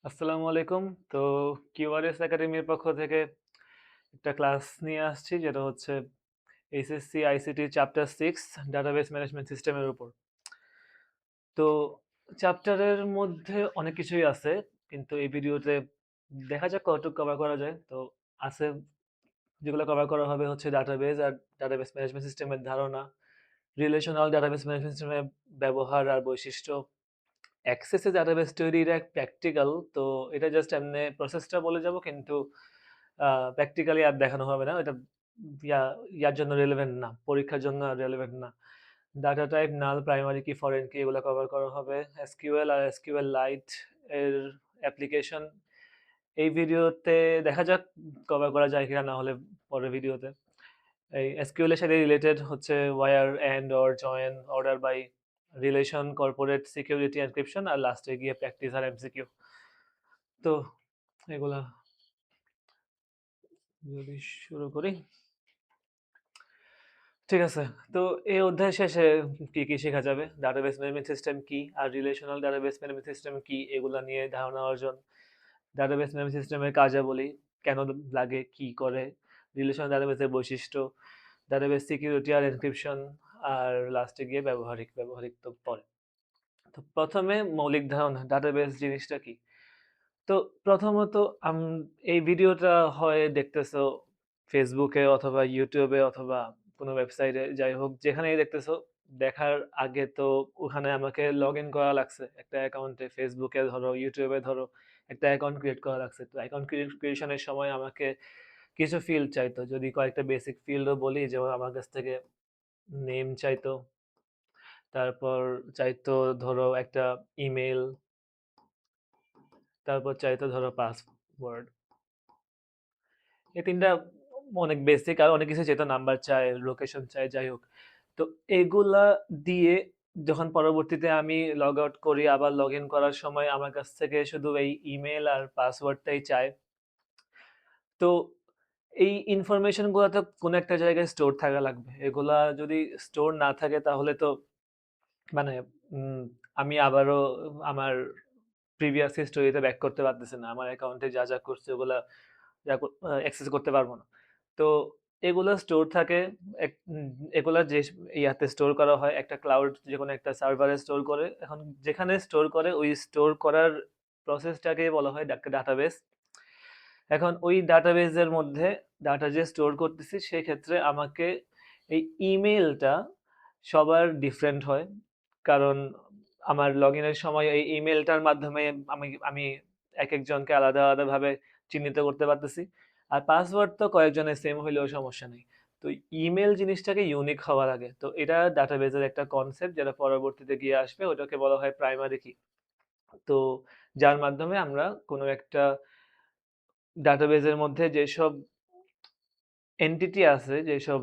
আসসালামু আলাইকুম। তো কিউআরএস একাডেমির পক্ষ থেকে একটা ক্লাস নিয়ে আসছি, যেটা হচ্ছে HSC ICT chapter 6 database management সিস্টেমের উপর। তো চ্যাপ্টারের মধ্যে অনেক কিছুই আছে, কিন্তু এই ভিডিওতে দেখা যাক কতটুকু কভার করা যায়। তো আছে, যেগুলো কভার করা হবে হচ্ছে ডাটাবেস আর ডাটাবেস ম্যানেজমেন্ট সিস্টেমের ধারণা, রিলেশনাল ডাটাবেস ম্যানেজমেন্ট সিস্টেমের ব্যবহার আর বৈশিষ্ট্য, অ্যাক্সেসে ডাটাবেস তৈরির এক প্র্যাকটিক্যাল। তো এটা জাস্ট এমনি প্রসেসটা বলে যাব, কিন্তু প্র্যাকটিক্যালি আর দেখানো হবে না। এটা ইয়া ইয়ার জন্য রেলেভেন্ট না, পরীক্ষার জন্য আর রেলেভেন্ট না। ডাটা টাইপ, নাল, প্রাইমারি কি, ফরেন কি, এগুলো কভার করা হবে। এসকিউএল আর এসকিউএল লাইট এর অ্যাপ্লিকেশন এই ভিডিওতে দেখা যাক কভার করা যায় কিনা, না হলে পরের ভিডিওতে। এই এসকিউএল এর সাথে রিলেটেড হচ্ছে where, and, or, join, order by, relation, corporate security, encryption, আর লাস্টে গিয়ে প্র্যাকটিস আর এমসিকিউ। তো এগুলা যদি শুরু করি, ঠিক আছে। তো এই অধ্যায় শেষে কি কি শেখা যাবে, ডাটাবেস ম্যানেজমেন্ট সিস্টেম কি আর রিলেশনাল ডাটাবেস ম্যানেজমেন্ট সিস্টেম কি, এগুলা নিয়ে ধারণা অর্জন, ডাটাবেস ম্যানেজমেন্ট সিস্টেমের কার্যাবলী, কেন লাগে, কি করে, রিলেশনাল ডাটাবেসের বৈশিষ্ট্য, ডাটাবেস সিকিউরিটি আর এনক্রিপশন, আর লাস্টে গিয়ে ব্যবহারিক তো পরে। তো প্রথমে মৌলিক ধারণা, ডাটাবেস জিনিসটা কি। তো প্রথমত এই ভিডিওটা হয় দেখতেছো ফেসবুকে অথবা ইউটিউবে অথবা কোনো ওয়েবসাইটে, যাই হোক যেখানেই দেখতেছো, দেখার আগে তো ওখানে আমাকে লগ ইন করা লাগছে একটা অ্যাকাউন্টে, ফেসবুকে ধরো, ইউটিউবে ধরো, একটা অ্যাকাউন্ট ক্রিয়েট করা লাগছে। তো অ্যাকাউন্ট ক্রিয়েশনের সময় আমাকে কিছু ফিল্ড চাইতো, যদি কয়েকটা বেসিক ফিল্ডও বলি, যেমন আমার কাছ থেকে নেম চাইতো, তারপর চাইতো ধরো একটা ইমেল, তারপর চাইতো ধরো পাসওয়ার্ড। এই তিনটা অনেক বেসিক, আর অনেক কিছু যেটা নাম্বার চায়, লোকেশন চায়, যাই হোক। তো এগুলা দিয়ে যখন পরবর্তীতে আমি লগ আউট করি, আবার লগ ইন করার সময় আমার কাছ থেকে শুধু এই ইমেল আর পাসওয়ার্ডটাই চায়। তো এই ইনফরমেশন গুলো তো কোনো একটা জায়গায় স্টোর থাকা লাগবে। এগুলা যদি স্টোর না থাকে তাহলে তো মানে উম, আমি আবারও আমার প্রিভিয়াস হিস্টোরিতে ব্যাক করতে পারতেছি না, আমার অ্যাকাউন্টে যা যা করছে ওগুলা অ্যাক্সেস করতে পারবো না। তো এগুলো স্টোর থাকে, এগুলা যে ইয়াতে স্টোর করা হয় একটা ক্লাউড, যে কোনো একটা সার্ভারে স্টোর করে। এখন যেখানে স্টোর করে ওই স্টোর করার প্রসেসটাকে বলা হয় ডাটাবেস। এখন ওই ডাটাবেসের মধ্যে ডাটা যে স্টোর করতেছি, সেক্ষেত্রে আমাকে এই ইমেলটা সবার ডিফারেন্ট হয়, কারণ আমার লগ ইনের সময় এই ইমেলটার মাধ্যমে আমি আমি এক একজনকে আলাদা আলাদাভাবে চিহ্নিত করতে পারতেছি। আর পাসওয়ার্ড তো কয়েকজনের সেম হইলেও সমস্যা নেই। তো ইমেল জিনিসটাকে ইউনিক হওয়ার আগে, তো এটা ডাটাবেসের একটা কনসেপ্ট যেটা পরবর্তীতে গিয়ে আসবে, ওটাকে বলা হয় প্রাইমারি কি। তো যার মাধ্যমে আমরা কোনো একটা ডাটাবেসের মধ্যে যেসব এন্টিটি আছে, যেসব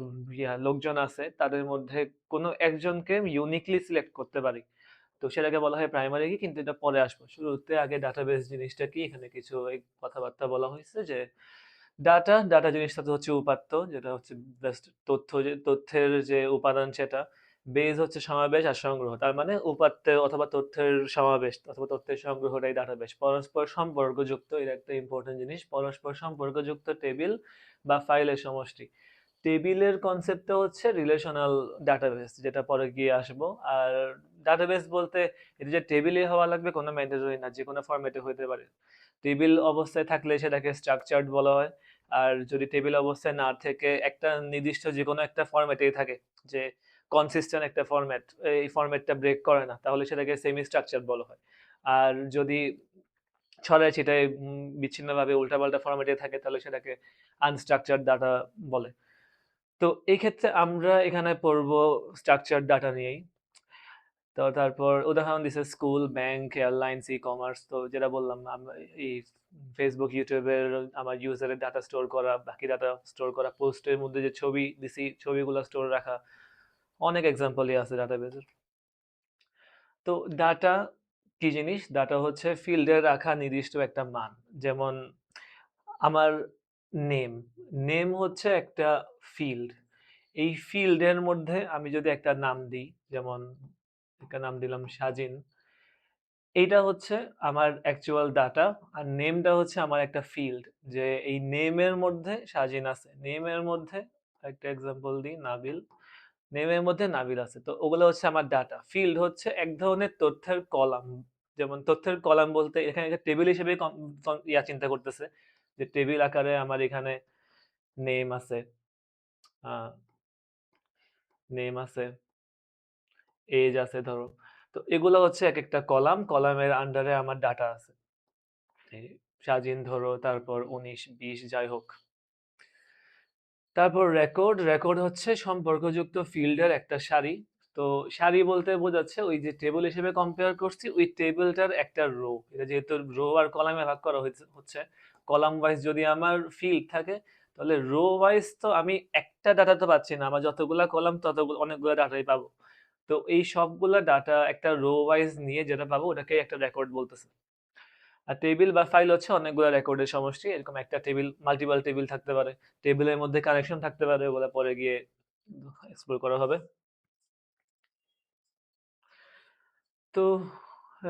লোকজন আছে, তাদের মধ্যে কোনো একজনকে ইউনিকলি সিলেক্ট করতে পারি। তো সেটাকে বলা হয় প্রাইমারি কি, কিন্তু এটা পরে আসবো। শুরুতে আগে ডাটাবেস জিনিসটা কি, এখানে কিছু এই কথাবার্তা বলা হয়েছে যে ডাটা জিনিসটা তো হচ্ছে উপাত্ত, যেটা হচ্ছে জাস্ট তথ্যের যে উপাদান সেটা। বেজ হচ্ছে সমাবেশ আর সংগ্রহ, তার মানে উপাত্ত অথবা তথ্যের সমাবেশ অথবা তথ্যের সংগ্রহটাই ডাটাবেস। পরস্পর সম্পর্কযুক্ত, এটা একটা ইম্পর্টেন্ট জিনিস, পরস্পর সম্পর্কযুক্ত টেবিল বা ফাইলের সমষ্টি। টেবিলের কনসেপ্টটা হচ্ছে রিলেশনাল ডাটাবেস, যেটা পরে গিয়ে আসবো। আর ডাটাবেস বলতে এটা যে টেবিলে হওয়া লাগবে কোনো ম্যান্ডেটরি না, যে কোনো ফরম্যাটে হতে পারে। টেবিল অবস্থায় থাকলে সেটাকে স্ট্রাকচার্ড বলা হয়। আর যদি টেবিল অবস্থায় না থেকে একটা নির্দিষ্ট যে কোনো একটা ফরম্যাটেই থাকে, যে কনসিস্টেন্ট একটা ফরম্যাট, এই ফরম্যাটটা ব্রেক করে না, তাহলে সেটাকে সেমি স্ট্রাকচার বলা হয়। আর যদি ছড়ায় ছিটায় বিচ্ছিন্নভাবে উল্টাপাল্টা ফরম্যাটে থাকে, তাহলে সেটাকে আনস্ট্রাকচার্ড ডাটা বলে। তো এই ক্ষেত্রে আমরা এখানে পড়বো স্ট্রাকচার্ড ডাটা নিয়েই। তো তারপর উদাহরণ দিছে school, bank, airlines, e commerce. তো যেটা বললাম, এই ফেসবুক, ইউটিউবের আমার ইউজারের ডাটা স্টোর করা, বাকি ডাটা স্টোর করা, পোস্টের মধ্যে যে ছবি দিছি ছবিগুলো স্টোর রাখা, অনেক এক্সাম্পলই আছে ডাটাবেজের। তো ডাটা কি জিনিস, ডাটা হচ্ছে ফিল্ডে রাখা নির্দিষ্ট একটা মান। যেমন আমার নেম, নেম হচ্ছে একটা ফিল্ড। এই ফিল্ডের মধ্যে আমি যদি একটা নাম দিই, যেমন একটা নাম দিলাম সাজিন, এইটা হচ্ছে আমার অ্যাকচুয়াল ডাটা আর নেমটা হচ্ছে আমার একটা ফিল্ড যে এই নেমের মধ্যে স্বাধীন আছে নেমের মধ্যে একটা এক্সাম্পল দিই নাবিল নেমের মধ্যে নাবিল আছে তো ওগুলো হচ্ছে আমার ডাটা ফিল্ড হচ্ছে এক ধরনের তথ্যের কলাম যেমন তথ্যের কলাম বলতে এখানে একটা টেবিল হিসেবে চিন্তা করতেছে যে টেবিল আকারে আমার এখানে নেম আছে নেম আছে এজ আছে ধরো তো এগুলো হচ্ছে এক একটা কলাম কলামের আন্ডারে আমার ডাটা আছে এই স্বাধীন ধরো তারপর 19 20 যাই হোক তারপর রেকর্ড রেকর্ড হচ্ছে সম্পর্কযুক্ত ফিল্ডের একটা সারি তো সারি বলতে বোঝাচ্ছে ওই যে টেবিল হিসেবে কম্পেয়ার করছি ওই টেবিলটার একটা রো এটা যেহেতু রো আর কলামে ভাগ করা হচ্ছে কলাম ওয়াইজ যদি আমার ফিল্ড থাকে তাহলে রো ওয়াইজ তো আমি একটা ডাটা তো পাচ্ছি না আমার যতগুলা কলাম ততগুলো অনেকগুলো ডাটাই পাবো তো এই সবগুলা ডাটা একটা রো ওয়াইজ নিয়ে যেটা পাবো ওটাকে একটা রেকর্ড বলতেছে আর টেবিল বা ফাইল হচ্ছে অনেকগুলো রেকর্ডের সমষ্টি এরকম একটা টেবিল মাল্টিপল টেবিল থাকতে পারে টেবিলের মধ্যে কানেকশন থাকতে পারে ওগুলো পরে গিয়ে এক্সপ্লোর করা হবে তো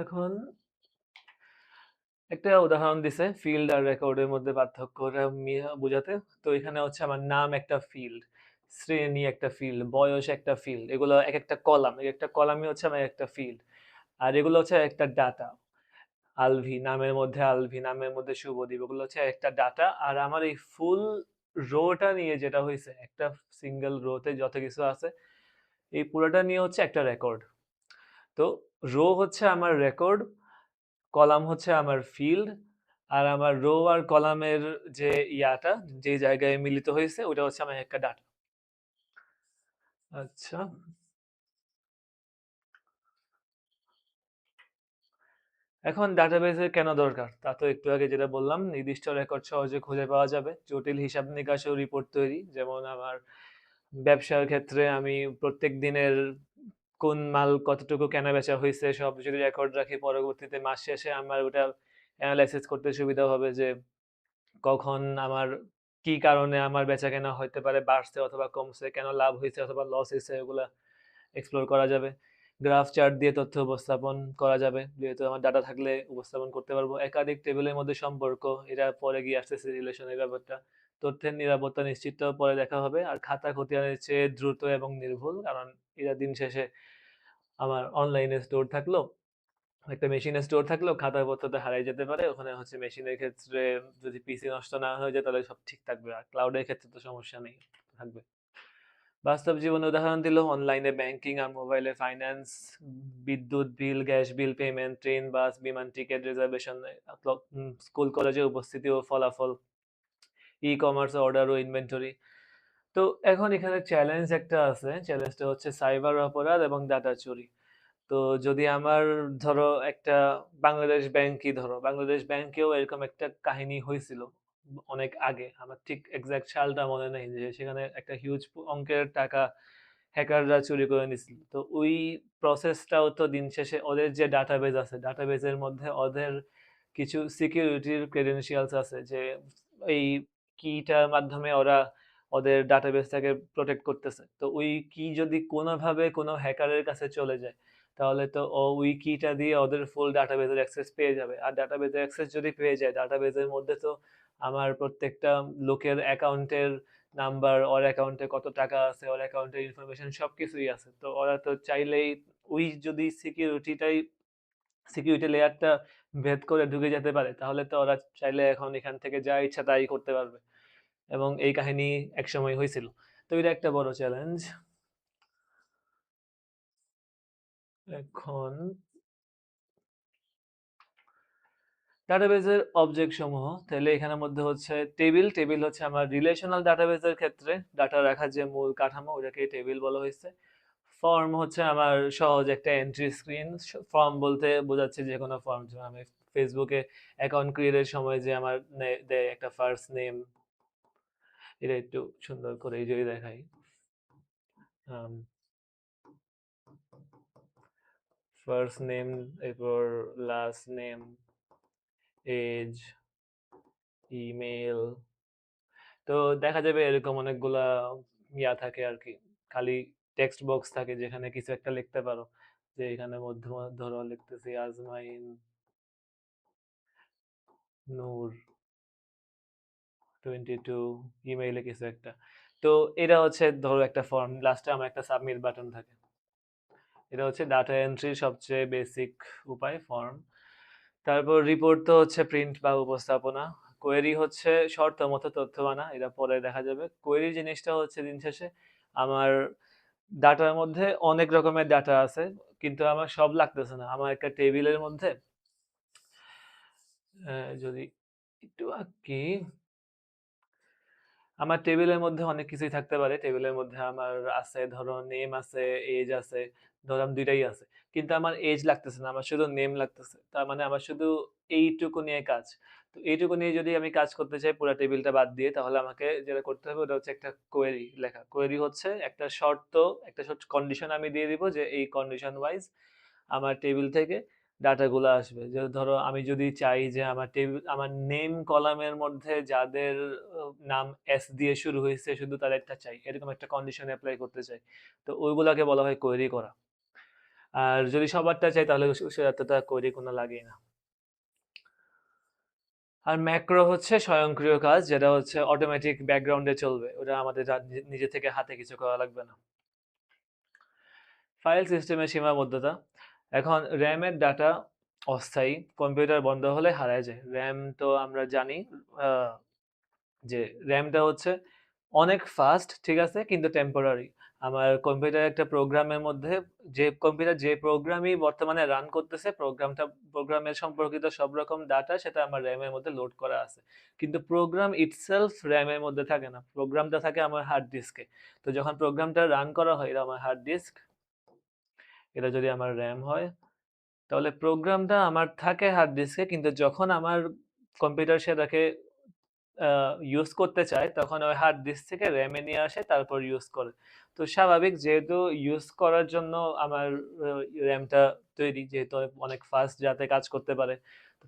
এখন একটা উদাহরণ দিছে ফিল্ড আর রেকর্ডের মধ্যে পার্থক্যটা বোঝাতে তো এখানে হচ্ছে আমার নাম একটা ফিল্ড শ্রেণী একটা ফিল্ড বয়স একটা ফিল্ড এগুলো এক একটা কলাম এক একটা কলামই হচ্ছে আমার একটা ফিল্ড আর এগুলো হচ্ছে একটা ডাটা আলভি নামের মধ্যে আলভি নামের মধ্যে শুভদীপ ওগুলো হচ্ছে একটা ডাটা আর আমার এই ফুল রোটা নিয়ে যেটা হয়েছে একটা সিঙ্গেল রোতে যত কিছু আছে এই পুরোটা নিয়ে হচ্ছে একটা রেকর্ড তো রো হচ্ছে আমার রেকর্ড কলাম হচ্ছে আমার ফিল্ড আর আমার রো আর কলামের যে ইয়াটা যে জায়গায় মিলিত হয়েছে ওটা হচ্ছে আমার একটা ডাটা আচ্ছা এখন ডাটাবেসের কেন দরকার তা তো একটু আগে যেটা বললাম নির্দিষ্ট রেকর্ড সহজে খুঁজে পাওয়া যাবে জটিল হিসাব নিকাশ ও রিপোর্ট তৈরি যেমন আমার ব্যবসার ক্ষেত্রে আমি প্রত্যেক দিনের কোন মাল কতটুকু কেনা বেচা হয়েছে সব যদি রেকর্ড রাখি পরবর্তীতে মাস শেষে আমার ওটা অ্যানালাইসিস করতে সুবিধা হবে যে কখন আমার কি কারণে আমার বেচা কেনা হইতে পারে বাড়ছে অথবা কমছে কেন লাভ হয়েছে অথবা লস হয়েছে এগুলা এক্সপ্লোর করা যাবে গ্রাফ চার্ট দিয়ে তথ্য উপস্থাপন করা যাবে যেহেতু আমার ডাটা থাকলে উপস্থাপন করতে পারবো একাধিক টেবিলের মধ্যে সম্পর্ক এটা পরে গিয়ে আসতেছে রিলেশনের ব্যাপারটা তথ্যের নিরাপত্তা নিশ্চিত পরে দেখা হবে আর খাতা খতিয়ানের চেয়ে দ্রুত এবং নির্ভুল কারণ এটা দিন শেষে আমার অনলাইনে স্টোর থাকলো একটা মেশিনে স্টোর থাকলেও খাতাপত্রটা হারিয়ে যেতে পারে ওখানে হচ্ছে মেশিনের ক্ষেত্রে যদি পিসি নষ্ট না হয়ে যায় তাহলে সব ঠিক থাকবে আর ক্লাউডের ক্ষেত্রে তো সমস্যা নেই থাকবে বাস্তব জীবনে উদাহরণ দিল অনলাইনে ব্যাংকিং আর মোবাইলে ফাইন্যান্স বিদ্যুৎ বিল gas bill payment train bus বিমান টিকিট রিজার্ভেশন স্কুল কলেজে উপস্থিতি ও ফলাফল ই কমার্স অর্ডার ও ইনভেন্টরি তো এখন এখানে চ্যালেঞ্জ একটা আছে চ্যালেঞ্জটা হচ্ছে সাইবার অপরাধ এবং ডাটা চুরি তো যদি আমার ধরো একটা বাংলাদেশ ব্যাংকই ধরো বাংলাদেশ ব্যাংকেও এরকম একটা কাহিনী হয়েছিল অনেক আগে আমার ঠিক এক্সাক্ট সালটা মনে নেই যে সেখানে একটা হিউজ অঙ্কের টাকা হ্যাকাররা চুরি করে নিছিল তো ওই প্রসেসটাও তো দিন শেষে ওদের যে ডাটাবেজ আছে ডাটাবেজের মধ্যে ওদের কিছু সিকিউরিটির ক্রেডেনশিয়ালস আছে যে এই কিটার মাধ্যমে ওরা ওদের ডাটাবেসটাকে প্রোটেক্ট করতেছে তো ওই কি যদি কোনোভাবে কোনো হ্যাকারের কাছে চলে যায় তাহলে তো ও ওই কিটা দিয়ে ওদের ফুল ডাটাবেজের অ্যাক্সেস পেয়ে যাবে আর ডাটাবেজের অ্যাক্সেস যদি পেয়ে যায় ডাটাবেজের মধ্যে তো আমার প্রত্যেকটা লোকের অ্যাকাউন্টের নাম্বার ওর অ্যাকাউন্টে কত টাকা আছে ওর অ্যাকাউন্টের ইনফরমেশন সবকিছুই আছে তো ওরা তো চাইলেই ওই যদি সিকিউরিটি লেয়ারটা ভেদ করে ঢুকে যেতে পারে তাহলে তো ওরা চাইলে এখন এখান থেকে যা ইচ্ছা তাই করতে পারবে এবং এই কাহিনী একসময় হয়েছিল তো এটা একটা বড় চ্যালেঞ্জ এখন ডাটাবেজের অবজেক্ট সমূহ তাহলে এখানের মধ্যে হচ্ছে টেবিল টেবিল হচ্ছে আমার রিলেশনাল ডাটাবেজের ক্ষেত্রে ডাটা রাখার যে মূল কাঠামো ওটাকে টেবিল বলা হয়েছে ফর্ম হচ্ছে আমার সহজ একটা এন্ট্রি স্ক্রিন ফর্ম বলতে বোঝাচ্ছে যে কোনো ফর্ম যেমন আমি ফেসবুকে অ্যাকাউন্ট ক্রিয়েটের সময় যে আমার দেয় একটা ফার্স্ট নেম এটা একটু সুন্দর করে এই যদি দেখাই ফার্স্ট নেম এরপর লাস্ট নেম এজ ইমেল তো দেখা যাবে এরকম অনেকগুলা ইয়া থাকে আর কি খালি টেক্সট বক্স থাকে যেখানে কিছু একটা লিখতে পারো যে এখানে মধ্যে ধরো লিখতেছি আজমাইন নূর 22 ইমেইলে কিছু একটা। তো এটা হচ্ছে ধরো একটা ফর্ম, লাস্টে আমার একটা সাবমিট বাটন থাকে। এটা হচ্ছে ডাটা এন্ট্রির সবচেয়ে বেসিক উপায়, ফর্ম। তারপর রিপোর্ট তো হচ্ছে প্রিন্ট বা উপস্থাপনা। কোয়েরি হচ্ছে শর্ত মতো তথ্য আনা, এটা পরে দেখা যাবে। কোয়েরি জিনিসটা হচ্ছে দিন শেষে আমার ডাটার মধ্যে অনেক রকমের ডাটা আছে, কিন্তু আমার সব লাগতেছে না। আমার একটা টেবিলের মধ্যে যদি একটু আঁকি, আমার টেবিলের মধ্যে অনেক কিছুই থাকতে পারে। টেবিলের মধ্যে আমার আছে ধরো নেম আছে, এজ আছে। ধরো আমার দুইটাই আছে, কিন্তু আমার এজ লাগতেছে না, আমার শুধু নেম লাগতেছে। তার মানে আমার শুধু এইটুকু নিয়ে কাজ। তো এইটুকু নিয়ে যদি আমি কাজ করতে চাই পুরো টেবিলটা বাদ দিয়ে, তাহলে আমাকে যেটা করতে হবে ওটা হচ্ছে একটা কোয়েরি লেখা। কোয়েরি হচ্ছে একটা শর্ত, একটা শর্ট কন্ডিশন আমি দিয়ে দিব যে এই কন্ডিশন ওয়াইজ আমার টেবিল থেকে ডাটাগুলো আসবে। যে ধরো আমি যদি চাই যে আমার টেবিল, আমার নেম কলামের মধ্যে যাদের নাম এস দিয়ে শুরু হয়েছে শুধু তাদেরটা চাই, এরকম একটা কন্ডিশন অ্যাপ্লাই করতে চাই। তো ওইগুলাকে বলা হয় কোয়েরি করা। আর যদি সবারটা চাই তাহলে সেটা কোয়েরি কোনো লাগেই না। আর ম্যাক্রো হচ্ছে স্বয়ংক্রিয় কাজ, যেটা হচ্ছে অটোমেটিক ব্যাকগ্রাউন্ডে চলবে, ওটা আমাদের নিজে থেকে হাতে কিছু করা লাগবে না। ফাইল সিস্টেমের সীমাবদ্ধতা। এখন র্যামের ডাটা অস্থায়ী, কম্পিউটার বন্ধ হলে হারায় যায়। র্যাম তো আমরা জানি যে র্যামটা হচ্ছে অনেক ফাস্ট, ঠিক আছে, কিন্তু টেম্পোরারি। আমার কম্পিউটার একটা প্রোগ্রামের মধ্যে, যে কম্পিউটার যে প্রোগ্রামই বর্তমানে রান করতেছে, প্রোগ্রামের সম্পর্কিত সব রকম ডাটা সেটা আমার র্যামের মধ্যে লোড করা আছে। কিন্তু প্রোগ্রাম ইটসেলফ র্যামের মধ্যে থাকে না, প্রোগ্রামটা থাকে আমার হার্ড ডিস্কে। তো যখন প্রোগ্রামটা রান করা হয়, এটা আমার হার্ড ডিস্ক, এটা যদি আমার র্যাম হয়, তাহলে প্রোগ্রামটা আমার থাকে হার্ড ডিস্কে, কিন্তু যখন আমার কম্পিউটার সেটাকে ইউজ করতে চায়, তখন ওই হার্ড ডিস্ক থেকে র্যামে নিয়ে আসে, তারপর ইউজ করে। তো স্বাভাবিক, যেহেতু ইউজ করার জন্য আমার র্যামটা তৈরি, যেহেতু অনেক ফাস্ট যাতে কাজ করতে পারে।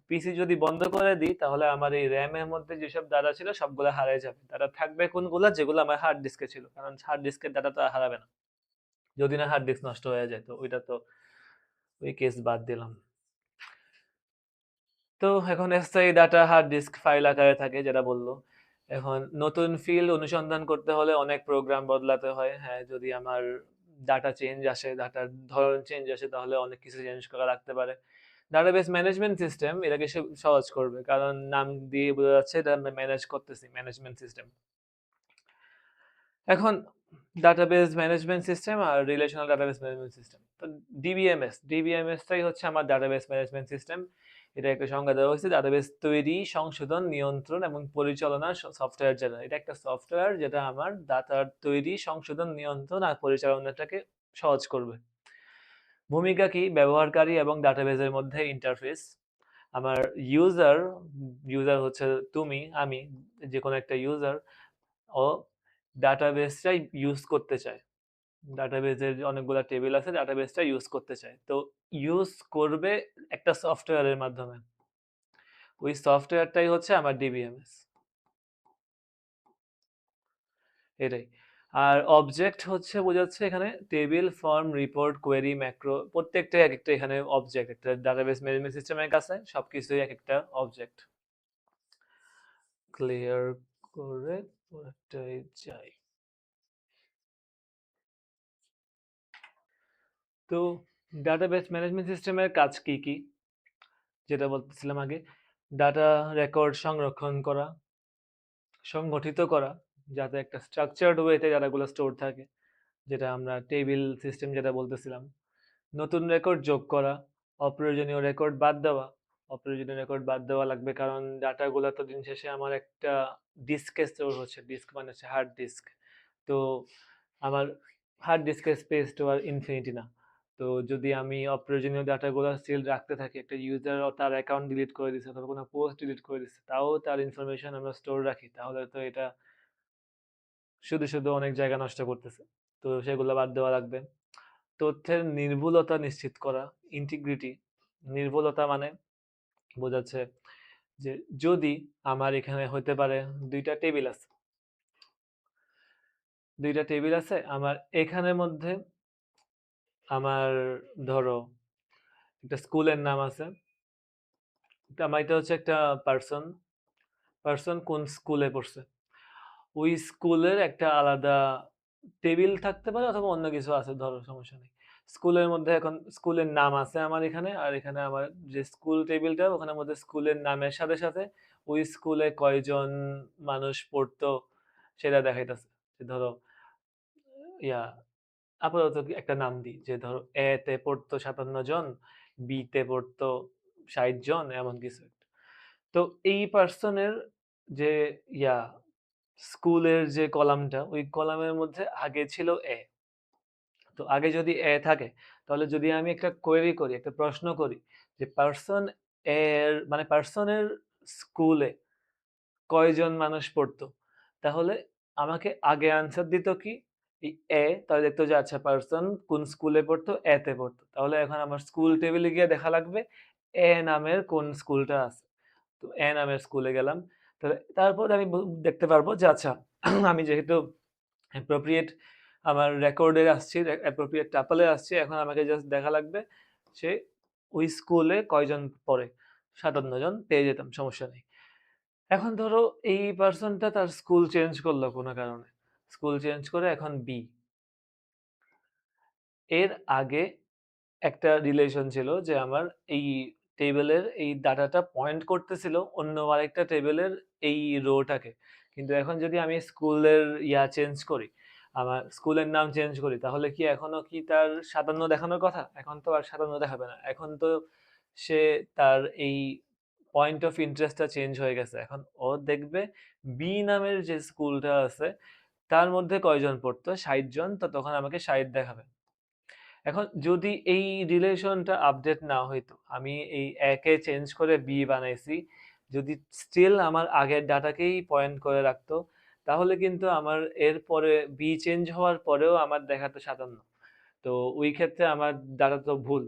পিসি যদি বন্ধ করে দিই, তাহলে আমার এই র্যামের মধ্যে যেসব ডাটা ছিল সবগুলো হারিয়ে যাবে। ডাটা থাকবে কোনগুলো, যেগুলো আমার হার্ড ডিস্কে ছিল, কারণ হার্ড ডিস্কের ডাটা তো হারাবে না যদি না হার্ড ডিস্ক নষ্ট হয়ে যায়। তো ওইটা তো ওই কেস বাদ দিলাম। তো এখন স্থায়ী ডাটা হার্ড ডিস্ক ফাইল আকারে থাকে, যেটা বললো। এখন নতুন ফিল্ড অনুসন্ধান করতে হলে অনেক প্রোগ্রাম বদলাতে হয়। হ্যাঁ, যদি আমার ডাটা চেঞ্জ আসে, ডাটার ধরন চেঞ্জ আসে, তাহলে অনেক কিছু চেঞ্জ করা লাগতে পারে। ডাটাবেস ম্যানেজমেন্ট সিস্টেম এটাকে সহজ করবে, কারণ নাম দিয়ে বোঝা যাচ্ছে এটা আমরা ম্যানেজ করতেছি, ম্যানেজমেন্ট সিস্টেম। এখন ডাটাবেস ম্যানেজমেন্ট সিস্টেম আর রিলেশনাল ডাটাবেস ম্যানেজমেন্ট সিস্টেম। তো ডিবিএমএসটাই হচ্ছে আমার ডাটাবেস ম্যানেজমেন্ট সিস্টেম। এটা একটা সংজ্ঞা দেওয়া হয়েছে, ডাটাবেস তৈরি, সংশোধন, নিয়ন্ত্রণ এবং পরিচালনার সফটওয়্যার। যেটা এটা একটা সফটওয়্যার যেটা আমার ডাটার তৈরি, সংশোধন, নিয়ন্ত্রণ আর পরিচালনাটাকে সহজ করবে। ভূমিকা কি? ব্যবহারকারী এবং ডাটাবেসের মধ্যে ইন্টারফেস। আমার ইউজার, ইউজার হচ্ছে তুমি, আমি, যে কোনো একটা ইউজার ও ডাটাবেসটাই ইউজ করতে চায়। ডাটাবেসের অনেকগুলা টেবিল আছে, ডাটাবেসটা ইউজ করতে চায়। তো ইউজ করবে একটা সফটওয়্যারের মাধ্যমে। ওই সফটওয়্যারটাই হচ্ছে আমার ডিবিএমএস। এটাই। আর অবজেক্ট হচ্ছে বোঝাচ্ছে এখানে table, form, report, query, macro, প্রত্যেকটাই এক একটা এখানে অবজেক্ট। একটা ডাটাবেস ম্যানেজমেন্ট সিস্টেমের কাছে সবকিছুই এক একটা অবজেক্ট। ক্লিয়ার করে পরেরটায় যাই। তো ডাটাবেস ম্যানেজমেন্ট সিস্টেমের কাজ কি কি, যেটা বলতেছিলাম আগে। ডাটা রেকর্ড সংরক্ষণ করা, সংগঠিত করা, যাতে একটা স্ট্রাকচারড ওয়েতে ডাটাগুলো স্টোর থাকে, যেটা আমরা টেবিল সিস্টেম যেটা বলতেছিলাম। নতুন রেকর্ড যোগ করা, অপ্রয়োজনীয় রেকর্ড বাদ দেওয়া। অপ্রয়োজনীয় রেকর্ড বাদ দেওয়া লাগবে, কারণ ডাটাগুলো তো দিন শেষে আমার একটা ডিস্কে স্টোর হচ্ছে। ডিস্ক মানে হচ্ছে হার্ড ডিস্ক। তো আমার হার্ড ডিস্কের স্পেস তো আর ইনফিনিটি না। তো যদি আমি অপ্রয়োজনীয় ডাটাগুলো স্টিল রাখতে থাকি, একটা ইউজার তার অ্যাকাউন্ট ডিলিট করে দিচ্ছে অথবা কোনো পোস্ট ডিলিট করে দিচ্ছে, তাও তার ইনফরমেশন আমরা স্টোর রাখি, তাহলে তো এটা শুধু শুধু অনেক জায়গা নষ্ট করতেছে। তো সেগুলো বাদ দেওয়া লাগবে। তথ্যের নির্ভুলতা নিশ্চিত করা, ইন্টিগ্রিটি। নির্ভুলতা মানে বোঝাচ্ছে যে যদি আমার এখানে হতে পারে দুইটা টেবিল আছে, আমার এখানের মধ্যে আমার ধরো একটা স্কুলের নাম আছে। আমার এটা হচ্ছে একটা পার্সন, পার্সন কোন স্কুলে পড়ছে। ওই স্কুলের একটা আলাদা টেবিল থাকতে পারে অথবা অন্য কিছু আছে, ধরো সমস্যা নেই। স্কুলের মধ্যে এখন স্কুলের নাম আছে আমার এখানে, আর এখানে আমার যে স্কুল টেবিলটা ওখানের মধ্যে স্কুলের নামের সাথে সাথে ওই স্কুলে কয়জন মানুষ পড়তো সেটা দেখাইতেছে। যে ধরো ইয়া আপাতত একটা নাম দিই, যে ধরো এ তে পড়তো 57 জন, বি তে পড়তো 60 জন, এমন কিছু একটা। তো এই পার্সনের যে ইয়া স্কুলের যে কলামটা, ওই কলামের মধ্যে আগে ছিল এ। তো আগে যদি এ থাকে, তাহলে যদি আমি একটা কোয়েরি করি, একটা প্রশ্ন করি যে পার্সন এর মানে পার্সনের স্কুলে কয়জন মানুষ পড়তো, তাহলে আমাকে আগে আনসার দিত কি এই এ, তাহলে দেখতো যে আচ্ছা পার্সন কোন স্কুলে পড়তো, এ তে পড়তো। তাহলে এখন আমার স্কুল টেবিলে গিয়ে দেখা লাগবে এ নামের কোন স্কুলটা আছে। তো এ নামের স্কুলে গেলাম, তাহলে তারপর আমি দেখতে পারবো যে আচ্ছা আমি যেহেতু অ্যাপ্রোপ্রিয়েট আমার রেকর্ডে আসছি, অ্যাপ্রোপ্রিয়েট টাপলে আসছি, এখন আমাকে জাস্ট দেখা লাগবে সে ওই স্কুলে কয়জন পড়ে। 57 জন পেয়ে যেতাম, সমস্যা নেই। এখন ধরো এই পার্সনটা তার স্কুল চেঞ্জ করলো কোনো কারণে, স্কুল চেঞ্জ করে এখন বি। এর আগে একটা রিলেশন ছিল যে আমার এই টেবিলের এই ডাটাটা পয়েন্ট করতেছিল অন্য আরেকটা টেবিলের এই রোটাকে। কিন্তু এখন যদি আমি স্কুলের চেঞ্জ করি, আমার স্কুলের নাম চেঞ্জ করি, তাহলে কি এখনো কি তার 57 দেখানোর কথা? এখন তো আর 57 দেখাবে না, এখন তো সে তার এই পয়েন্ট অফ ইন্টারেস্টটা চেঞ্জ হয়ে গেছে। এখন ও দেখবে বি নামের যে স্কুলটা আছে তার মধ্যে কয়জন পড়তো, 60 জন, তো তখন আমাকে 60 দেখাবে। এখন যদি এই রিলেশনটা আপডেট না হইতো, আমি এই একে চেঞ্জ করে বি বানাইছি, যদি স্টিল আমার আগের ডাটাকেই পয়েন্ট করে রাখতো, তাহলে কিন্তু আমার এরপরে বি চেঞ্জ হওয়ার পরেও আমার দেখাতো 57। তো ওই ক্ষেত্রে আমার ডাটা তো ভুল।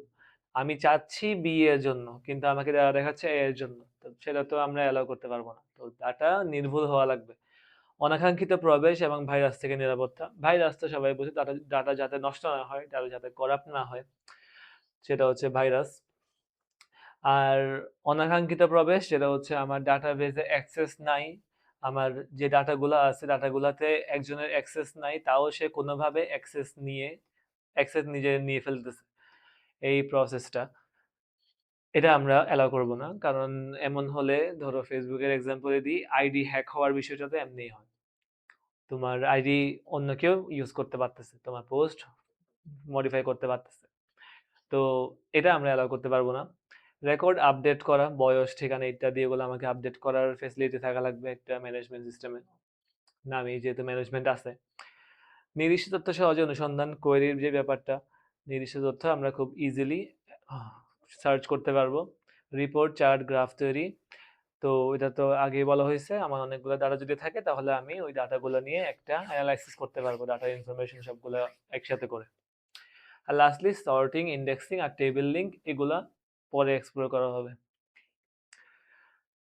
আমি চাচ্ছি বি এর জন্য, কিন্তু আমাকে ডাটা দেখাচ্ছে এ এর জন্য, তো সেটা তো আমরা অ্যালাউ করতে পারবো না। তো ডাটা নির্ভুল হওয়া লাগবে। অনাকাঙ্ক্ষিত প্রবেশ এবং ভাইরাস থেকে নিরাপত্তা। ভাইরাস তো সবাই বুঝে, ডাটা ডাটা যাতে নষ্ট না হয়, ডাটা যাতে করাপ্ট না হয়, সেটা হচ্ছে ভাইরাস। আর অনাকাঙ্ক্ষিত প্রবেশ যেটা হচ্ছে আমার ডাটাবেজে অ্যাক্সেস নাই, আমার যে ডাটাগুলো আছে ডাটাগুলোতে একজনের অ্যাক্সেস নাই, তাও সে কোনোভাবে অ্যাক্সেস নিজে নিয়ে ফেলতেছে, এই প্রসেসটা, এটা আমরা অ্যালাউ করব না। কারণ এমন হলে, ধরো ফেসবুকের এক্সাম্পলে দিই, আইডি হ্যাক হওয়ার বিষয়টা তো এমনিই হয়। তোমার আইডি অন্য কেউ ইউজ করতে পারতেছে, তোমার পোস্ট মডিফাই করতে পারতেছে। তো এটা আমরা অ্যালাউ করতে পারবো না। রেকর্ড আপডেট করা, বয়স, ঠিকানা ইত্যাদি, এগুলো আমাকে আপডেট করার ফেসিলিটি থাকা লাগবে একটা ম্যানেজমেন্ট সিস্টেমে। না, আমি যেহেতু ম্যানেজমেন্ট আছে। নির্দিষ্ট তথ্য সহজে অনুসন্ধান, কোয়েরির যে ব্যাপারটা, নির্দিষ্ট তথ্য আমরা খুব ইজিলি সার্চ করতে পারবো। রিপোর্ট, চার্ট, গ্রাফ তৈরি, তো এটা তো আগেই বলা হয়েছে, আমার অনেকগুলো ডাটা যদি থাকে তাহলে আমি ওই ডাটাগুলো নিয়ে একটা অ্যানালাইসিস করতে পারবো, ডাটা ইনফরমেশন সবগুলো একসাথে করে। আর লাস্টলি সর্টিং, ইন্ডেক্সিং আর টেবিল লিঙ্ক, এগুলা পরে এক্সপ্লোর করা হবে।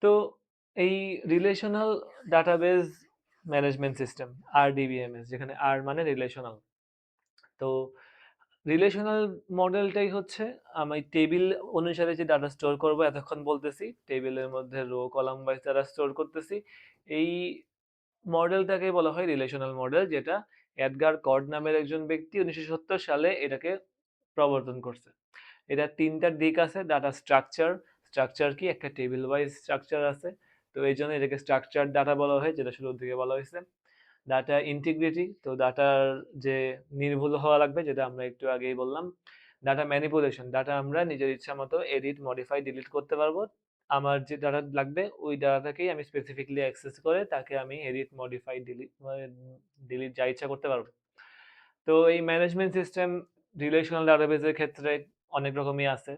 তো এই relational database management system, RDBMS, যেখানে আর মানে রিলেশনাল। তো রিলেশনাল মডেলটাই হচ্ছে আমি টেবিল অনুসারে যে ডাটা স্টোর করব, এতক্ষণ বলতেছি টেবিলের মধ্যে rho column wise data store করতেছি, এই মডেলটাকে বলা হয় রিলেশনাল মডেল, যেটা এডগার কড নামের একজন ব্যক্তি 1970 সালে এটাকে প্রবর্তন করছে। এটা তিনটা দিক আছে, ডাটা স্ট্রাকচার, স্ট্রাকচার কি একটা টেবিল ওয়াইজ স্ট্রাকচার আছে, তো এই জন্য এটাকে স্ট্রাকচার ডাটা বলা হয়, যেটা শুরুর দিকে বলা হয়েছে। ডাটা ইন্টিগ্রিটি, তো ডাটার যে নির্ভুল হওয়া লাগবে, যেটা আমরা একটু আগেই বললাম। ডাটা ম্যানিপুলেশন, ডাটা আমরা নিজের ইচ্ছা মতো এডিট, মডিফাই, ডিলিট করতে পারবো। আমার যে ডাটা লাগবে ওই ডাটাটাকেই আমি স্পেসিফিকলি অ্যাক্সেস করে তাকে আমি এডিট, মডিফাই, ডিলিট ডিলিট যা ইচ্ছা করতে পারবো। তো এই ম্যানেজমেন্ট সিস্টেম রিলেশনাল ডাটাবেজের ক্ষেত্রে অনেক রকমই আছে,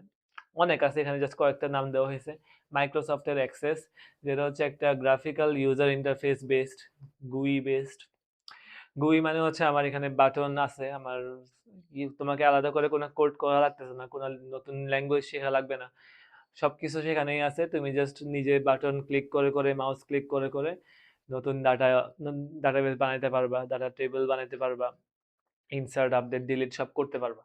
অনেক আছে, এখানে জাস্ট কয়েকটা নাম দেওয়া হয়েছে। মাইক্রোসফটের অ্যাক্সেস, যেটা হচ্ছে একটা গ্রাফিক্যাল ইউজার ইন্টারফেস বেসড, গুই বেসড। গুই মানে হচ্ছে আমার এখানে বাটন আছে, আমার তোমাকে আলাদা করে কোনো কোড করা লাগতেছে না, কোনো নতুন ল্যাঙ্গুয়েজ শেখা লাগবে না, সবকিছু সেখানেই আছে। তুমি জাস্ট নিজে বাটন ক্লিক করে করে, মাউস ক্লিক করে করে নতুন ডাটাবেস বানাইতে পারবা, ডাটা টেবিল বানাইতে পারবা, ইনসার্ট, আপডেট, ডিলিট সব করতে পারবা।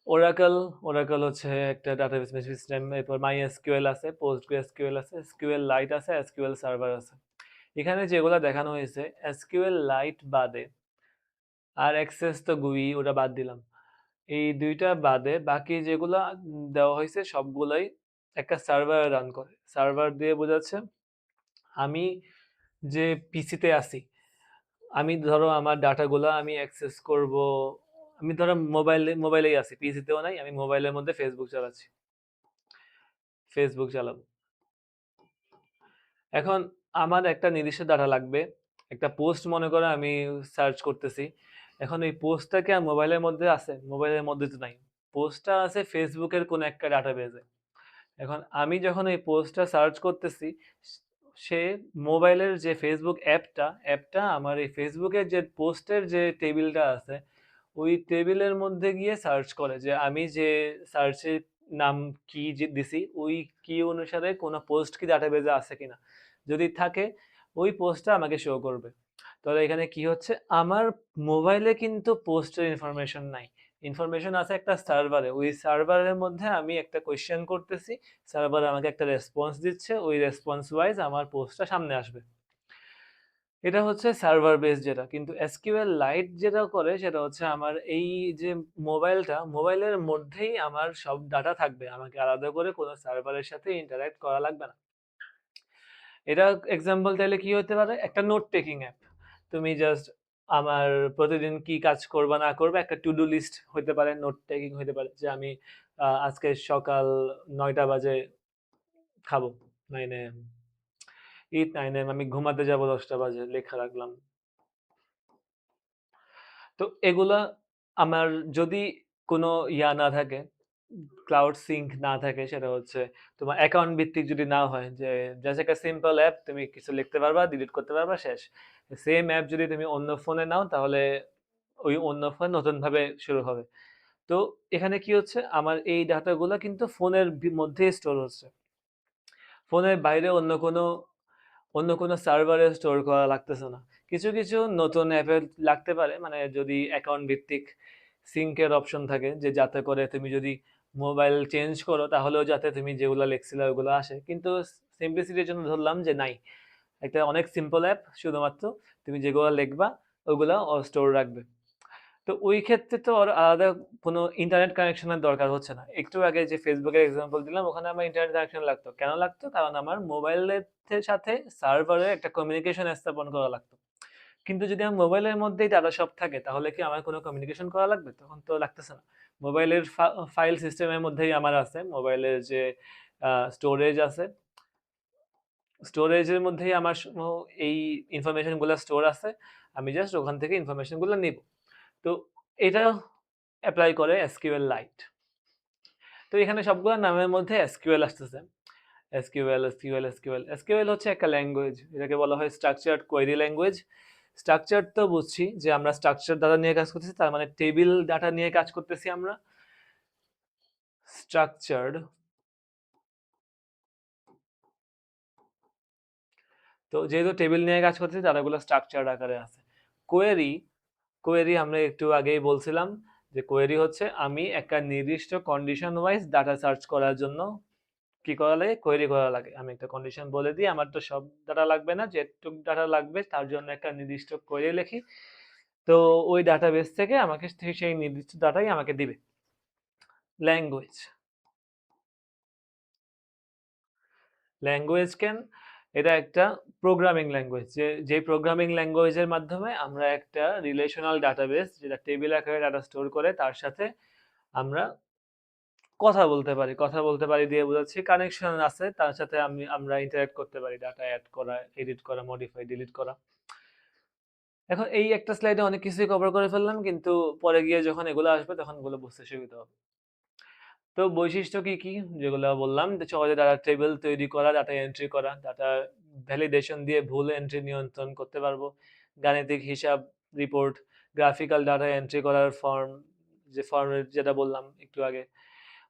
ওরাকল ওরাকল হচ্ছে একটা ডাটাবেস সিস্টেম, এরপর MySQL আছে, PostgreSQL আছে, SQLite আছে, SQL সার্ভার আছে। এখানে যেগুলো দেখানো হয়েছে SQLite বাদে, আর অ্যাক্সেস তো GUI ওটা বাদ দিলাম, এই দুইটা বাদে বাকি যেগুলা দেওয়া হয়েছে সবগুলাই একটা সার্ভার রান করে। সার্ভার দিয়ে বোঝাচ্ছে আমি যে পিসিতে আছি, আমি ধরো আমার ডাটাগুলো আমি অ্যাক্সেস করব, আমি ধরো মোবাইলেই আছি, পিসিতেও নাই, আমি মোবাইলের মধ্যে ফেসবুক চালাচ্ছি, ফেসবুক চালাবো। এখন আমার একটা নির্দিষ্ট ডাটা লাগবে, একটা পোস্ট মনে করো আমি সার্চ করতেছি, এখন এই পোস্টটা কি আমার মোবাইলের মধ্যে আছে? মোবাইলের মধ্যে তো নাই, পোস্টটা আছে ফেসবুকের কোন একটা ডাটাবেজে। এখন আমি যখন এই পোস্টটা সার্চ করতেছি, সে মোবাইলের যে ফেসবুক অ্যাপটা আমার এই ফেসবুকের যে পোস্টের যে টেবিলটা আছে, ওই টেবিলের মধ্যে গিয়ে সার্চ করে যে আমি যে সার্চের নাম কি যে দিছি ওই কি অনুসারে কোনো পোস্ট কি ডাটাবেজে আছে কিনা, যদি থাকে ওই পোস্টটা আমাকে শো করবে। তাহলে এখানে কি হচ্ছে, আমার মোবাইলে কিন্তু পোস্টের ইনফরমেশন নাই, ইনফরমেশন আছে একটা সার্ভারে, ওই সার্ভারের মধ্যে আমি একটা কোয়েশ্চেন করতেছি, সার্ভার আমাকে একটা রেসপন্স দিচ্ছে, ওই রেসপন্স ওয়াইজ আমার পোস্টটা সামনে আসবে। এটা হচ্ছে সার্ভার বেস যেটা, কিন্তু এসকিউএল লাইট যেটা করে সেটা হচ্ছে আমার এই যে মোবাইলের মধ্যেই আমার সব ডাটা থাকবে, আমাকে আলাদা করে কোনো সার্ভারের সাথে ইন্টারঅ্যাক্ট করা লাগবে না। এটা এক্সাম্পল তাহলে কি হতে পারে, একটা নোট টেকিং অ্যাপ, তুমি জাস্ট আমার প্রতিদিন কি কাজ করবা না করবে একটা টু ডু লিস্ট হতে পারে, নোট টেকিং হতে পারে যে আমি আজকে সকাল 9টা বাজে খাবো, 9 AM, ইট 9 AM, আমি ঘুমাতে যাব 10টা বাজে, লেখা রাখলাম। তো এগুলা আমার যদি কোনো ইয়া না থাকে, ক্লাউড সিঙ্ক না থাকে, সেটা হচ্ছে তোমার অ্যাকাউন্ট ভিত্তিক যদি না হয়, যে জাস্ট একটা সিম্পল অ্যাপ, তুমি কিছু লিখতে পারবা, ডিলিট করতে পারবা, শেষ। সেম অ্যাপ যদি তুমি অন্য ফোনে নাও তাহলে ওই অন্য ফোন নতুন ভাবে শুরু হবে। তো এখানে কি হচ্ছে, আমার এই ডাটাগুলো কিন্তু ফোনের মধ্যেই স্টোর হচ্ছে, ফোনের বাইরে অন্য কোনো সার্ভারে স্টোর করা লাগতেছে না। কিছু কিছু নতুন অ্যাপে লাগতে পারে, মানে যদি অ্যাকাউন্ট ভিত্তিক সিঙ্কের অপশন থাকে, যে যাতে করে তুমি যদি মোবাইল চেঞ্জ করো তাহলেও যাতে তুমি যেগুলো লিখছিলে ওগুলো আসে, কিন্তু সিম্পলিসিটির জন্য ধরলাম যে নাই, একটা অনেক সিম্পল অ্যাপ, শুধুমাত্র তুমি যেগুলো লিখবা ওগুলো স্টোর রাখবে। তো ওই ক্ষেত্রে তো আর আলাদা কোনো ইন্টারনেট কানেকশনের দরকার হচ্ছে না। একটু আগে যে ফেসবুকের এক্সাম্পল দিলাম, ওখানে আমার ইন্টারনেট কানেকশন লাগতো, কেন লাগতো, কারণ আমার মোবাইলের সাথে সার্ভারে একটা কমিউনিকেশন স্থাপন করা লাগতো। কিন্তু যদি আমার মোবাইলের মধ্যেই ডাটা সব থাকে তাহলে কি আমার কোনো কমিউনিকেশন করা লাগবে? তখন তো লাগতেছে না। মোবাইলের ফাইল সিস্টেমের মধ্যেই আমার আছে, মোবাইলের যে স্টোরেজ আছে, স্টোরেজের মধ্যেই আমার এই ইনফরমেশন গুলো স্টোর আছে, আমি জাস্ট ওখান থেকে ইনফরমেশন গুলো নিব। তো এটা অ্যাপ্লাই করে এসকিউএল লাইট। তো এখানে সবগুলো নামের মধ্যে এসকিউএল আসতেছে, এসকিউএল হচ্ছে একটা ল্যাঙ্গুয়েজ, এটাকে বলা হয় স্ট্রাকচার্ড কোয়েরি ল্যাঙ্গুয়েজ। স্ট্রাকচার তো বুঝছি যে আমরা স্ট্রাকচার ডাটা নিয়ে কাজ করতেছি, তার মানে টেবিল ডাটা নিয়ে কাজ করতেছি আমরা। স্ট্রাকচার্ড, তো যেহেতু টেবিল নিয়ে কাজ করতেছি তারা এগুলো স্ট্রাকচার্ড আকারে আছে। কোয়েরি, কোয়েরি আমরা একটু আগেই বলছিলাম যে কোয়েরি হচ্ছে আমি একটা নির্দিষ্ট কন্ডিশন ওয়াইজ ডাটা সার্চ করার জন্য কি করা লাগে, কোয়েরি করা লাগে। আমি একটা কন্ডিশন বলে দিই, আমার তো সব ডাটা লাগবে না, যেটুক ডাটা লাগবে তার জন্য একটা নির্দিষ্ট কোয়েরি লিখি, তো ওই ডাটাবেস থেকে আমাকে সেই নির্দিষ্ট ডাটাই আমাকে দিবে। ল্যাঙ্গুয়েজ, ল্যাঙ্গুয়েজ কেন, এটা একটা প্রোগ্রামিং ল্যাঙ্গুয়েজ, যে প্রোগ্রামিং ল্যাঙ্গুয়েজের মাধ্যমে আমরা একটা রিলেশনাল ডাটাবেস যেটা টেবিল আকারে ডাটা স্টোর করে তার সাথে আমরা কথা বলতে পারি দিয়ে বোঝাচ্ছি, কানেকশন আছে তার সাথে আমরা ইন্টারঅ্যাক্ট করতে পারি, ডাটা অ্যাড করা, এডিট করা, মডিফাই, ডিলিট করা। এখন এই একটা স্লাইডে অনেক কিছুই কভার করে ফেললাম, কিন্তু পরে গিয়ে যখন এগুলো আসবে তখন এগুলো বুঝতে সুবিধা হবে। তো বৈশিষ্ট্য কি কি যেগুলো বললাম, যে সহজে ডাটা টেবিল তৈরি করা, ডাটা এন্ট্রি করা, ডাটা ভ্যালিডেশন দিয়ে ভুল এন্ট্রি নিয়ন্ত্রণ করতে পারবো, গাণিতিক হিসাব, রিপোর্ট, গ্রাফিক্যাল ডাটা এন্ট্রি করার ফর্ম, যে ফর্মের যেটা বললাম একটু আগে,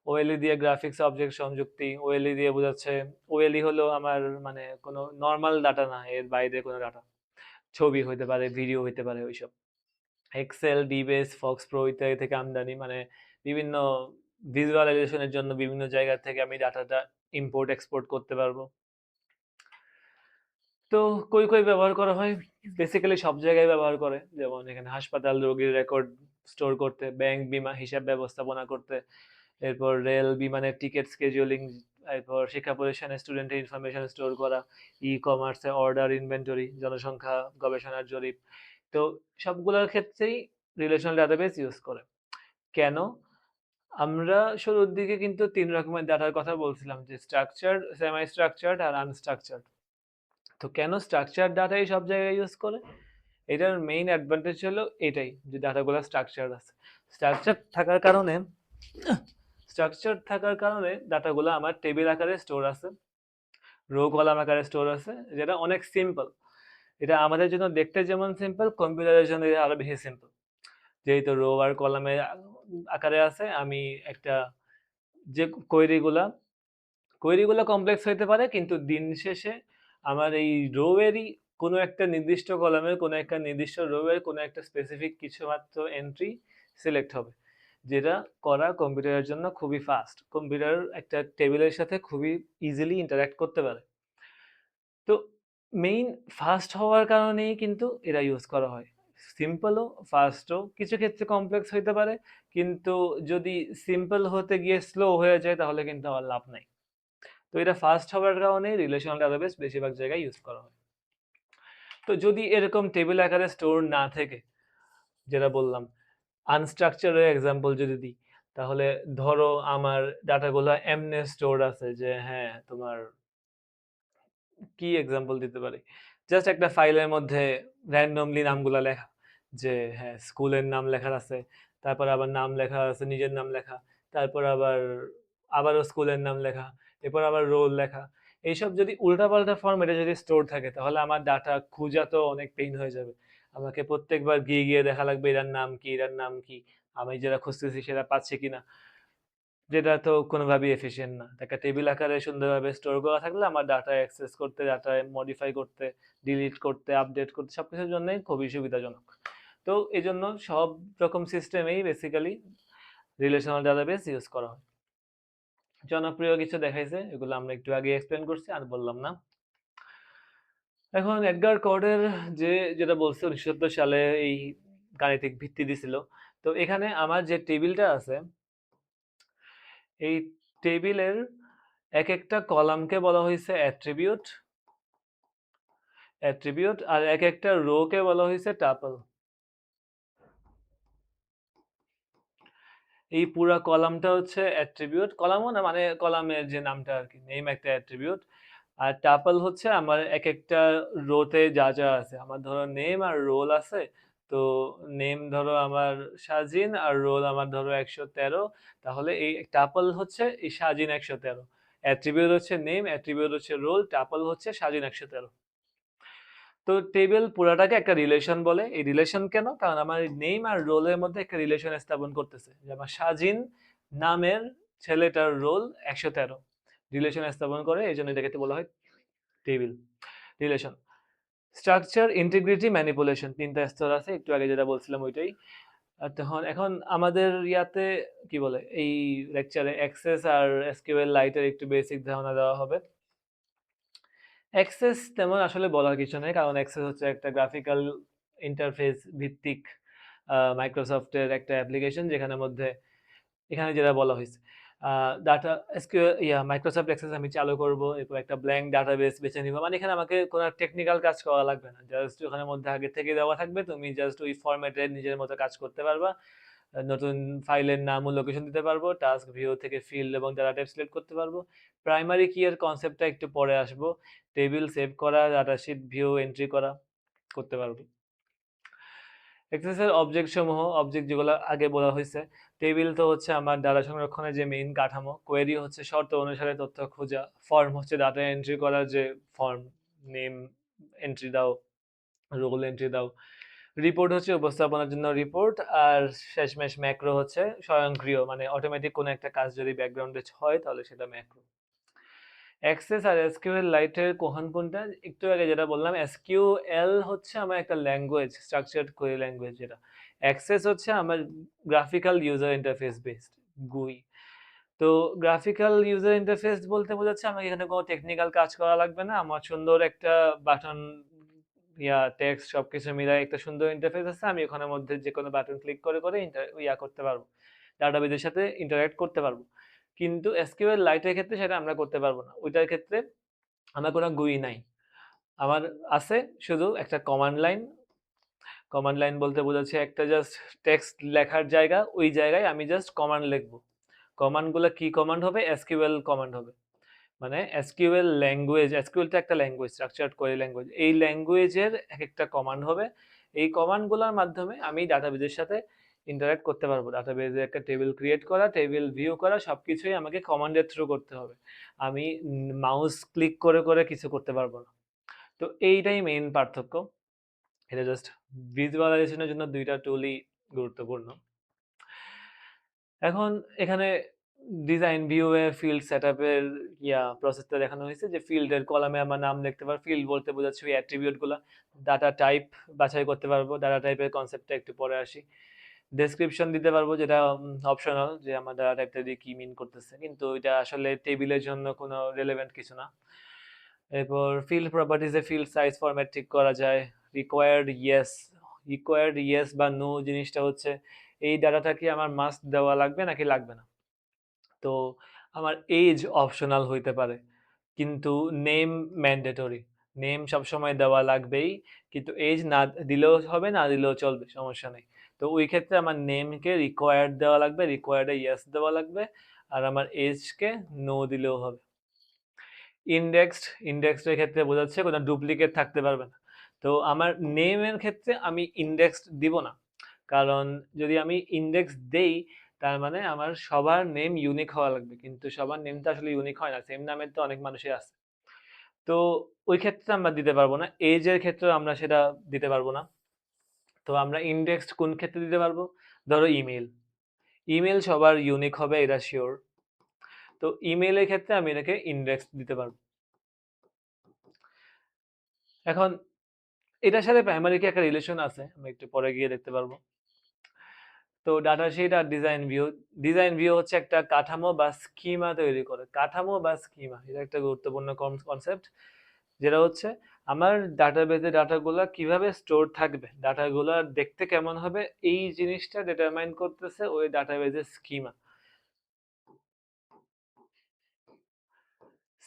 ওএলই দিয়ে গ্রাফিক্স অবজেক্ট সংযুক্তি, ওএলই দিয়ে বোঝাচ্ছে, ওএলই হলো আমার মানে কোনো নর্মাল ডাটা না, এর বাইরে কোনো ডাটা, ছবি হইতে পারে, ভিডিও হইতে পারে, ওইসব। এক্সেল, ডিবেস, ফক্স প্রো ইত্যাদি থেকে আমদানি, মানে বিভিন্ন ভিজুয়ালাইজেশনের জন্য বিভিন্ন জায়গা থেকে আমি ডাটাটা ইম্পোর্ট এক্সপোর্ট করতে পারবো। তো কই ব্যবহার করা হয়? বেসিক্যালি সব জায়গায় ব্যবহার করে। যেমন এখানে হাসপাতাল, রোগীর রেকর্ড স্টোর করতে, ব্যাংক, বীমা, হিসাব ব্যবস্থাপনা করতে, এরপর রেল, বিমানের টিকিট স্কেডিউলিং, এরপর শিক্ষা প্রতিষ্ঠানে স্টুডেন্টের ইনফরমেশন স্টোর করা, ই-কমার্সে অর্ডার, ইনভেন্টরি, জনসংখ্যা গবেষণার জরিপ। তো সবগুলোর ক্ষেত্রেই রিলেশনাল ডাটাবেস ইউজ করে। কেন? আমরা শুরুর দিকে কিন্তু ৩ রকমের ডাটার কথা বলছিলাম, যে স্ট্রাকচারড, সেমি স্ট্রাকচারড আর আনস্ট্রাকচারড। তো কেন স্ট্রাকচার ডাটাই সব জায়গায় ইউজ করে? এটার মেইন অ্যাডভান্টেজ হলো এটাই, যে ডাটাগুলো স্ট্রাকচার আছে। স্ট্রাকচার থাকার কারণে স্ট্রাকচার থাকার কারণে ডাটাগুলো আমার টেবিল আকারে স্টোর আছে, রো কলাম আকারে স্টোর আছে, যেটা অনেক সিম্পল। এটা আমাদের জন্য দেখতে যেমন সিম্পল, কম্পিউটারের জন্য এটা আরো বেশি সিম্পল। যেহেতু রো আর কলামের আকারে আছে, আমি একটা যে কোয়েরিগুলো কমপ্লেক্স হইতে পারে, কিন্তু দিন শেষে আমার এই রো এরই কোনো একটা নির্দিষ্ট কলামের কোনো একটা নির্দিষ্ট রো এর কোনো একটা স্পেসিফিক কিছু মাত্র এন্ট্রি সিলেক্ট হবে, যেটা করা কম্পিউটারের জন্য খুবই ফাস্ট। কম্পিউটার একটা টেবিলের সাথে খুবই ইজিলি ইন্টারাক্ট করতে পারে। তো মেইন ফাস্ট হওয়ার কারণেই কিন্তু এরা ইউজ করা হয়। সিম্পলও, ফাস্টও, কিছু ক্ষেত্রে কমপ্লেক্স হইতে পারে, কিন্তু যদি সিম্পল হতে গিয়ে স্লো হয়ে যায় তাহলে কিন্তু আমার লাভ নাই। তো এটা ফাস্ট হওয়ার কারণে রিলেশনাল ডাটাবেস বেশিরভাগ জায়গায় ইউজ করা হয়। তো যদি এরকম টেবিল আকারে স্টোর না থেকে, যেটা বললাম, আনস্ট্রাকচারের এক্সাম্পল যদি দিই, তাহলে ধরো আমার ডাটাগুলো এমনে স্টোর আছে, যে হ্যাঁ তোমার কি এক্সাম্পল দিতে পারি, জাস্ট একটা ফাইলের মধ্যে র্যান্ডমলি নামগুলো লেখা, যে হ্যাঁ স্কুলের নাম লেখা আছে, তারপর আবার নাম লেখা আছে, নিজের নাম লেখা, তারপর আবারও স্কুলের নাম লেখা, এরপর আবার রোল লেখা। এইসব যদি উল্টাপাল্টা ফরম্যাটে যদি স্টোর থাকে, তাহলে আমার ডাটা খুঁজা তো অনেক পেইন হয়ে যাবে। আমাকে প্রত্যেকবার গিয়ে গিয়ে দেখা লাগবে এটার নাম কি, এটার নাম কি, আমি যেটা খুঁজতেছি সেটা পাচ্ছি কিনা, যেটা তো কোনোভাবেই এফিশিয়েন্ট না। একটা টেবিল আকারে সুন্দরভাবে স্টোর করা থাকলে আমার ডাটা অ্যাক্সেস করতে, ডাটা মডিফাই করতে, ডিলিট করতে, আপডেট করতে সবকিছুর জন্যই খুবই সুবিধাজনক। তো এই জন্য সব রকম সিস্টেমেই বেসিক্যালি রিলেশনাল ডাটাবেস ইউজ করা হয়। জনপ্রিয় কিছু দেখাইছে, এগুলো আমরা একটু আগে এক্সপ্লেন করছি, আর বললাম না। এখন এডগার কর্ডের যেটা বলছে 1970 সালে এই গাণিতিক ভিত্তি দিছিল। তো এখানে আমার যে টেবিলটা আছে, এই টেবিলের এক একটা কলামকে বলা হয়েছে অ্যাট্রিবিউট, আর এক একটা রো কে বলা হয়েছে টাপল। এই পুরা কলামটা হচ্ছে অ্যাট্রিবিউট, কলামও না মানে কলামের যে নামটা আর কি, নেম একটা অ্যাট্রিবিউট। আর টাপল হচ্ছে আমার এক একটা রোতে যা যা আছে, আমার ধরো নেম আর রোল আছে। তো নেম ধরো আমার সাজিন, আর রোল আমার ধরো 113, তাহলে এই টাপল হচ্ছে এই সাজিন 113। অ্যাট্রিবিউট হচ্ছে নেম, অ্যাট্রিবিউট হচ্ছে রোল, টাপল হচ্ছে সাজিন 113। তো টেবিল পুরাটাকে একটা রিলেশন বলে। এই রিলেশন কেন? কারণ আমার নেম আর রোলের মধ্যে একটা রিলেশন স্থাপন করতেছে, যে আমার সাজিন নামের ছেলেটার রোল 113 রিলেশন স্থাপন করে, এই জন্য এটাকে বলা হয় table relation. Structure, integrity, manipulation, তিনটা স্তর আছে, একটু আগে যেটা বলছিলাম ওইটাই। আর তখন এখন আমাদের ইয়াতে কি বলে, এই লেকচারে অ্যাক্সেস আর এসকিউএল লাইটের একটু বেসিক ধারণা দেওয়া হবে। অ্যাক্সেস তেমন আসলে বলার কিছু নেই, কারণ অ্যাক্সেস হচ্ছে একটা গ্রাফিক্যাল ইন্টারফেস ভিত্তিক মাইক্রোসফটের একটা অ্যাপ্লিকেশন, যেখানের মধ্যে এখানে যেটা বলা হয়েছে ডাটা এসকিউএল মাইক্রোসফট অ্যাক্সেস আমি চালু করব, এরপর একটা ব্ল্যাঙ্ক ডাটাবেস বেছে নিব, মানে এখানে আমাকে কোনো টেকনিক্যাল কাজ করা লাগবে না, জাস্ট ওখানের মধ্যে আগে থেকে দেওয়া থাকবে, তুমি জাস্ট ওই ফরম্যাটে নিজের মতো কাজ করতে পারবা। নতুন ফাইলের নাম ও লোকেশন দিতে পারবো, টাস্ক ভিউ থেকে ফিল্ড এবং ডাটা টাইপ সিলেক্ট করতে পারবো। প্রাইমারি কি এর কনসেপ্টটা একটু পরে আসবো। টেবিল সেভ করা, ডাটা শিট ভিউ এন্ট্রি করা করতে পারবো। এক্সেসের অবজেক্ট সমূহ, অবজেক্ট যেগুলো আগে বলা হয়েছে। টেবিল তো হচ্ছে আমার ডাটা সংরক্ষণের যে মেইন কাঠামো, কোয়েরি হচ্ছে শর্ত অনুসারে তথ্য খোঁজা, ফর্ম হচ্ছে ডাটা এন্ট্রি করার যে ফর্ম, নেম এন্ট্রি দাও, রোল এন্ট্রি দাও, রিপোর্ট হচ্ছে উপস্থাপনার জন্য রিপোর্ট, আর শেষমেশ ম্যাক্রো হচ্ছে স্বয়ংক্রিয়, মানে অটোমেটিক কোনো একটা কাজ যদি ব্যাকগ্রাউন্ডে হয় তাহলে সেটা ম্যাক্রো। অ্যাক্সেস আর এসকিউএল লাইটের কোহান কোনটা? একটু আগে যেটা বললাম, এসকিউএল হচ্ছে আমার একটা ল্যাঙ্গুয়েজ, স্ট্রাকচারড কোয়েরি ল্যাঙ্গুয়েজ, যেটা অ্যাক্সেস হচ্ছে আমার graphical user interface based GUI। তো গ্রাফিক্যাল ইউজার ইন্টারফেস বলতে বোঝাচ্ছে আমাকে এখানে কোনো টেকনিক্যাল কাজ করা লাগবে না, আমার সুন্দর একটা বাটন টেক্সট সবকিছু মিলাই একটা সুন্দর ইন্টারফেস আছে, আমি ওখানের মধ্যে যে কোনো বাটন ক্লিক করে করে করতে পারবো, ডাটাবেজের সাথে ইন্টারঅ্যাক্ট করতে পারবো। কিন্তু এসকিউএল লাইটের ক্ষেত্রে সেটা আমরা করতে পারবো না, ওইটার ক্ষেত্রে আমার কোনো GUI নাই। আমার আছে শুধু একটা কমান্ড লাইন। কমান্ড লাইন বলতে বোঝাচ্ছে একটা জাস্ট টেক্সট লেখার জায়গা, ওই জায়গায় আমি জাস্ট কমান্ড লিখবো। কমান্ডগুলো কি কমান্ড হবে? এসকিউএল কমান্ড হবে। মানে এসকিউএল ল্যাঙ্গুয়েজ, এসকিউএলটা একটা ল্যাঙ্গুয়েজ, স্ট্রাকচার্ড কোয়েরি ল্যাঙ্গুয়েজ। এই ল্যাঙ্গুয়েজের এক একটা কমান্ড হবে। এই কমান্ডগুলোর মাধ্যমে আমি ডাটাবেজের সাথে ইন্টারঅ্যাক্ট করতে পারবো। ডাটাবেজে একটা টেবিল ক্রিয়েট করা, টেবিল ভিউ করা, সবকিছুই আমাকে কমান্ডের থ্রু করতে হবে। আমি মাউস ক্লিক করে করে কিছু করতে পারবো না। তো এইটাই মেইন পার্থক্য। এটা জাস্ট ভিজুয়ালাইজেশনের জন্য দুইটা টুলই গুরুত্বপূর্ণ। এখন এখানে ডিজাইন ভিউ এ ফিল্ড সেটআপের প্রসেসটা দেখানো হয়েছে, যে ফিল্ডের কলামে আমার নাম লিখতে পারবো। ফিল্ড বলতে বোঝাচ্ছে ওই অ্যাট্রিবিউটগুলো। ডাটা টাইপ বাছাই করতে পারবো, ডাটা টাইপের কনসেপ্টটা একটু পরে আসি। ডেসক্রিপশন দিতে পারবো, যেটা অপশনাল, যে আমার ডাটা টাইপটা দিয়ে কি মিন করতেছে, কিন্তু এটা আসলে টেবিলের জন্য কোনো রেলেভেন্ট কিছু না। এরপর ফিল্ড প্রপার্টিজে ফিল্ড সাইজ ফরম্যাট ঠিক করা যায়। রিকোয়ার্ড ইয়েস বা নো জিনিসটা হচ্ছে এই ডাটাটা কি আমার মাস্ট দেওয়া লাগবে নাকি লাগবে না। তো আমার এজ অপশনাল হইতে পারে, কিন্তু নেম ম্যান্ডেটরি। নেম সবসময় দেওয়া লাগবেই, কিন্তু এজ না দিলেও হবে, না দিলেও চলবে, সমস্যা নেই। তো ওই ক্ষেত্রে আমার নেমকে রিকোয়ার্ড দেওয়া লাগবে, রিকোয়ার্ডে ইয়েস দেওয়া লাগবে, আর আমার এজকে নো দিলেও হবে। ইন্ডেক্সড ক্ষেত্রে বোঝাচ্ছে কোনো ডুপ্লিকেট থাকতে পারবে না। তো আমার নেমের ক্ষেত্রে আমি ইন্ডেক্সড দিব না, কারণ যদি আমি ইন্ডেক্স দেই তার মানে আমার সবার নেম ইউনিক হওয়া লাগবে, কিন্তু সবার নেম তো আসলে ইউনিক হয় না, সেম নামের তো অনেক মানুষই আছে। তো ওই ক্ষেত্রে আমরা দিতে পারবো না, এজের ক্ষেত্রে আমরা সেটা দিতে পারবো না। তো আমরা ইন্ডেক্সড কোন ক্ষেত্রে দিতে পারবো? ধরো ইমেল, ইমেল সবার ইউনিক হবে, এটা শিওর। তো ইমেলের ক্ষেত্রে আমি এটাকে ইন্ডেক্স দিতে পারবো। এখন এটার সাথে প্রাইমারি কি একটা রিলেশন আছে, আমি একটু পরে গিয়ে দেখতে পারবো। তো ডাটা শিট আর ডিজাইন ভিউ হচ্ছে একটা কাঠামো বা স্কিমা তৈরি করে। কাঠামো বা স্কিমা, এটা একটা গুরুত্বপূর্ণ কনসেপ্ট, যেটা হচ্ছে আমার ডাটাবেজে ডাটাগুলো কিভাবে স্টোর থাকবে, ডাটাগুলো দেখতে কেমন হবে, এই জিনিসটা ডিটারমাইন করতেছে ওই ডাটাবেজের স্কিমা।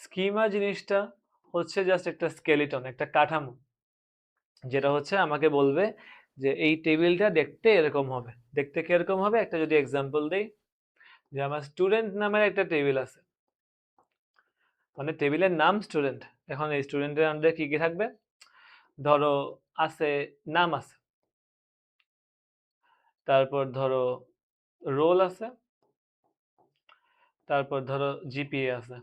স্কিমা জিনিসটা হচ্ছে জাস্ট একটা স্কেলিটন, একটা কাঠামো, যেটা হচ্ছে আমাকে বলবে যে এই টেবিলটা দেখতে এরকম হবে। দেখতে কিরকম হবে, একটা যদি এক্সাম্পল দেই, যে আমার স্টুডেন্ট নামের একটা টেবিল আছে, মানে টেবিলের নাম স্টুডেন্ট। এখন এই স্টুডেন্টের আন্ডারে কি কি থাকবে? ধরো আছে, নাম আছে, তারপর ধরো রোল আছে, তারপর ধরো জিপিএ আছে।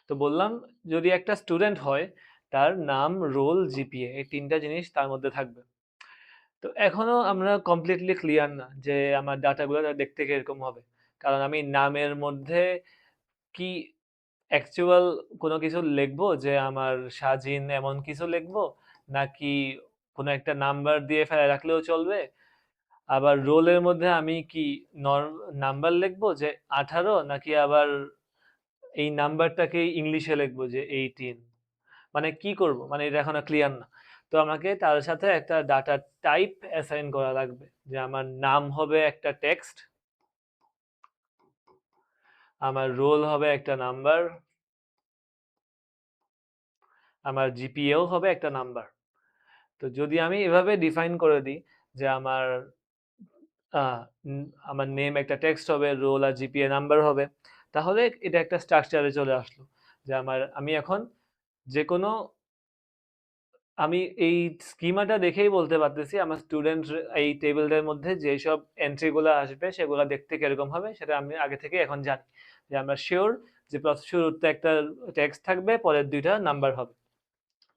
তো বললাম যদি একটা স্টুডেন্ট হয়, তার নাম, রোল, জিপিএ, এই তিনটা জিনিস তার মধ্যে থাকবে। তো এখনো আমরা কমপ্লিটলি ক্লিয়ার না যে আমার ডাটাগুলো দেখতে কিরকম হবে, কারণ আমি নামের মধ্যে কি অ্যাকচুয়াল কোনো কিছু লিখবো, যে আমার সাজিন এমন কিছু লিখবো, নাকি কোনো একটা নাম্বার দিয়ে ফেলে রাখলেও চলবে। আবার রোলের মধ্যে আমি কি নাম্বার লিখবো যে 18, নাকি আবার এই নাম্বারটাকে ইংলিশে লিখবো যে 18। মানে কি করব, মানে এটা এখনো ক্লিয়ার না। তো আমাকে তার সাথে একটা ডাটা টাইপ অ্যাসাইন করা লাগবে, যে আমার নাম হবে একটা টেক্সট, আমার রোল হবে একটা নাম্বার, আমার জিপিএও হবে একটা নাম্বার। তো যদি আমি এভাবে ডিফাইন করে দিই যে আমার নেম একটা টেক্সট হবে, রোল আর জিপিএ নাম্বার হবে, তাহলে এটা একটা স্ট্রাকচারে চলে আসলো, যে আমি এখন যে কোনো, আমি এই স্কিমাটা দেখেই বলতে পারতেছি আমার স্টুডেন্ট এই টেবিলটার মধ্যে যেসব এন্ট্রিগুলো আসবে সেগুলো দেখতে কিরকম হবে, সেটা আমি আগে থেকে এখন জানি, যে আমরা শিওর যে শুরুতে একটা টেক্সট থাকবে, পরের দুইটা নাম্বার হবে।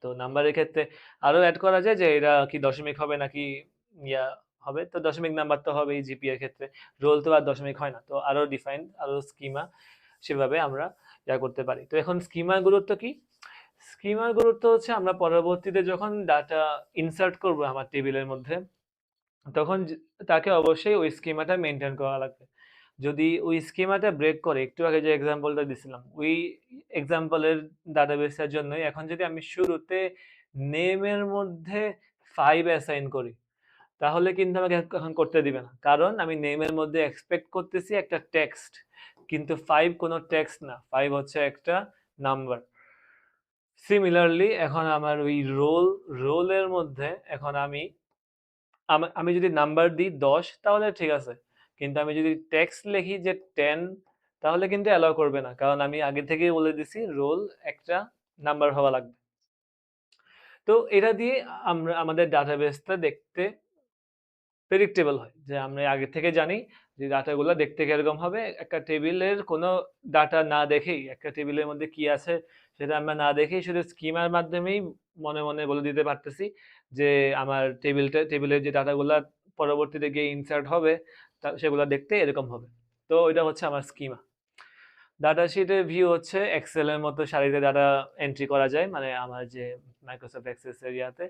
তো নাম্বারের ক্ষেত্রে আরো অ্যাড করা যায় যে এটা কি দশমিক হবে নাকি ইয়া হবে, তো দশমিক নাম্বার তো হবেই জিপি এর ক্ষেত্রে। রোল তো আর দশমিক হয় না, তো আরো ডিফাইন, আরো স্কিমা সেভাবে আমরা করতে পারি। তো এখন স্কিমার গুরুত্ব কি? স্কিমার গুরুত্ব হচ্ছে আমরা পরবর্তীতে যখন ডাটা ইনসার্ট করব আমার টেবিলের মধ্যে, তখন তাকে অবশ্যই ওই স্কিমাটা মেনটেন করা লাগবে। যদি ওই স্কিমাটা ব্রেক করে, একটু আগে যে এক্সাম্পলটা দিছিলাম, ওই এক্সাম্পলের ডাটাবেসের জন্যই এখন যদি আমি শুরুতে নেমের মধ্যে 5 অ্যাসাইন করি, তাহলে কিন্তু আমাকে এখন করতে দিবে না, কারণ আমি নেমের মধ্যে এক্সপেক্ট করতেছি একটা টেক্সট, কিন্তু 5 কোনো টেক্সট না, 5 হচ্ছে একটা নাম্বার। সিমিলারলি এখন আমার ওই রোলের মধ্যে এখন আমি যদি নাম্বার দিই 10 তাহলে ঠিক আছে, কিন্তু আমি যদি টেক্সট লিখি যে 10 তাহলে কিন্তু অ্যালাউ করবে না, কারণ আমি আগে থেকেই বলে দিছি রোল একটা নাম্বার হওয়া লাগবে। তো এটা দিয়ে আমরা আমাদের ডাটাবেসটা দেখতে প্রেডিক্টেবল হয়, যে আমরা আগে থেকে জানি যে ডাটাগুলো দেখতে কিরকম হবে। একটা টেবিলের কোনো ডাটা না দেখেই, একটা টেবিলের মধ্যে কি আছে সেটা আমরা না দেখেই শুধু স্কিমার মাধ্যমেই মনে মনে বলে দিতে পারতেছি যে আমার টেবিলের যে ডাটাগুলো পরবর্তীতে গিয়ে ইনসার্ট হবে সেগুলো দেখতে এরকম হবে। তো এটা হচ্ছে আমার স্কিমা। ডাটা শিটের ভিউ হচ্ছে এক্সেল এর মতো সারিতে ডাটা এন্ট্রি করা যায়, মানে আমার যে মাইক্রোসফট এক্সেস এরিয়াতে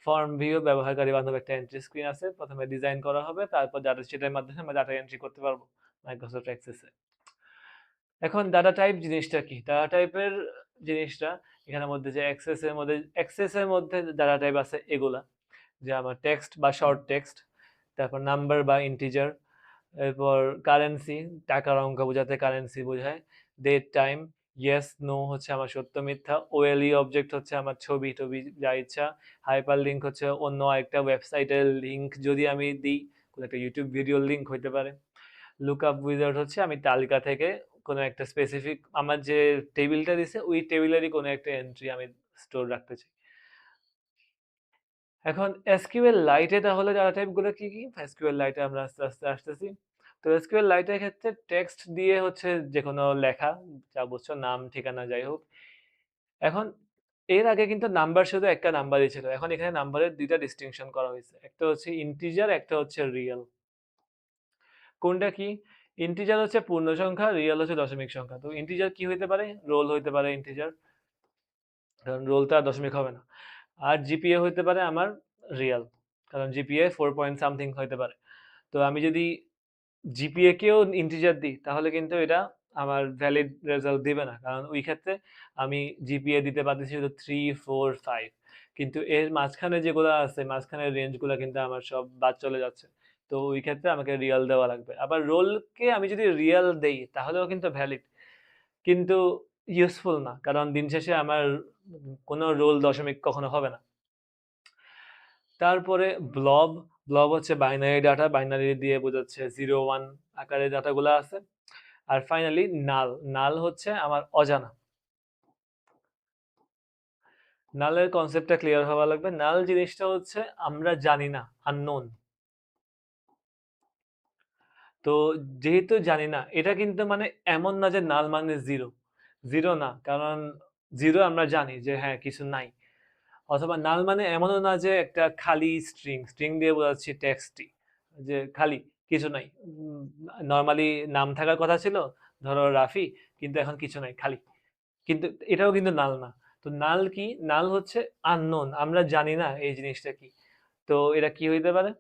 ফর্ম ভিউ ব্যবহারকারী বান্ধব একটা এন্ট্রি স্ক্রিন আছে, প্রথমে ডিজাইন করা হবে, তারপর ডাটা শিটের মাধ্যমে আমরা ডাটা এন্ট্রি করতে পারবো মাইক্রোসফট এক্সেসে। এখন ডাটা টাইপ জিনিসটা কি? ডাটা টাইপের জিনিসটা এখানের মধ্যে যে এক্সেসের মধ্যে ডাটা টাইপ আছে এগুলা, যে আমার টেক্সট বা শর্ট টেক্সট, তারপর নাম্বার বা ইন্টিজার, এরপর কারেন্সি, টাকার অঙ্ক বোঝাতে কারেন্সি বোঝায়, ডেট টাইম, ইয়েস নো হচ্ছে আমার সত্য মিথ্যা, ওএলই অবজেক্ট হচ্ছে আমার ছবি টবি যা ইচ্ছা, হাইপার লিঙ্ক হচ্ছে অন্য একটা ওয়েবসাইটের লিঙ্ক যদি আমি দিই, কোনো একটা ইউটিউব ভিডিওর লিঙ্ক হইতে পারে, লুকআপ উইজার্ড হচ্ছে আমি তালিকা থেকে কোনো একটা স্পেসিফিক আমার যে টেবিলটা দিছে ওই টেবিলেরই কোনো একটা এন্ট্রি আমি স্টোর রাখতে চাই। এখন এসকিউএল লাইটে তাহলে ডাটা টাইপগুলো কি কি? এসকিউএল লাইটে আমরা আস্তে আস্তে আসতেছি। তো এসকিউএল লাইটের ক্ষেত্রে টেক্সট দিয়ে হচ্ছে যে কোনো লেখা, যা বুঝছো নাম ঠিকানা যাই হোক। এখন এর আগে কিন্তু নাম্বার শুধু একটা নাম্বারই ছিল, এখন এখানে নাম্বারের দুইটা ডিস্টিংশন করা হয়েছে, একটা হচ্ছে ইন্টিজার, একটা হচ্ছে রিয়েল। কোনটা কি? ইন্টিজার হচ্ছে পূর্ণ সংখ্যা, রিয়েল হচ্ছে দশমিক সংখ্যা। তো ইন্টিজার কি হইতে পারে? রোল হইতে পারে ইন্টিজার, কারণ রোলটা দশমিক হবে না। আর জিপিএ হইতে পারে আমার রিয়েল, কারণ জিপিএ 4 পয়েন্ট সামথিং হইতে পারে। তো আমি যদি জিপিএ কেও ইন্টিজার দিই তাহলে কিন্তু এটা আমার ভ্যালিড রেজাল্ট দিবে না, কারণ ওই ক্ষেত্রে আমি জিপিএ দিতে পারতেছি শুধু 3, 4, 5, কিন্তু এর মাঝখানে যেগুলো আছে মাঝখানের রেঞ্জগুলো কিন্তু আমার সব বাদ চলে যাচ্ছে। তো ওই ক্ষেত্রে আমাকে রিয়েল দেওয়া লাগবে। আবার রোলকে আমি যদি রিয়েল দেই তাহলেও কিন্তু ভ্যালিড, কিন্তু ইউজফুল না, কারণ দিন শেষে আমার কোনো রোল দশমিক কখনো হবে না। তারপরে ব্লব, ব্লব হচ্ছে বাইনারি ডাটা, বাইনারি দিয়ে বোঝাচ্ছে 0, 1 আকারের ডাটাগুলো আছে। আর ফাইনালি নাল, নাল হচ্ছে আমার অজানা। নালের কনসেপ্টটা ক্লিয়ার হওয়া লাগবে। নাল জিনিসটা হচ্ছে আমরা জানি না, আননোন। তো যেহেতু জানি না, এটা কিন্তু মানে এমন না যে নাল মানে জিরো, জিরো না, কারণ জিরো আমরা জানি যে হ্যাঁ কিছু নাই। অথবা নাল মানে এমনও না যে একটা খালি স্ট্রিং, স্ট্রিং দিয়ে বোঝাচ্ছি টেক্সটই, যে খালি কিছু নাই। নর্মালি নাম থাকার কথা ছিল, ধরো রাফি, কিন্তু এখন কিছু নাই, খালি। কিন্তু এটাও কিন্তু নাল না। তো নাল কি? নাল হচ্ছে আননোন, আমরা জানি না এই জিনিসটা কি। তো এটা কি হইতে পারে?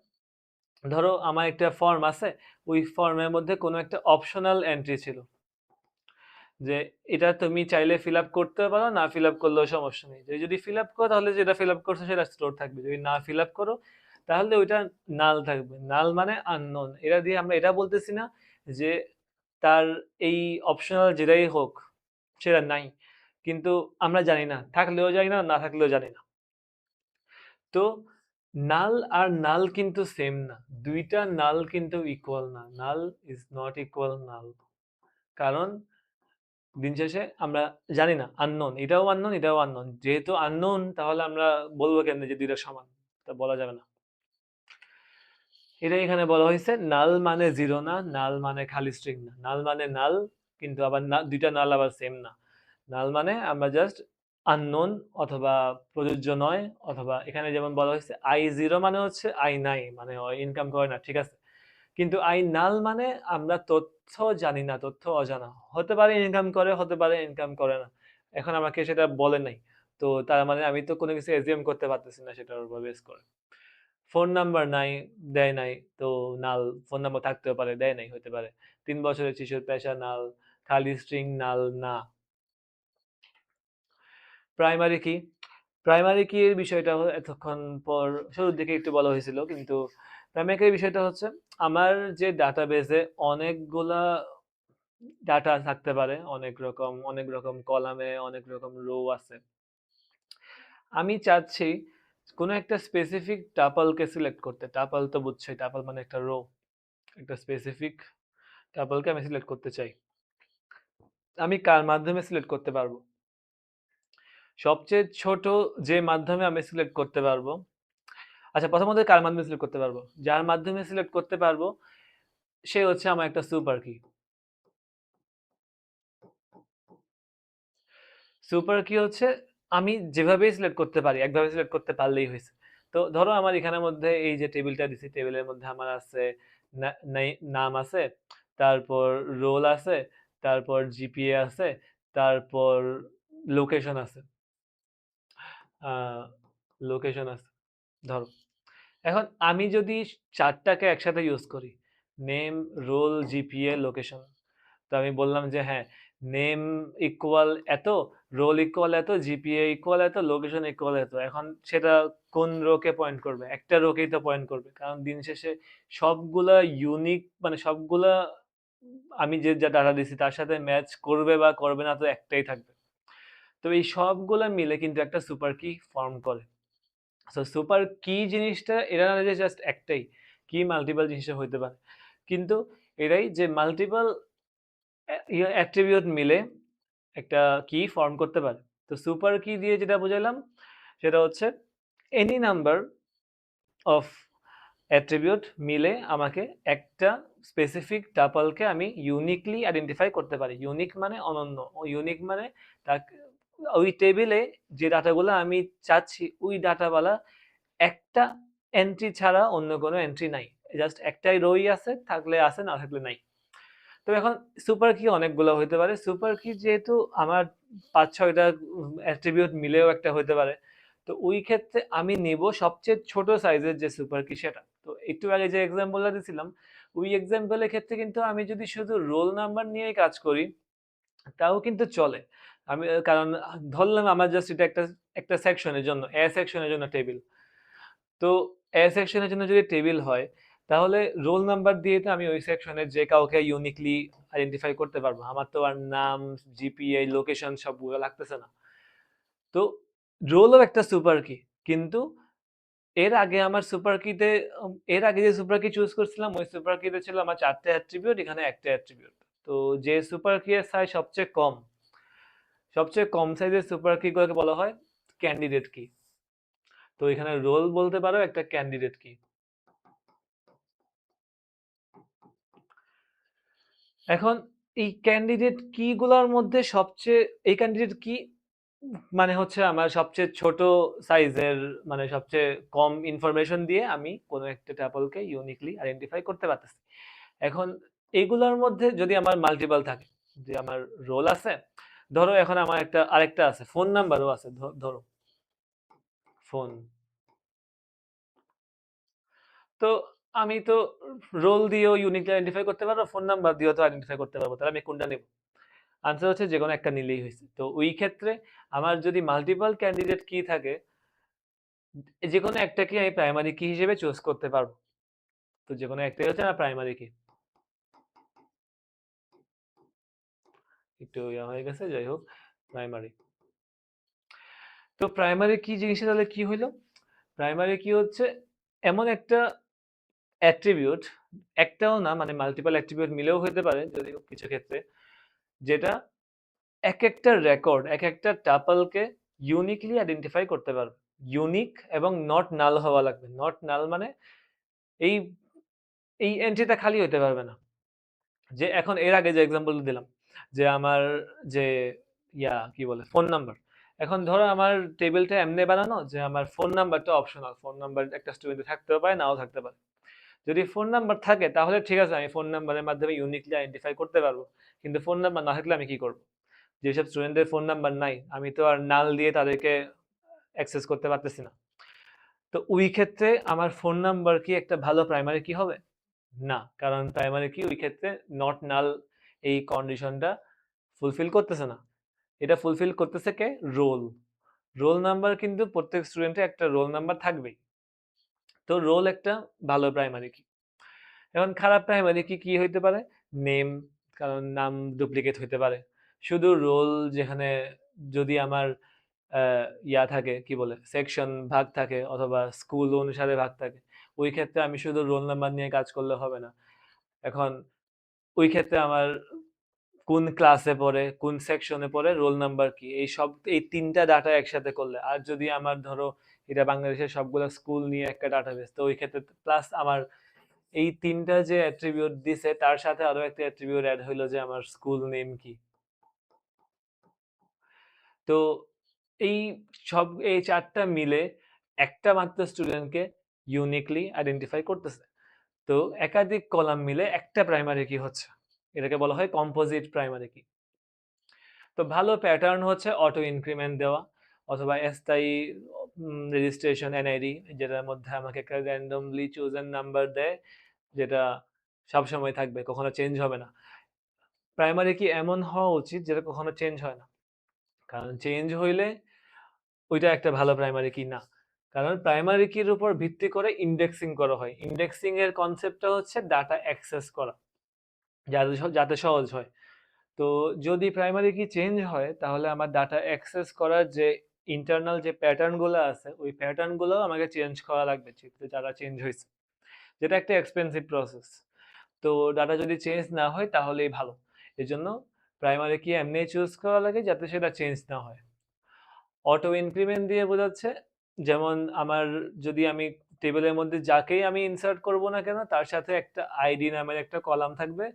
ধরো আমার একটা ফর্ম আছে, ওই ফর্মের মধ্যে কোনো একটা অপশনাল এন্ট্রি ছিল, যে এটা তুমি চাইলে ফিল আপ করতে পারো, না ফিল আপ করলেও সমস্যা নেই। যদি ফিল আপ করো তাহলে যেটা ফিল আপ করছো সেটা স্টোর থাকবে, যদি না ফিল আপ করো তাহলে ওইটা নাল থাকবে। নাল মানে আননোন। এটা দিয়ে আমরা এটা বলতেছি না যে তার এই অপশনাল যেটাই হোক সেটা নাই, কিন্তু আমরা জানি না, থাকলেও জানি না, না থাকলেও জানি না। তো নাল আর নাল কিন্তু সেম না, দুইটা নাল কিন্তু ইকুয়াল না, নাল ইজ নট ইকুয়াল নাল। কারণ দিন শেষে আমরা জানি না, আননোন, এটাও আননোন, এটাও আননোন। যেহেতু আননোন তাহলে আমরা বলবো কেমনে যে দুইটা সমান? তা বলা যাবে না। এটাই এখানে বলা হয়েছে, নাল মানে জিরো না, নাল মানে খালি স্ট্রিং না। নাল মানে নাল, কিন্তু আবার দুইটা নাল আবার সেম না। নাল মানে আমরা জাস্ট আননোন অথবা প্রযোজ্য নয়, অথবা এখানে যেমন বলা হয়েছে আই জিরো মানে হচ্ছে আই নাই, মানে ইনকাম করে না, ঠিক আছে। কিন্তু আই নাল মানে আমরা তথ্য জানি না, তথ্য অজানা। হতে পারে ইনকাম করে, হতে পারে ইনকাম করে না, এখন আমাকে সেটা বলে নাই। তো তার মানে আমি তো কোনো কিছু এজিউম করতে পারতেছি না সেটার উপর বেস করে। ফোন নাম্বার নাই, দেয় নাই। তো নাল। ফোন নাম্বার থাকতেও পারে, দেয় নাই, হইতে পারে। ৩ বছরের শিশুর পেশা নাল, খালি স্ট্রিং নাল না। প্রাইমারি কি? প্রাইমারি কি এর বিষয়টা এতক্ষণ পর শুরুর দিকে একটু বলা হয়েছিল, কিন্তু প্রাইমারি কি এর বিষয়টা হচ্ছে আমার যে ডাটাবেজে অনেকগুলা ডাটা থাকতে পারে, অনেক রকম কলামে অনেক রকম রো আছে। আমি চাচ্ছি কোনো একটা স্পেসিফিক টাপলকে সিলেক্ট করতে। টাপল তো বুঝছোই, টাপল মানে একটা রো। একটা স্পেসিফিক টাপলকে আমি সিলেক্ট করতে চাই। আমি কার মাধ্যমে সিলেক্ট করতে পারবো? সবচেয়ে ছোট যে মাধ্যমে আমি সিলেক্ট করতে পারবো, আচ্ছা প্রথমত কার মাধ্যমে সিলেক্ট করতে পারবো? যার মাধ্যমে সিলেক্ট করতে পারবো সে হচ্ছে আমার একটা সুপার কি। সুপার কি হচ্ছে আমি যেভাবেই সিলেক্ট করতে পারি, একভাবে সিলেক্ট করতে পারলেই হয়েছে। তো ধরো আমার এখানের মধ্যে এই যে টেবিলটা দিছি, টেবিলের মধ্যে আমার আছে নাম আছে, তারপর রোল আছে, তারপর জিপিএ আছে, তারপর লোকেশন আছে। লোকেশন আছে ধরো। এখন আমি যদি চারটাকে একসাথে ইউজ করি, নেম, রোল, জিপিএ, লোকেশন, তো আমি বললাম যে হ্যাঁ, নেম ইকুয়াল এত, রোল ইকুয়াল এত, জিপিএ ইকুয়াল এত, লোকেশন ইকুয়াল এত। এখন সেটা কোন রোকে পয়েন্ট করবে? একটা রোকেই তো পয়েন্ট করবে, কারণ দিন শেষে সবগুলা ইউনিক, মানে সবগুলা আমি যে যা ডাটা দিছি তার সাথে ম্যাচ করবে বা করবে না, তো একটাই থাকবে। তো এই সবগুলা মিলে কিন্তু একটা সুপার কি ফর্ম করে। সো সুপার কি জিনিসটা এরা না যে জাস্ট একটাই কি, মাল্টিপল জিনিসের হইতে পারে, কিন্তু এরাই যে মাল্টিপল অ্যাট্রিবিউট মিলে একটা কি ফর্ম করতে পারে। তো সুপার কি দিয়ে যেটা বুঝাইলাম সেটা হচ্ছে এনি নাম্বার অফ অ্যাট্রিবিউট মিলে আমাকে একটা স্পেসিফিক টাপলকে আমি ইউনিকলি আইডেন্টিফাই করতে পারি। ইউনিক মানে অনন্য, ইউনিক মানে তাকে ওই টেবিলে যে ডাটাগুলো আমি চাচ্ছি ওই ডাটাওয়ালা একটা এন্ট্রি ছাড়া অন্য কোনো এন্ট্রি নাই। জাস্ট একটাই রোই আছে, থাকলে আছে, না থাকলে নাই। তো এখন সুপার কি অনেকগুলো হইতে পারে। সুপার কি যেহেতু আমার ৫-৬টা অ্যাট্রিবিউট মিলেও একটা হইতে পারে, তো ওই ক্ষেত্রে আমি নিব সবচেয়ে ছোট সাইজের যে সুপার কি সেটা। তো একটু আগে যে এক্সাম্পলটা দিছিলাম, ওই এক্সাম্পলের ক্ষেত্রে কিন্তু আমি যদি শুধু রোল নাম্বার নিয়েই কাজ করি তাও কিন্তু চলে। আমি কারণ ধরলাম আমার জাস্ট এটা একটা একটা সেকশনের জন্য, এ সেকশনের জন্য টেবিল। তো এ সেকশনের জন্য যদি টেবিল হয়, তাহলে রোল নাম্বার দিয়ে তো আমি ওই সেকশনের যে কাউকে ইউনিকলি আইডেন্টিফাই করতে পারবো। আমার তো আর নাম, জিপিএ, লোকেশন সবগুলো লাগতেছে না। তো রোলও একটা সুপার কি, কিন্তু এর আগে আমার সুপার কিতে এর আগে যে সুপার কি চুজ করছিলাম ওই সুপার কিতে ছিল আমার 4টে অ্যাট্রিবিউট, এখানে একটা অ্যাট্রিবিউট। তো যে সুপার কি এর সাইজ সবচেয়ে কম সাইজের সুপার কি গুলোকে বলা হয় ক্যান্ডিডেট কি। তো এখানে রোল বলতে পারো একটা ক্যান্ডিডেট কি। এখন এই ক্যান্ডিডেট কি গুলার মধ্যে সবচেয়ে, এই ক্যান্ডিডেট কি মানে হচ্ছে আমার সবচেয়ে ছোট সাইজের, মানে সবচেয়ে কম ইনফরমেশন দিয়ে আমি কোনো একটা ট্যাপলকে ইউনিকলি আইডেন্টিফাই করতে পারতেছি। এখন এগুলোর মধ্যে যদি আমার মাল্টিপল থাকে, যে আমার রোল আছে, ধরো এখন আমার আরেকটা আছে, ফোন নাম্বারও আছে, ধরো ফোন। তো আমি তো রোল দিয়েও ইউনিকলি আইডেন্টিফাই করতে পারবো, ফোন নাম্বার দিয়েও তো আইডেন্টিফাই করতে পারবো, তাহলে আমি কোনটা নেব? আনসার হচ্ছে যে কোনো একটা নিলেই হয়েছে। তো ওই ক্ষেত্রে আমার যদি মাল্টিপল ক্যান্ডিডেট কি থাকে, যে কোনো একটা কি আমি প্রাইমারি কি হিসেবে চুজ করতে পারবো। তো যে কোনো একটাই হচ্ছে আমার প্রাইমারি কি। একটু ইয়া হয়ে গেছে, যাই হোক, প্রাইমারি। তো প্রাইমারি কি জিনিসটা তাহলে কি হইলো? প্রাইমারি কি হচ্ছে এমন একটা অ্যাট্রিবিউট, একটাও না, মানে মাল্টিপল অ্যাট্রিবিউট মিলেও হতে পারে যদি কিছু ক্ষেত্রে, যেটা এক একটা রেকর্ড, এক একটা টাপলকে ইউনিকলি আইডেন্টিফাই করতে পারবে। ইউনিক এবং নট নাল হওয়া লাগবে। নট নাল মানে এই এই এন্ট্রিটা খালি হইতে পারবে না। যে এখন এর আগে যে এক্সাম্পল দিলাম, যে আমার যে কি বলে ফোন নাম্বার। এখন ধরো আমার টেবিলটা এমনি বানানো যে আমার ফোন নাম্বারটা অপশনাল, ফোন নাম্বার একটা স্টুডেন্টের থাকতেও পারে, নাও থাকতে পারে। যদি ফোন নাম্বার থাকে তাহলে ঠিক আছে, আমি ফোন নাম্বারের মাধ্যমে ইউনিকলি আইডেন্টিফাই করতে পারবো, কিন্তু ফোন নাম্বার না থাকলে আমি কি করব? যেসব স্টুডেন্টের ফোন নাম্বার নাই, আমি তো আর নাল দিয়ে তাদেরকে অ্যাক্সেস করতে পারতেছি না। তো ওই ক্ষেত্রে আমার ফোন নাম্বার কি একটা ভালো প্রাইমারি কি হবে? না, কারণ প্রাইমারি কি ওই ক্ষেত্রে নট নাল এই কন্ডিশনটা ফুলফিল করতেছে না। এটা ফুলফিল করতেছে কে? রোল। রোল নাম্বার কিন্তু প্রত্যেক স্টুডেন্টের একটা রোল নাম্বার থাকবেই। তো রোল একটা ভালো প্রাইমারি কি। এখন খারাপ প্রাইমারি কি কি হইতে পারে? নেম, কারণ নাম ডুপ্লিকেট হইতে পারে। শুধু রোল, যেখানে যদি আমার ইয়া থাকে, কি বলে, সেকশন ভাগ থাকে অথবা স্কুল অনুসারে ভাগ থাকে, ওই ক্ষেত্রে আমি শুধু রোল নাম্বার নিয়ে কাজ করলে হবে না। এখন ওই ক্ষেত্রে আমার কোন ক্লাসে পড়ে, কোন সেকশনে পড়ে, রোল নাম্বার কি, এই তিনটা ডাটা একসাথে করলে, আর যদি আমার ধরো এটা বাংলাদেশের সবগুলো স্কুল নিয়ে একটা ডাটাবেস, তো ওই ক্ষেত্রে প্লাস আমার এই তিনটা যে অ্যাট্রিবিউট দিছে তার সাথে আরো একটা অ্যাট্রিবিউট অ্যাড হইলো যে আমার স্কুল নেম কি। তো এই এই চারটা মিলে একটা মাত্র স্টুডেন্টকে ইউনিকলি আইডেন্টিফাই করতেছে। তো একাধিক কলাম মিলে একটা প্রাইমারি কি হচ্ছে, এটাকে বলা হয় কম্পোজিট প্রাইমারি কি। তো ভালো প্যাটার্ন হচ্ছে অটো ইনক্রিমেন্ট দেওয়া অথবা স্থায়ী রেজিস্ট্রেশন এনআইডি, যেটার মধ্যে আমাকে একটা র্যান্ডমলি চুজেন নাম্বার দেয়, যেটা সবসময় থাকবে, কখনো চেঞ্জ হবে না। প্রাইমারি কি এমন হওয়া উচিত যেটা কখনো চেঞ্জ হয় না, কারণ চেঞ্জ হইলে ওইটা একটা ভালো প্রাইমারি কি না। কারণ প্রাইমারি কির উপর ভিত্তি করে ইন্ডেক্সিং করা হয়। ইন্ডেক্সিং এর কনসেপ্টটা হচ্ছে ডাটা অ্যাক্সেস করা, যাতে সহজ হয়। তো যদি প্রাইমারি কি চেঞ্জ হয়, তাহলে আমার ডাটা অ্যাক্সেস করার যে ইন্টারনাল যে প্যাটার্নগুলো আছে, ওই প্যাটার্নগুলো আমাকে চেঞ্জ করা লাগবে, যারা চেঞ্জ হয়েছে, যেটা একটা এক্সপেন্সিভ প্রসেস। তো ডাটা যদি চেঞ্জ না হয় তাহলেই ভালো। এজন্য প্রাইমারি কি এমনি চুজ করা লাগে যাতে সেটা চেঞ্জ না হয়। অটো ইনক্রিমেন্ট দিয়ে বোঝাচ্ছে, যেমন আমার যদি আমি টেবিলের মধ্যে যাকেই আমি ইনসার্ট করব না কেন, তার সাথে একটা আইডি নামের একটা কলাম থাকবে,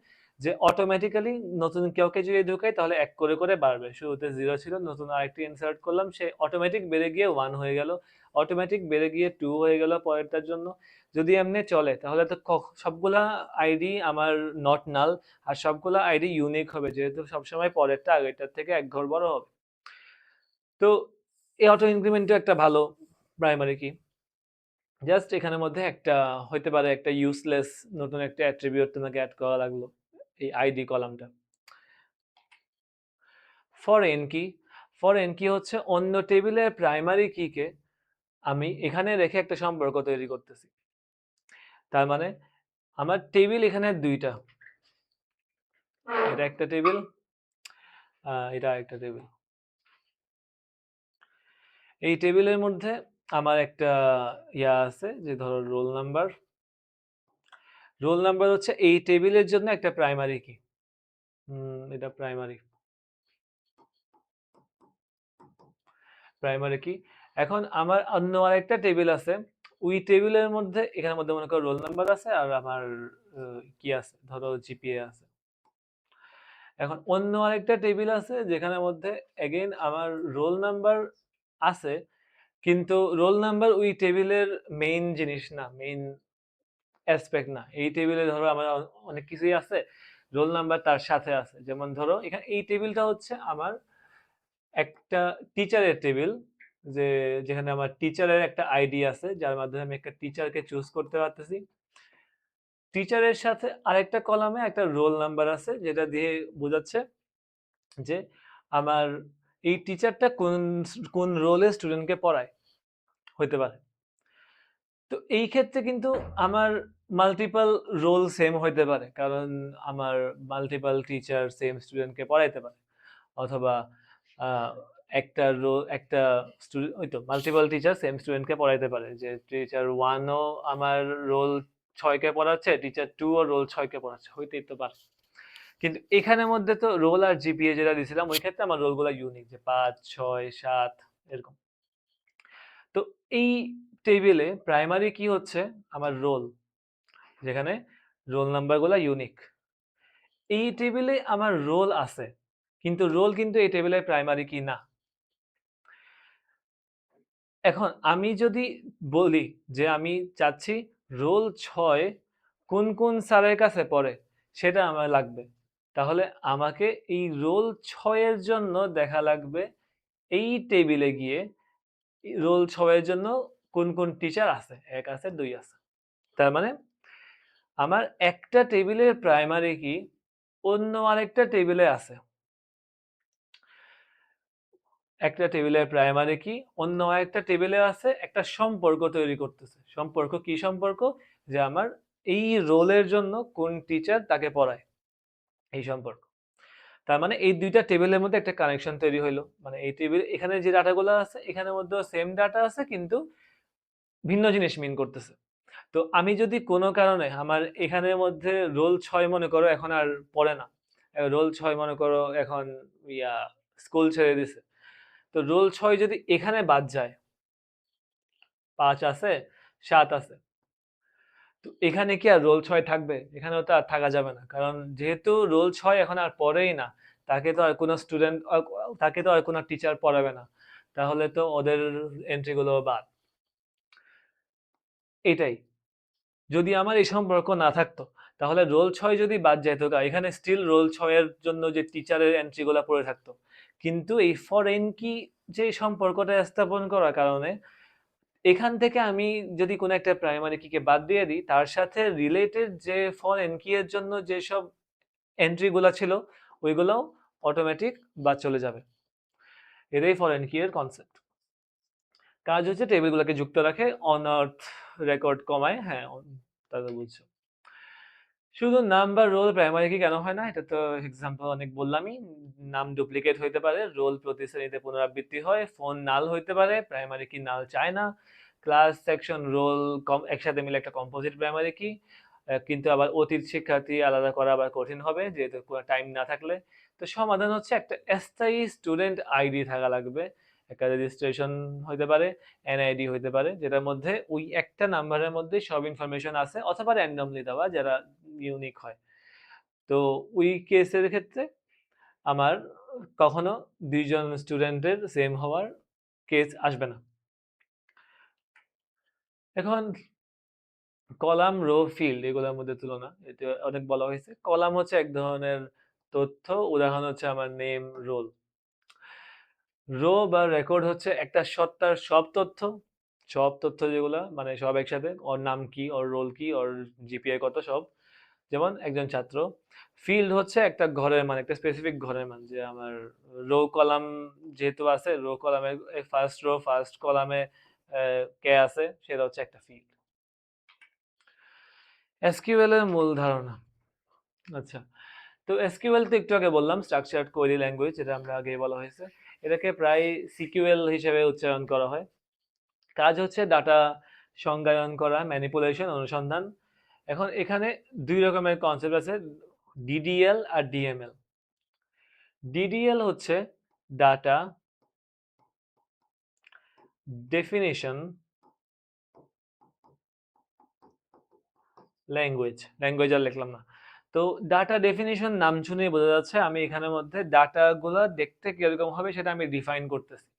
যে অটোমেটিক্যালি নতুন কাউকে যদি ঢুকাই তাহলে এক করে করে বাড়বে। শুরুতে 0 ছিল, নতুন আরেকটি ইনসার্ট করলাম, সে অটোমেটিক বেড়ে গিয়ে 1 হয়ে গেল, অটোমেটিক বেড়ে গিয়ে 2 হয়ে গেল পরেরটার জন্য। যদি এমনি চলে তাহলে তো সবগুলা আইডি আমার নট নাল, আর সবগুলা আইডি ইউনিক হবে, যেহেতু সবসময় পরেরটা আগেরটার থেকে এক ঘর বড় হবে। তো এই অটো ইনক্রিমেন্টও একটা ভালো প্রাইমারি কি। জাস্ট এখানের মধ্যে একটা হইতে পারে একটা ইউজলেস নতুন একটা অ্যাট্রিবিউট তোমাকে অ্যাড করা লাগলো, এই আইডি কলামটা। ফরেন কি, ফরেন কি হচ্ছে অন্য টেবিলের প্রাইমারি কিকে আমি এখানে রেখে একটা সম্পর্ক তৈরি করতেছি। তার মানে আমার টেবিল এখানে দুইটা, এটা একটা টেবিল, এটা একটা টেবিল। এই টেবিলের মধ্যে আমার একটা ইয়া আছে, যে ধরো রোল নাম্বার। রোল নাম্বার হচ্ছে এই টেবিলের জন্য একটা প্রাইমারি কি। এটা প্রাইমারি প্রাইমারি কি। এখন আমার অন্য আরেকটা টেবিল আছে, ওই টেবিলের মধ্যে এখানের মধ্যে মনে করো রোল নাম্বার আছে আর আমার কি আছে, ধরো জিপিএ আছে। এখন অন্য আরেকটা টেবিল আছে যেখানের মধ্যে এগেইন আমার রোল নাম্বার আছে, কিন্তু রোল নাম্বার ওই টেবিলের মেইন জিনিস না, মেইন অ্যাসপেক্ট না। এই টেবিলে ধরো আমার অনেক কিছুই আছে, রোল নাম্বার তার সাথে আছে। যেমন ধরো এখানে এই টেবিলটা হচ্ছে আমার একটা টিচারের টেবিল, যেখানে আমার টিচারের একটা আইডি আছে, যার মাধ্যমে আমি একটা টিচারকে চুজ করতে পারতেছি। টিচারের সাথে আরেকটা কলামে একটা রোল নাম্বার আছে, যেটা দিয়ে বোঝাচ্ছে যে আমার এই টিচারটা কোন কোন রোলে স্টুডেন্টকে পড়ায়, হইতে পারে। তো এই ক্ষেত্রে কিন্তু আমার মাল্টিপল রোল সেম হইতে পারে, কারণ আমার মাল্টিপল টিচার সেম স্টুডেন্টকে পড়াইতে পারে। অথবা একটা স্টুডেন্ট, ওই তো মাল্টিপল টিচার সেম স্টুডেন্টকে পড়াইতে পারে, যে টিচার 1ও আমার রোল 6কে পড়াচ্ছে, টিচার 2ও রোল 6কে পড়াচ্ছে, হইতেই তো পারে। কিন্তু এখানের মধ্যে তো রোল আর জিপিএ যেটা দিয়েছিলাম, ওই ক্ষেত্রে আমার রোলগুলো ইউনিক, যে 5, 6, 7 এরকম। তো এই টেবিলে প্রাইমারি কি হচ্ছে আমার রোল, যেখানে রোল নাম্বারগুলো ইউনিক। এই টেবিলে আমার রোল আছে, কিন্তু রোল কিন্তু এই টেবিলের প্রাইমারি কি না। এখন আমি যদি বলি যে আমি চাচ্ছি রোল 6 কোন কোন স্যারের কাছে পড়ে, সেটা আমার লাগবে। তাহলে আমাকে এই রোল ৬ এর জন্য দেখা লাগবে এই টেবিলে গিয়ে রোল ৬ এর জন্য কোন, কোন টিচার আছে? ১ আছে, ২ আছে। তার মানে আমার একটা টেবিলের প্রাইমারি কি অন্য আরেকটা টেবিলে আছে। একটা টেবিলের প্রাইমারি কি অন্য আরেকটা টেবিলে আছে, একটা সম্পর্ক তৈরি করতেছে। সম্পর্ক কি সম্পর্ক? যে আমার এই রোলের জন্য কোন টিচার তাকে পড়ায়, এই সম্পর্ক। তার মানে এই ২ টা টেবিলের মধ্যে একটা কানেকশন তৈরি হইলো। মানে এই টেবিল এখানে যে ডাটাগুলো আছে এখানের মধ্যেও সেম ডাটা আছে কিন্তু ভিন্ন জিনিস মিন করতেছে। তো আমি যদি কোনো কারণে আমার এখানের মধ্যে রোল ৬ মনে করো এখন আর পড়ে না। রোল ৬ মনে করো এখন ইয়া স্কুল ছেড়ে দিছে। তো রোল ৬ যদি এখানে বাদ যায়, ৫ আছে, ৭ আছে। তো এখানে কি আর রোল ৬ থাকবে? এখানেও তো আর থাকা যাবে না। কারণ যেহেতু রোল ৬ এখন আর পড়েই না, তাকে তো আর কোনো স্টুডেন্ট তাকে তো আর কোনো টিচার পড়াবে না। তাহলে তো ওদের এন্ট্রি গুলো বাদ। এটাই। যদি আমার এই সম্পর্ক না থাকতো তাহলে রোল ৬ যদি বাদ যেত এখানে স্টিল রোল ৬ এর জন্য যে টিচারের এন্ট্রি গুলা পড়ে থাকতো। কিন্তু এই ফরেন কি যে সম্পর্কটা স্থাপন করার কারণে এখান থেকে আমি যদি কোনো একটা প্রাইমারি কিকে বাদ দিয়ে দিই তার সাথে রিলেটেড যে ফরেন কি এর জন্য যেসব এন্ট্রি গুলা ছিল ওইগুলোও অটোমেটিক বাদ চলে যাবে। এটাই ফরেন কি এর কনসেপ্ট। কাজ হচ্ছে টেবিলগুলোকে যুক্ত রাখে অনআর্থ রেকর্ড কমায়। হ্যাঁ, তাহলে বুঝছো। শুধু নাম বা রোল প্রাইমারি কি কেন হয় না? এটা তো এক্সাম্পল অনেক বললামই। নাম ডুপ্লিকেট হইতে পারে, রোল প্রতি শ্রেণীতে পুনরাবৃত্তি হয়, ফোন নাল হইতে পারে, প্রাইমারি কি নাল চায় না, ক্লাস সেকশন রোল একসাথে মিলে একটা কম্পোজিট প্রাইমারি কি। কিন্তু আবার অতীত শিক্ষার্থী আলাদা করা আবার কঠিন হবে যেহেতু কোনো টাইম না থাকলে। তো সমাধান হচ্ছে একটা স্থায়ী স্টুডেন্ট আইডি থাকা লাগবে, একটা রেজিস্ট্রেশন হইতে পারে, এনআইডি হইতে পারে যেটার মধ্যে ওই একটা নাম্বারের মধ্যে সব ইনফরমেশন আছে অথবা র্যান্ডমলি দেওয়া যারা ইউনিক হয়। তো ওই কেসের ক্ষেত্রে আমার কখনো ২ জন স্টুডেন্টের সেম হওয়ার কেস আসবে না। এখন কলাম, রো, ফিল্ড এগুলোর মধ্যে তুলনা এটা অনেক বলা হয়েছে। কলাম হচ্ছে এক ধরনের তথ্য, উদাহরণ হচ্ছে আমার নেম, রোল। রো বা রেকর্ড হচ্ছে একটা সত্তার সব তথ্য যেগুলা মানে সব একসাথে, ওর নাম কি, ওর রোল কি, ওর জিপিএ কত সব। যেমন একজন ছাত্র। ফিল্ড হচ্ছে একটা ঘরের মান, একটা স্পেসিফিক ঘরের মান যে আমার রো কলাম যেহেতু আছে, রো কলামে ফার্স্ট রো ফার্স্ট কলামে কে আছে সেটা হচ্ছে একটা ফিল্ড। এসকিউএল এর মূল ধারণা। আচ্ছা, তো এসকিউএল তো একটু আগে বললাম স্ট্রাকচারড কোয়েরি ল্যাঙ্গুয়েজ, যেটা আমরা আগে বলা হয়েছে। এটাকে প্রায় সিকিউএল হিসেবে উচ্চারণ করা হয়। কাজ হচ্ছে ডাটা সংজ্ঞায়ন করা, ম্যানিপুলেশন, অনুসন্ধান। এখন এখানে ২ রকমের কনসেপ্ট আছে, ডিডিএল আর ডিএমএল। ডিডিএল হচ্ছে ডাটা ডেফিনিশন ল্যাঙ্গুয়েজ আর লিখলাম না। তো ডাটা ডেফিনিশন নাম শুনেই বোঝা যাচ্ছে আমি এখানের মধ্যে ডাটাগুলো দেখতে কিরকম হবে সেটা আমি ডিফাইন করতেছি।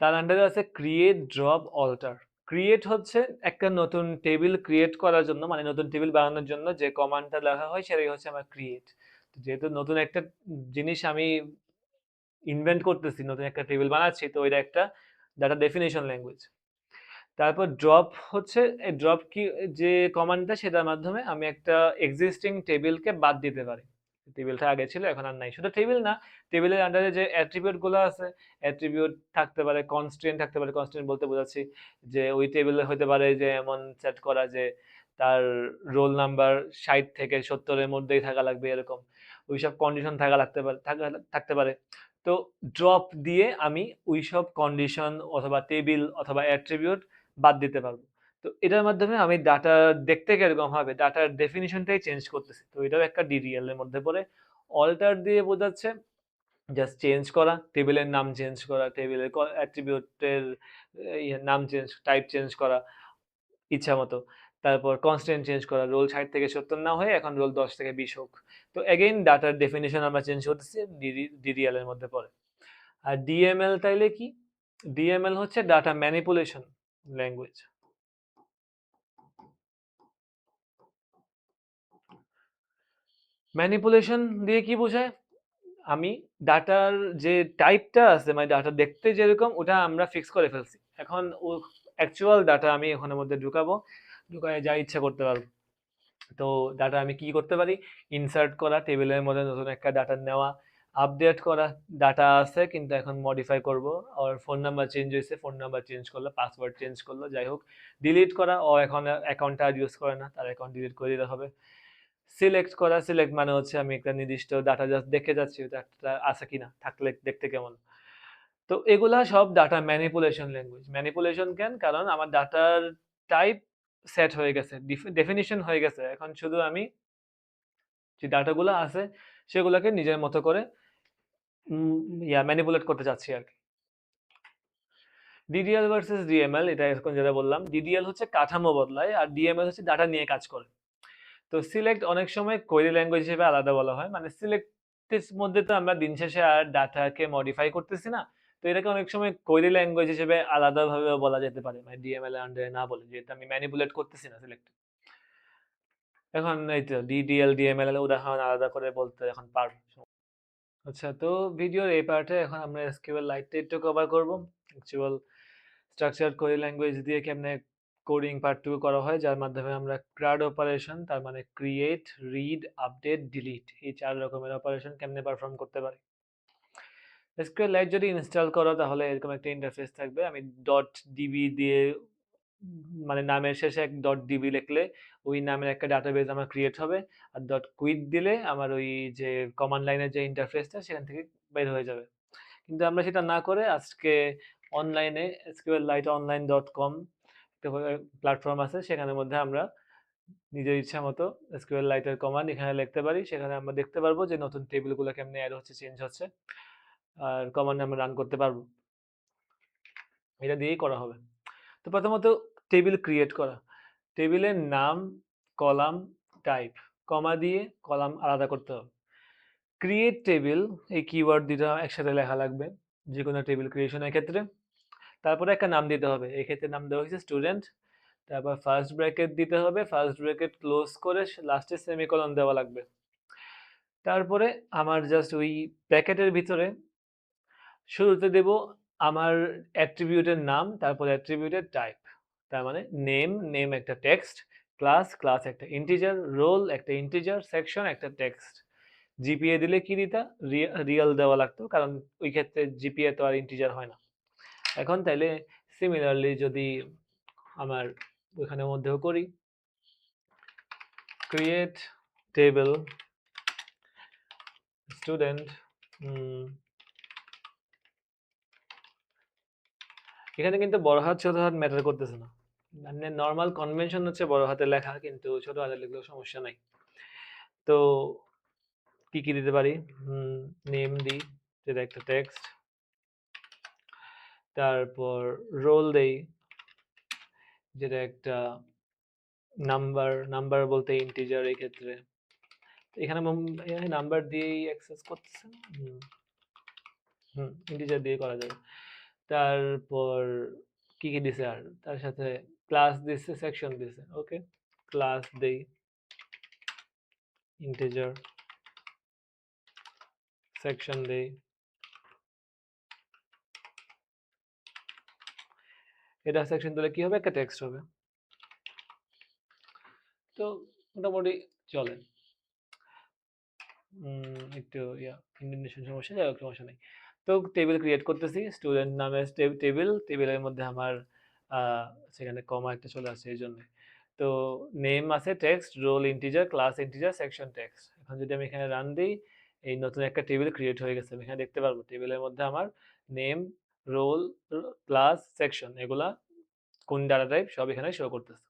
তার আন্ডারে আছে ক্রিয়েট, ড্রপ, অল্টার। ক্রিয়েট হচ্ছে একটা নতুন টেবিল ক্রিয়েট করার জন্য, মানে নতুন টেবিল বানানোর জন্য যে কমান্ডটা লেখা হয় সেটাই হচ্ছে আমার ক্রিয়েট। যেহেতু নতুন একটা জিনিস আমি ইনভেন্ট করতেছি, নতুন একটা টেবিল বানাচ্ছি, তো এটা একটা ডাটা ডেফিনিশন ল্যাঙ্গুয়েজ। তারপর ড্রপ হচ্ছে ড্রপ কি যে কমান্ডটা সেটার মাধ্যমে আমি একটা এক্সিস্টিং টেবিলকে বাদ দিতে পারি। টেবিলটা আগে ছিল এখন আর নাই। শুধু টেবিল না, টেবিলের আন্ডারে যে অ্যাট্রিবিউট গুলো আছে, অ্যাট্রিবিউট থাকতে পারে, কনস্ট্রেন্ট থাকতে পারে। কনস্ট্রেন্ট বলতে বোঝাচ্ছি যে ওই টেবিলে হতে পারে যে এমন সেট করা যে তার রোল নাম্বার ৬০ থেকে ৭০ এর মধ্যেই থাকা লাগবে এরকম। ওইসব কন্ডিশন থাকা লাগতে পারে, থাকতে পারে। তো ড্রপ দিয়ে আমি ওইসব কন্ডিশন অথবা টেবিল অথবা অ্যাট্রিবিউট বাদ দিতে পারবো। তো এটার মাধ্যমে আমি ডাটা দেখতে কিরকম হবে ডাটার ডেফিনিশনটাই চেঞ্জ করতেছি। তো এটাও একটা ডিডিএল এর মধ্যে পড়ে। অল্টার দিয়ে বোঝাচ্ছে জাস্ট চেঞ্জ করা, টেবিলের নাম চেঞ্জ করা, টেবিলের অ্যাট্রিবিউটের নাম চেঞ্জ, টাইপ চেঞ্জ করা ইচ্ছা মতো। তারপর কনস্ট্যান্ট চেঞ্জ করা, রোল ৬০ থেকে ৭০ না হয়ে এখন রোল ১০ থেকে ২০ হোক। তো এগেইন ডাটার ডেফিনিশন আমরা চেঞ্জ করতেছি, ডিডিএল এর মধ্যে পড়ে। আর ডিএমএল তাইলে কি? ডিএমএল হচ্ছে ডাটা ম্যানিপুলেশন ল্যাঙ্গুয়েজ। ম্যানিপুলেশন দিয়ে কি বোঝায়? আমি ডাটার যে টাইপটা আছে মানে ডাটা দেখতে যেরকম ওটা আমরা ফিক্স করে ফেলছি। এখন ও অ্যাকচুয়াল ডাটা আমি ওখানের মধ্যে ঢুকাবো, ঢুকায় যা ইচ্ছা করতে পারবো। তো ডাটা আমি কি করতে পারি? ইনসার্ট করা, টেবিলের মধ্যে নতুন একটা ডাটা নেওয়া, আপডেট করা, ডাটা আছে কিন্তু এখন মডিফাই করব, আর ফোন নাম্বার চেঞ্জ হয়েছে, ফোন নাম্বার চেঞ্জ করলো, পাসওয়ার্ড চেঞ্জ করলো, যাই হোক, ডিলিট করা, ও এখন অ্যাকাউন্টটা আর ইউজ করে না, তার অ্যাকাউন্ট ডিলিট করে দিতে হবে। সিলেক্ট করা, সিলেক্ট মানে হচ্ছে আমি একটা নির্দিষ্ট ডাটা জাস্ট দেখে যাচ্ছি ওটা একটা আছে কিনা, থাকলে দেখতে কেমন। তো এগুলা সব ডাটা ম্যানিপুলেশন ল্যাঙ্গুয়েজ। ম্যানিপুলেশন কেন? কারণ আমার ডাটার টাইপ সেট হয়ে গেছে, ডেফিনিশন হয়ে গেছে, এখন শুধু আমি যে ডাটাগুলো আছে সেগুলোকে নিজের মতো করে ম্যানিপুলেট করতে চাচ্ছি আর কি। ডিডিএল ভার্সেস ডিএমএল, এটা এখন যেটা বললাম, ডিডিএল হচ্ছে কাঠামো বদলায় আর ডিএমএল হচ্ছে ডাটা নিয়ে কাজ করে। তো সিলেক্ট অনেক সময় কোয়েরি ল্যাঙ্গুয়েজ হিসেবে আলাদা বলা হয়, মানে সিলেক্টের মধ্যে তো আমরা দিন শেষে আর ডাটাকে মডিফাই করতেছি না, তো এটাকে অনেক সময় কোয়েরি ল্যাঙ্গুয়েজ হিসেবে আলাদাভাবে বলা যেতে পারে, মানে ডিএমএল এর আন্ডারে না বলে, যেহেতু আমি ম্যানিপুলেট করতেছি না সিলেক্ট। এখন এই তো ডিডিএল ডিএমএল এর উদাহরণ আলাদা করে বলতে এখন পারবো। আচ্ছা, তো ভিডিওর এই পার্টে এখন আমরা এসকিউএল লাইটটা একটু কভার করব। অ্যাকচুয়াল স্ট্রাকচারড কোয়েরি ল্যাঙ্গুয়েজ দিয়ে কেমনে কোডিং পার্টটুকু করা হয়, যার মাধ্যমে আমরা ক্রাড অপারেশন, তার মানে ক্রিয়েট, রিড, আপডেট, ডিলিট, এই 4 রকমের অপারেশন কেমনে পারফর্ম করতে পারি। এসকিউএল লাইট যদি ইনস্টল করো তাহলে এরকম একটা ইন্টারফেস থাকবে। আমি ডট ডিবি দিয়ে মানে নামের শেষে এক ডট ডিবি লিখলে ওই নামের একটা ডাটাবেস আমার ক্রিয়েট হবে, আর ডট কুইট দিলে আমার ওই যে কমান্ড লাইনের যে ইন্টারফেসটা সেখান থেকে বের হয়ে যাবে। কিন্তু আমরা সেটা না করে আজকে অনলাইনে sqliteonline.com একটা প্ল্যাটফর্ম আছে, সেখানের মধ্যে আমরা নিজের ইচ্ছা মতো SQLite এর কমান্ড এখানে লিখতে পারি, সেখানে আমরা দেখতে পারবো যে নতুন টেবিলগুলো কেমনে অ্যাড হচ্ছে, চেঞ্জ হচ্ছে, আর কমান্ড আমরা রান করতে পারবো। এটা দিয়েই করা হবে। তো প্রথমত টেবিল ক্রিয়েট করা, টেবিলের নাম, কলাম, টাইপ, কমা দিয়ে কলাম আলাদা করতে হবে। ক্রিয়েট টেবিল, এই কিওয়ার্ড দুটো একসাথে লেখা লাগবে যে কোনো টেবিল ক্রিয়েশনের ক্ষেত্রে। তারপরে একটা নাম দিতে হবে, এই ক্ষেত্রে নাম দেওয়া হয়েছে স্টুডেন্ট। তারপর ফার্স্ট ব্র্যাকেট দিতে হবে, ফার্স্ট ব্র্যাকেট ক্লোজ করে লাস্টে সেমিকোলন দেওয়া লাগবে। তারপরে আমার জাস্ট ওই ব্র্যাকেটের ভিতরে শুরুতে দেব আমার অ্যাট্রিবিউটের নাম, তারপর অ্যাট্রিবিউটের টাইপ, তার মানে নেম, নেম একটা টেক্সট, ক্লাস, ক্লাস একটা ইন্টিজার, রোল একটা ইন্টিজার, সেকশন একটা টেক্সট। জিপিএ দিলে কি দিতা? রিয়েল দেওয়া লাগতো, কারণ ওই ক্ষেত্রে জিপিএ তো আর ইন্টিজার হয় না। এখন তাইলে সিমিলারলি যদি আমার ওইখানের মধ্যেও করি, ক্রিয়েট টেবিল স্টুডেন্ট, এখানে কিন্তু বড় হাত ছোট হাত ম্যাটার করতেছে না, মানে নর্মাল কনভেনশন হচ্ছে বড় হাতে লেখা, কিন্তু ছোট হাতে লিখলেও সমস্যা নাই। তো কি কি দিতে পারি? নেম দিই, যেটা একটা টেক্সট, তারপর রোল দেই, যেটা একটা নাম্বার, নাম্বার বলতে ইন্টিজার এই ক্ষেত্রে, এখানে নাম্বার দিয়েই অ্যাক্সেস করতেছে, ইন্টিজার দিয়ে করা যাবে। তারপর কি কি দিছে আর তার সাথে? ক্লাস দিছে, সেকশন দিছে, ওকে, ক্লাস দেই, ইন্টিজার, সেকশন দেই, এটা সেকশন দিলে কি হবে? একটা টেক্সট হবে। তো মোটামুটি চলে। একটু ইন্ডিনেশন সমস্যা, যাই হোক সমস্যা নেই। তো টেবিল ক্রিয়েট করতেছি, স্টুডেন্ট নামে টেবিল, টেবিলের মধ্যে আমার সেখানে কমা একটা চলে আসছে এই জন্য। তো নেম আছে text, roll integer, class integer, section text. এখন যদি আমি এখানে রান দিই, এই নতুন একটা টেবিল ক্রিয়েট হয়ে গেছে, আমি এখানে দেখতে পারবো টেবিলের মধ্যে আমার নেম, রোল, ক্লাস, সেকশন, এগুলা কোন ডাটা টাইপ সব এখানে শো করতেছে।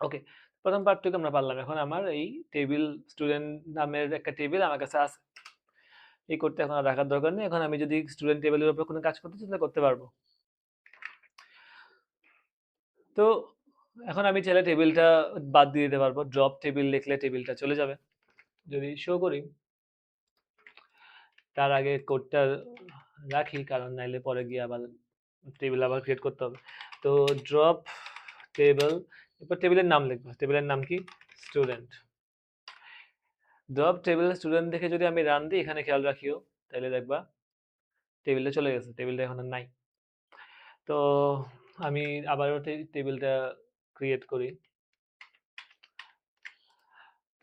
ওকে, প্রথম পার্টটুকু আমরা পারলাম। এখন আমার এই টেবিল স্টুডেন্ট নামের একটা টেবিল আমার কাছে আছে, এই করতে এখন আর রাখার দরকার নেই। এখন আমি যদি স্টুডেন্ট টেবিলের উপর কোনো কাজ করতে চাই তাহলে করতে পারবো। তো এখন আমি চাইলে টেবিলটা বাদ দিয়ে দিতে পারবো, ড্রপ টেবিল লিখলে টেবিলটা চলে যাবে। যদি শো করি, তার আগে কোডটা রাখি, কারণ নাইলে পরে গিয়ে আবার টেবিল আবার ক্রিয়েট করতে হবে। তো ড্রপ টেবিল, এরপর টেবিলের নাম লিখবো, টেবিলের নাম কি? স্টুডেন্ট। ড্রপ টেবিল স্টুডেন্ট দেখে যদি আমি রান দিই, এখানে খেয়াল রাখিও, তাহলে দেখবা টেবিলটা চলে গেছে, টেবিলটা এখন আর নাই। তো আমি আবারও টেবিলটা ক্রিয়েট করি,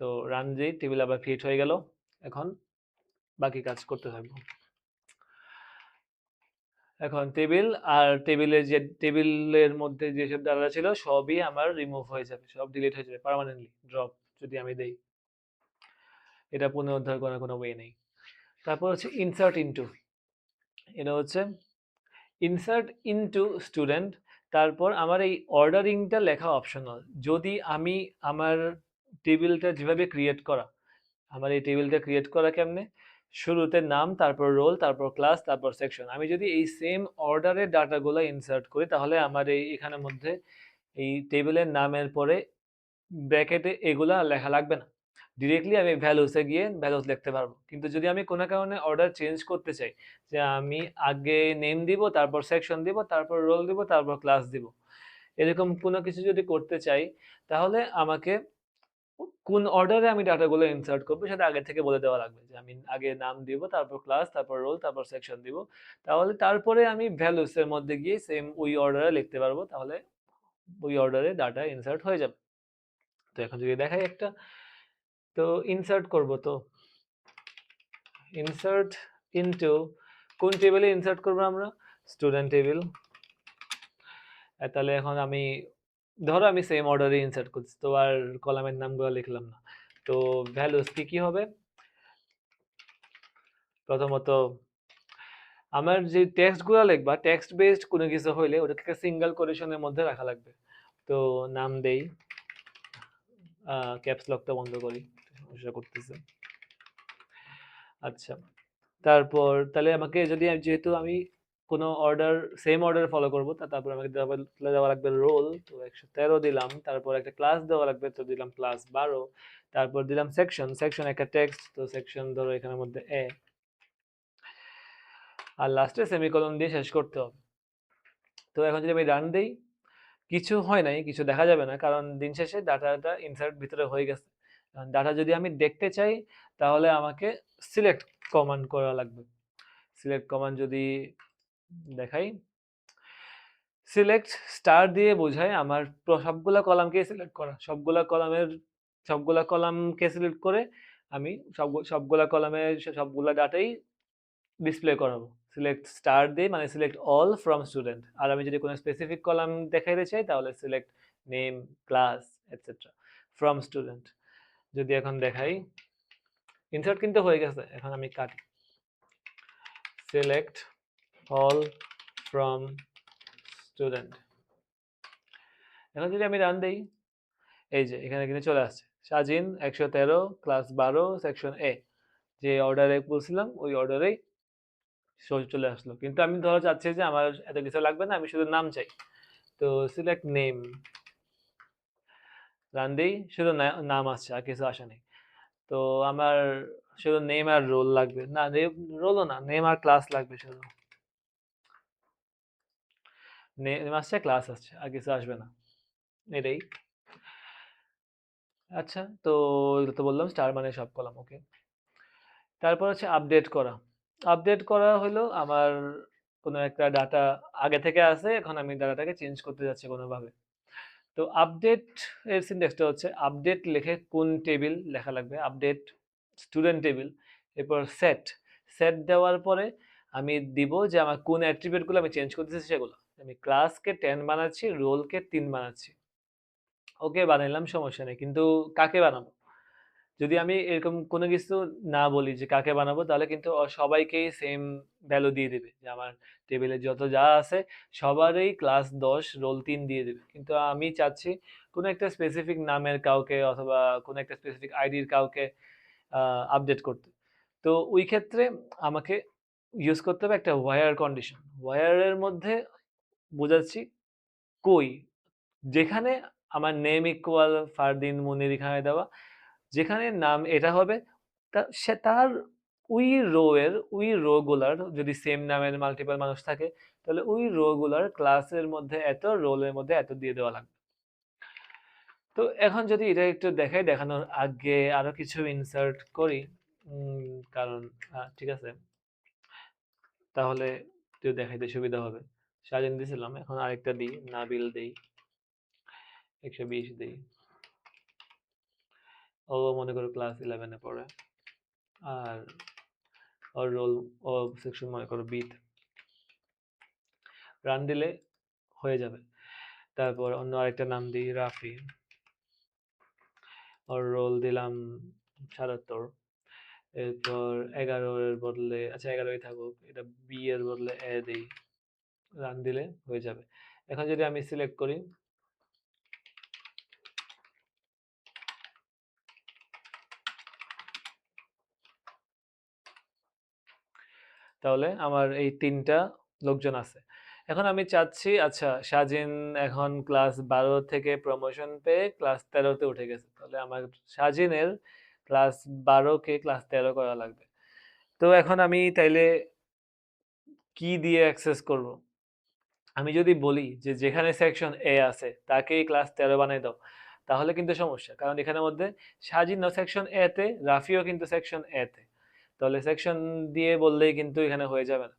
তো রান দিই, টেবিল আবার ক্রিয়েট হয়ে গেল। এখন বাকি কাজ করতে থাকবো। এখন টেবিল আর টেবিলের মধ্যে যেসব ডাটা ছিল সবই আমার রিমুভ হয়ে যাবে, সব ডিলিট হয়ে যাবে পার্মানেন্টলি ড্রপ যদি আমি দেই। এটা পুনরুদ্ধার করার কোনো ওয়ে নেই। তারপর হচ্ছে ইনসার্ট ইনটু, এটা হচ্ছে ইনসার্ট ইনটু স্টুডেন্ট। তারপর আমার এই অর্ডারিংটা লেখা অপশনাল। যদি আমি আমার টেবিলটা যেভাবে ক্রিয়েট করা, আমার এই টেবিলটা ক্রিয়েট করা কেমনে, শুরুতে নাম, তারপর রোল, তারপর ক্লাস, তারপর সেকশন, আমি যদি এই সেম অর্ডারে ডাটাগুলো ইনসার্ট করি, তাহলে আমার এই এখানের মধ্যে এই টেবিলের নামের পরে ব্র্যাকেটে এগুলা লেখা লাগবে না, ডিরেক্টলি আমি ভ্যালুসে গিয়ে ভ্যালুস লিখতে পারবো। কিন্তু যদি আমি কোনো কারণে অর্ডার চেঞ্জ করতে চাই, যে আমি আগে নেম দিব, তারপর সেকশন দিব, তারপর রোল দিব, তারপর ক্লাস দিব, এরকম কোনো কিছু যদি করতে চাই, তাহলে আমাকে কোন অর্ডারে আমি ডাটাগুলো ইনসার্ট করবো সেটা আগে থেকে বলে দেওয়া লাগবে, যে আমি আগে নাম দিব, তারপর ক্লাস, তারপর রোল, তারপর সেকশন দিব। তাহলে তারপরে আমি ভ্যালুসের মধ্যে গিয়ে সেম ওই অর্ডারে লিখতে পারবো, তাহলে ওই অর্ডারে ডাটা ইনসার্ট হয়ে যাবে। তো এখন যদি দেখাই একটা, তো ইনসার্ট করব, তো ইনসার্ট ইনটু, কোন টেবিলে ইনসার্ট করবো আমরা, স্টুডেন্ট টেবিল। তাহলে এখন আমি ধরো আমি সেম অর্ডারে ইনসার্ট করছি, তো আর কলামের নামগুলো লিখলাম না। তো ভ্যালুস কি কি হবে, প্রথমত আমার যে টেক্সটগুলো লিখবা, টেক্সট বেসড কোনো কিছু হইলে ওটাকে সিঙ্গেল কোটেশনের মধ্যে রাখা লাগবে। তো নাম দেই, ক্যাপস লকটা বন্ধ করি, সমস্যা করতেছে। আচ্ছা, তারপর তাহলে আমাকে যদি যেহেতু আমি কোনো অর্ডার সেম অর্ডার ফলো করবো, তারপর আমাকে দেওয়া লাগবে রোল, তো 113 দিলাম। তারপর একটা ক্লাস দেওয়া লাগবে, তো দিলাম ক্লাস 12। তারপর দিলাম সেকশন, সেকশন একটা টেক্সট, তো সেকশন ধরো এখানের মধ্যে এ, আর লাস্টে সেমিকোলন দিয়ে শেষ করতে হবে। তো এখন যদি আমি রান দেই, কিছু হয় নাই, কিছু দেখা যাবে না, কারণ দিন শেষে ডাটাটা ইনসার্ট ভিতরে হয়ে গেছে। ডাটা যদি আমি দেখতে চাই, তাহলে আমাকে সিলেক্ট কমান্ড করা লাগবে। সিলেক্ট কমান্ড যদি দেখাই, সিলেক্ট স্টার দিয়ে বোঝায় আমার সবগুলা কলামকে সিলেক্ট করা, সবগুলা কলামকে সিলেক্ট করে আমি সবগুলা কলামে সবগুলা ডাটাই ডিসপ্লে করাবো। সিলেক্ট স্টার দিয়ে মানে সিলেক্ট অল ফ্রম স্টুডেন্ট। আর আমি যদি কোনো স্পেসিফিক কলাম দেখাইতে চাই, তাহলে select name, class, etcetera from student. যদি এখন দেখাই, ইনসার্ট কিন্তু হয়ে গেছে, এখন আমি কাটি, সিলেক্ট অল ফ্রম স্টুডেন্ট। এখন যদি আমি রান দেই, এই যে এখানে কিন্তু চলে আসছে সাজিন 113 ক্লাস 12 সেকশন এ, যে অর্ডারে বলছিলাম ওই অর্ডারেই চলে আসলো। কিন্তু আমি ধরো চাচ্ছি যে আমার এত কিছু লাগবে না, আমি শুধু নাম চাই, তো সিলেক্ট নেম, রান দিই, শুধু নাম আসছে আর কিছু আসে নাই। তো আমার শুধু নেম আর রোল লাগবে, না রোলও না, নেম আর ক্লাস লাগবে, শুধু নেম আসছে, ক্লাস আসছে, আর কিছু আসবে না, এটাই। আচ্ছা, তো এটা তো বললাম স্টার মানে সব কলাম, ওকে। তারপর হচ্ছে আপডেট করা। আপডেট করা হলো আমার কোনো একটা ডাটা আগে থেকে আছে, এখন আমি ডাটাটাকে চেঞ্জ করতে যাচ্ছি কোনোভাবে। তো আপডেট এর সিনট্যাক্সটা হচ্ছে, আপডেট লিখে কোন টেবিল লেখা লাগবে, আপডেট স্টুডেন্ট টেবিল। এরপর সেট, সেট দেওয়ার পরে আমি দিব যে আমার কোন অ্যাট্রিবিউটগুলো আমি চেঞ্জ করতেছি সেগুলো। আমি ক্লাসকে 10 বানাচ্ছি, রোলকে 3 বানাচ্ছি। ওকে, বানাইলাম, সমস্যা নেই, কিন্তু কাকে বানাবো? যদি আমি এরকম কোনো কিছু না বলি যে কাকে বানাবো, তাহলে কিন্তু সবাইকেই সেম ভ্যালু দিয়ে দিবে, যে আমার টেবিলে যত যা আছে সবারই ক্লাস 10 রোল 3 দিয়ে দিবে। কিন্তু আমি চাচ্ছি কোনো একটা স্পেসিফিক নামের কাউকে অথবা কোনো একটা স্পেসিফিক আইডির কাউকে আপডেট করতে। তো ওই ক্ষেত্রে আমাকে ইউজ করতে হবে একটা ওয়্যার কন্ডিশন। ওয়্যারের মধ্যে বোঝাচ্ছি কই, যেখানে আমার নেম ইকুয়াল ফারদিন মুনির এখানে দেওয়া, যেখানে নাম এটা হবে, সে তার ওই ওই রো গুলার যদি সেম নামের মাল্টিপল মানুষ থাকে, তাহলে ওই রো গুলার ক্লাসের মধ্যে এত, রোলের মধ্যে এত দিয়ে দেওয়া লাগবে। তো এখন যদি এটা একটু দেখাই, দেখানোর আগে আরো কিছু ইনসার্ট করি, কারণ ঠিক আছে, তাহলে একটু দেখাইতে সুবিধা হবে। স্বাধীন দিয়েছিলাম, এখন আরেকটা দিই, নাবিল দিই, 120 দিই। ও মনে করো ক্লাস 11-এ পড়ে, আর ওর রোল, ও সেকশন মনে করো বি। রান দিলে হয়ে যাবে। তারপর অন্য আরেকটা নাম দিই, রাফি। ওর রোল দিলাম ৭৭। এরপর 11 এর বদলে, আচ্ছা 11ই থাকুক, এটা বি এর বদলে এ দিই। রান দিলে হয়ে যাবে। এখন যদি আমি সিলেক্ট করি, তাহলে আমার এই ৩টা লোকজন আছে। এখন আমি চাচ্ছি, আচ্ছা সাজিন এখন ক্লাস 12 থেকে প্রমোশন পেয়ে ক্লাস 13-তে উঠে গেছে। তাহলে আমার সাজিনের ক্লাস 12-কে ক্লাস 13 করা লাগবে। তো এখন আমি তাইলে কি দিয়ে অ্যাক্সেস করব? আমি যদি বলি যে যেখানে সেকশন এ আছে তাকেই ক্লাস 13 বানাই দাও, তাহলে কিন্তু সমস্যা। কারণ এখানের মধ্যে সাজিনও সেকশন এ তে, রাফিও কিন্তু সেকশন এ তে। তাহলে সেকশন দিয়ে বললেই কিন্তু এখানে হয়ে যাবে না।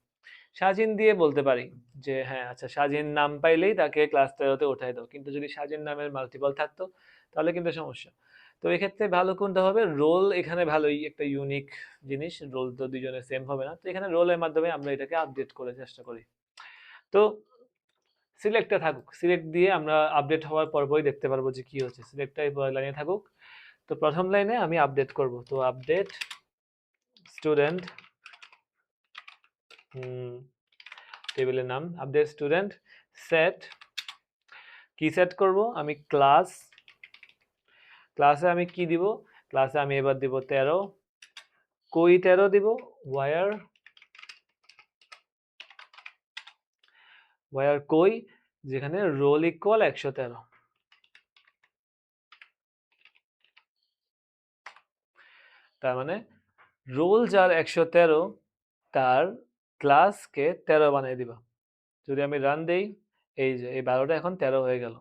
সাজিন দিয়ে বলতে পারি যে হ্যাঁ আচ্ছা সাজিন নাম পাইলেই তাকে ক্লাস 13-তে উঠাই দাও, কিন্তু যদি সাজিন নামের মাল্টিপল থাকতো তাহলে কিন্তু সমস্যা। তো এক্ষেত্রে ভালো কোনটা হবে? রোল এখানে ভালোই একটা ইউনিক জিনিস, রোল তো দুজনের সেম হবে না, তো এখানে রোলের মাধ্যমে আমরা এটাকে আপডেট করে চেষ্টা করি। তো সিলেক্টটা থাকুক, সিলেক্ট দিয়ে আমরা আপডেট হওয়ার পরপরই দেখতে পারবো যে কি হচ্ছে। সিলেক্টটাই লাইনে থাকুক। তো প্রথম লাইনে আমি আপডেট করব, তো আপডেট স্টুডেন্ট, টেবিলের নাম আপডেট স্টুডেন্ট, সেট, কি সেট করব আমি? ক্লাস, ক্লাসে আমি কি দিব? ক্লাসে আমি এবার দিব 13, কই 13 দিব? ওয়্যার, ওয়্যার কই, যেখানে রোল ইকুয়াল 113। তার মানে রোল যার 113 তার ক্লাসকে 13 বানিয়ে দিবা। যদি আমি রান দেই, এই যে এই 12টা এখন 13 হয়ে গেল।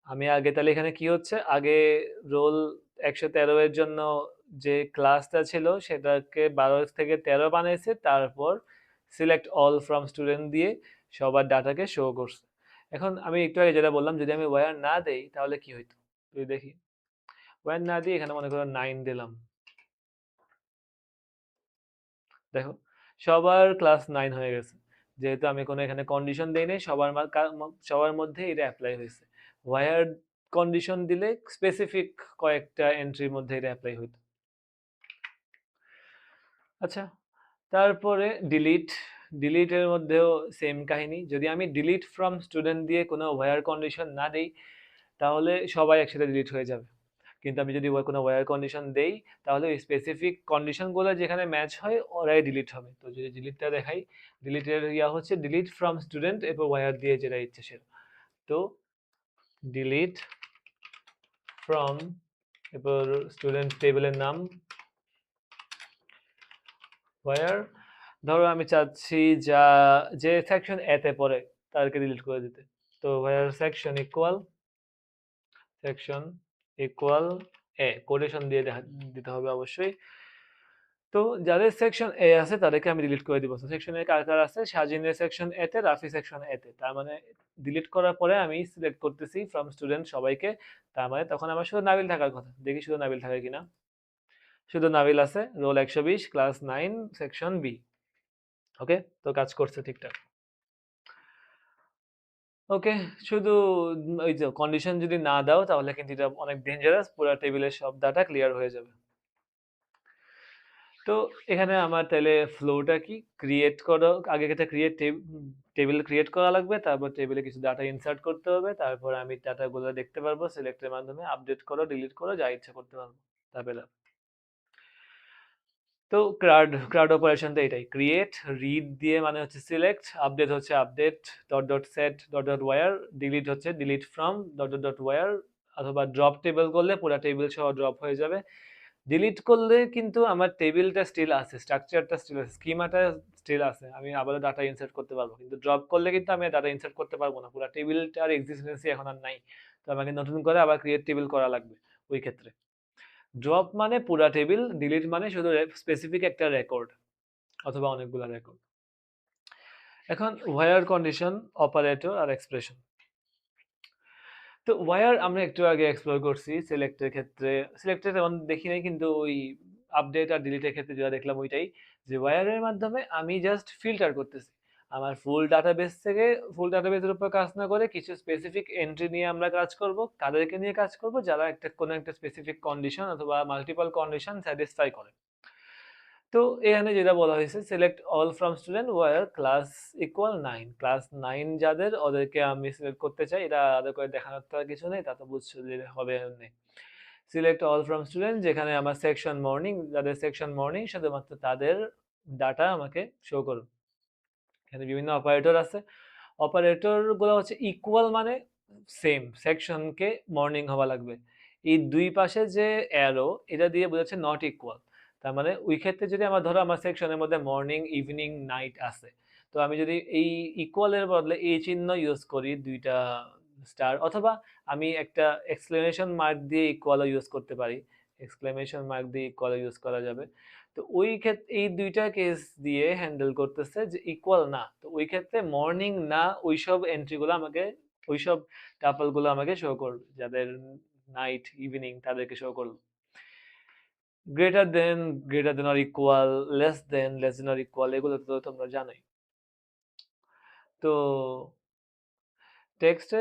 আমি আগে তাহলে এখানে কি হচ্ছে, আগে রোল 113 এর জন্য যে ক্লাসটা ছিল সেটাকে 12 থেকে 13 বানাইছে, তারপর সিলেক্ট অল ফ্রম স্টুডেন্ট দিয়ে সবার ডাটাকে শো করছে। এখন আমি একটু আগে যেটা বললাম, যদি আমি ওয়্যার না দেই তাহলে কি হইতো যদি দেখি, ওয়্যার না দিয়ে এখানে মনে করো 9 দিলাম, দেখো সবার ক্লাস 9 হয়ে গেছে, যেহেতু আমি কোনো এখানে কন্ডিশন দেই নাই, সবার মধ্যে এটা অ্যাপ্লাই হয়েছে। ওয়্যার কন্ডিশন দিলে স্পেসিফিক কয়েকটা এন্ট্রির মধ্যে এটা অ্যাপ্লাই হইতো। আচ্ছা, তারপরে ডিলিট, ডিলিটের মধ্যেও সেম কাহিনী। যদি আমি ডিলিট ফ্রম স্টুডেন্ট দিয়ে কোনো ওয়্যার কন্ডিশন না দেই তাহলে সবাই একসাথে ডিলিট হয়ে যাবে। কিন্তু আমি যদি কোনো ওয়্যার কন্ডিশন দেই তাহলে ওই স্পেসিফিক কন্ডিশনগুলো যেখানে ম্যাচ হয় ওরাই ডিলিট হবে। তো যদি ডিলিটটা দেখাই, ডিলিটের ইয়া হচ্ছে ডিলিট ফ্রম স্টুডেন্ট, এরপর ওয়্যার দিয়ে যেটা ইচ্ছে সেটা। তো ডিলিট ফ্রম, এরপর স্টুডেন্ট টেবিলের নাম ওয়্যার, ধরো আমি চাচ্ছি যা যে সেকশন এতে পড়ে তাদেরকে ডিলিট করে দিতে। তো where section equal, section equal A, quotation দিয়ে দিতে হবে অবশ্যই। তো যাদের সেকশন এ আছে তাদেরকে আমি ডিলিট করে দিব। সেকশন এ কার কার আছে? সাজিনের সেকশন এ তে, রাফি সেকশন এ তে। তার মানে ডিলিট করার পরে আমি সিলেক্ট করতেছি ফ্রম স্টুডেন্ট সবাইকে। তার মানে তখন আমার শুধু নাবিল থাকার কথা। দেখি শুধু নাবিল থাকে কিনা। শুধু নাবিল আছে, রোল 120, ক্লাস 9, সেকশন বি। ওকে, তো কাজ করছে ঠিকঠাক। ওকে, শুধু ওই যে কন্ডিশন যদি না দাও তাহলে কিন্তু এটা অনেক ডেঞ্জারাস, পুরো টেবিলের সব ডাটা ক্লিয়ার হয়ে যাবে। তো এখানে আমার তাহলে ফ্লোটা কি? ক্রিয়েট করো, আগে একটা টেবিল ক্রিয়েট করা লাগবে, তারপর টেবিলে কিছু ডাটা ইনসার্ট করতে হবে, তারপর আমি ডাটাগুলো দেখতে পারবো সিলেক্টের মাধ্যমে, আপডেট করো, ডিলিট করো, যা ইচ্ছা করতে পারবো। তারপরে তো ক্রাউড অপারেশন তো এটাই, ক্রিয়েট, রিড দিয়ে মানে হচ্ছে সিলেক্ট, আপডেট হচ্ছে update dot dot set dot dot where, delete হচ্ছে delete from dot dot dot where, অথবা ড্রপ টেবিল করলে পুরো টেবিল সহ ড্রপ হয়ে যাবে। ডিলিট করলে কিন্তু আমার টেবিলটা স্টিল আছে, স্ট্রাকচারটা স্টিল আছে, স্কিমাটা স্টিল আছে, আমি আবারও ডাটা ইনসার্ট করতে পারবো। কিন্তু ড্রপ করলে কিন্তু আমি ডাটা ইনসার্ট করতে পারবো না, পুরো টেবিলটার এক্সিস্টেন্সই এখন আর নাই। তো আমাকে নতুন করে আবার ক্রিয়েট টেবিল করা লাগবে ওই ক্ষেত্রে। ড্রপ মানে পুরা টেবিল, ডিলিট মানে শুধু স্পেসিফিক একটা রেকর্ড অথবা অনেকগুলা রেকর্ড। এখন ওয়্যার কন্ডিশন, অপারেটর আর এক্সপ্রেশন। তো ওয়্যার আমরা একটু আগে এক্সপ্লোর করছি সিলেক্টের ক্ষেত্রে। সিলেক্টে তেমন দেখি নাই, কিন্তু ওই আপডেট আর ডিলিটের ক্ষেত্রে যেটা দেখলাম ওইটাই, যে ওয়্যারের মাধ্যমে আমি জাস্ট ফিল্টার করতেছি। আমার ফুল ডাটাবেস থেকে, ফুল ডাটাবেসের উপর কাজ না করে কিছু স্পেসিফিক এন্ট্রি নিয়ে আমরা কাজ করব। কাদেরকে নিয়ে কাজ করব? যারা কোনো একটা স্পেসিফিক কন্ডিশন অথবা মাল্টিপল কন্ডিশন স্যাটিসফাই করে। তো এখানে যেটা বলা হয়েছে, select all from student where class equal 9, class 9 যাদের ওদেরকে আমি সিলেক্ট করতে চাই। এটা আলাদা করে দেখানোর তো আর কিছু নেই, তা তো বুঝছো যে হবে এমনি। সিলেক্ট অল ফ্রম স্টুডেন্ট, যেখানে আমার সেকশন মর্নিং, যাদের সেকশন মর্নিং শুধুমাত্র তাদের ডাটা আমাকে শো করবে। এখানে বিভিন্ন অপারেটর আছে। অপারেটর গুলো হচ্ছে ইকুয়াল মানে সেম, সেকশনকে মর্নিং হওয়া লাগবে। এই দুই পাশে যে অ্যারো, এটা দিয়ে বোঝাচ্ছে নট ইকুয়াল। তার মানে ওই ক্ষেত্রে যদি আমার ধরো আমার সেকশনের মধ্যে মর্নিং, ইভিনিং, নাইট আছে, তো আমি যদি এই ইকুয়ালের বদলে এই চিহ্ন ইউজ করি, দুইটা স্টার, অথবা আমি একটা এক্সক্লেমেশন মার্ক দিয়ে ইকুয়ালও ইউজ করতে পারি। এক্সক্লেমেশন মার্ক দিয়ে ইকুয়ালও ইউজ করা যাবে। তো ওই ক্ষেত্রে এই দুইটা কেস দিয়ে হ্যান্ডেল করতেছে যে ইকুয়াল না, তো ওই ক্ষেত্রে মর্নিং না ওইসব এন্ট্রিগুলো আমাকে, ওইসব টাপলগুলো আমাকে শো করবে, যাদের নাইট, ইভিনিং তাদেরকে শো করবে। Greater than or equal, less than or equal, এগুলো তো তোমরা জানোই। তো টেক্সটে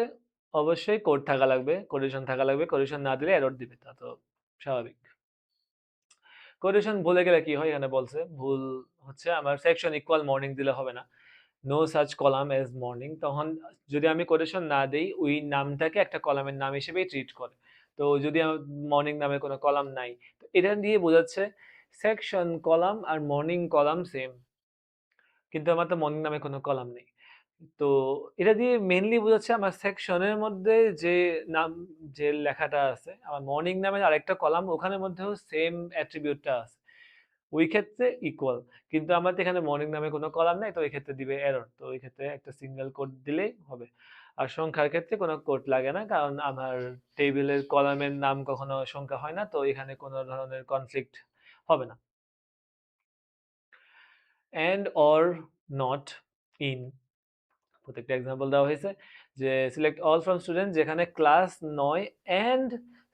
অবশ্যই কোড থাকা লাগবে, কোটেশন থাকা লাগবে। কোটেশন না দিলে এরর দিবে, তা তো স্বাভাবিক। কোটেশন ভুলে গেলে কি হয়, এখানে বলছে ভুল হচ্ছে আমার সেকশন ইকুয়াল মর্নিং দিলে হবে না, no such column as morning. তখন যদি আমি কোটেশন না দেই, ওই নামটাকে একটা কলামের নাম হিসেবেই ট্রিট করে। তো যদি আমার মর্নিং নামে কোনো কলাম নাই, তো এটা দিয়ে বোঝাচ্ছে সেকশন কলাম আর মর্নিং কলাম সেম, কিন্তু আমার তো মর্নিং নামে কোনো কলাম নেই। তো এটা দিয়ে মেইনলি বোঝাচ্ছে আমার সেকশনের মধ্যে যে নাম, যে লেখাটা আছে, আমার মর্নিং নামের আরেকটা কলাম, ওখানের মধ্যেও সেম অ্যাট্রিবিউটটা আছে, ওই ক্ষেত্রে ইকুয়াল। কিন্তু আমার তো এখানে মর্নিং নামে কোনো কলাম নাই, তো ওই ক্ষেত্রে দিবে এরর। তো ওই ক্ষেত্রে একটা সিঙ্গেল কোড দিলেই হবে। আর সংখ্যার ক্ষেত্রে কোনো কোড লাগে না, কারণ আমার টেবিলের কলামের নাম কখনো সংখ্যা হয় না, তো এখানে কোনো ধরনের কনফ্লিক্ট হবে না। অ্যান্ড অর নট ইন, প্রত্যেকটা এক্সাম্পল দেওয়া হয়েছে। যে সিলেক্ট অল ফ্রম স্টুডেন্ট, যেখানে class 9 and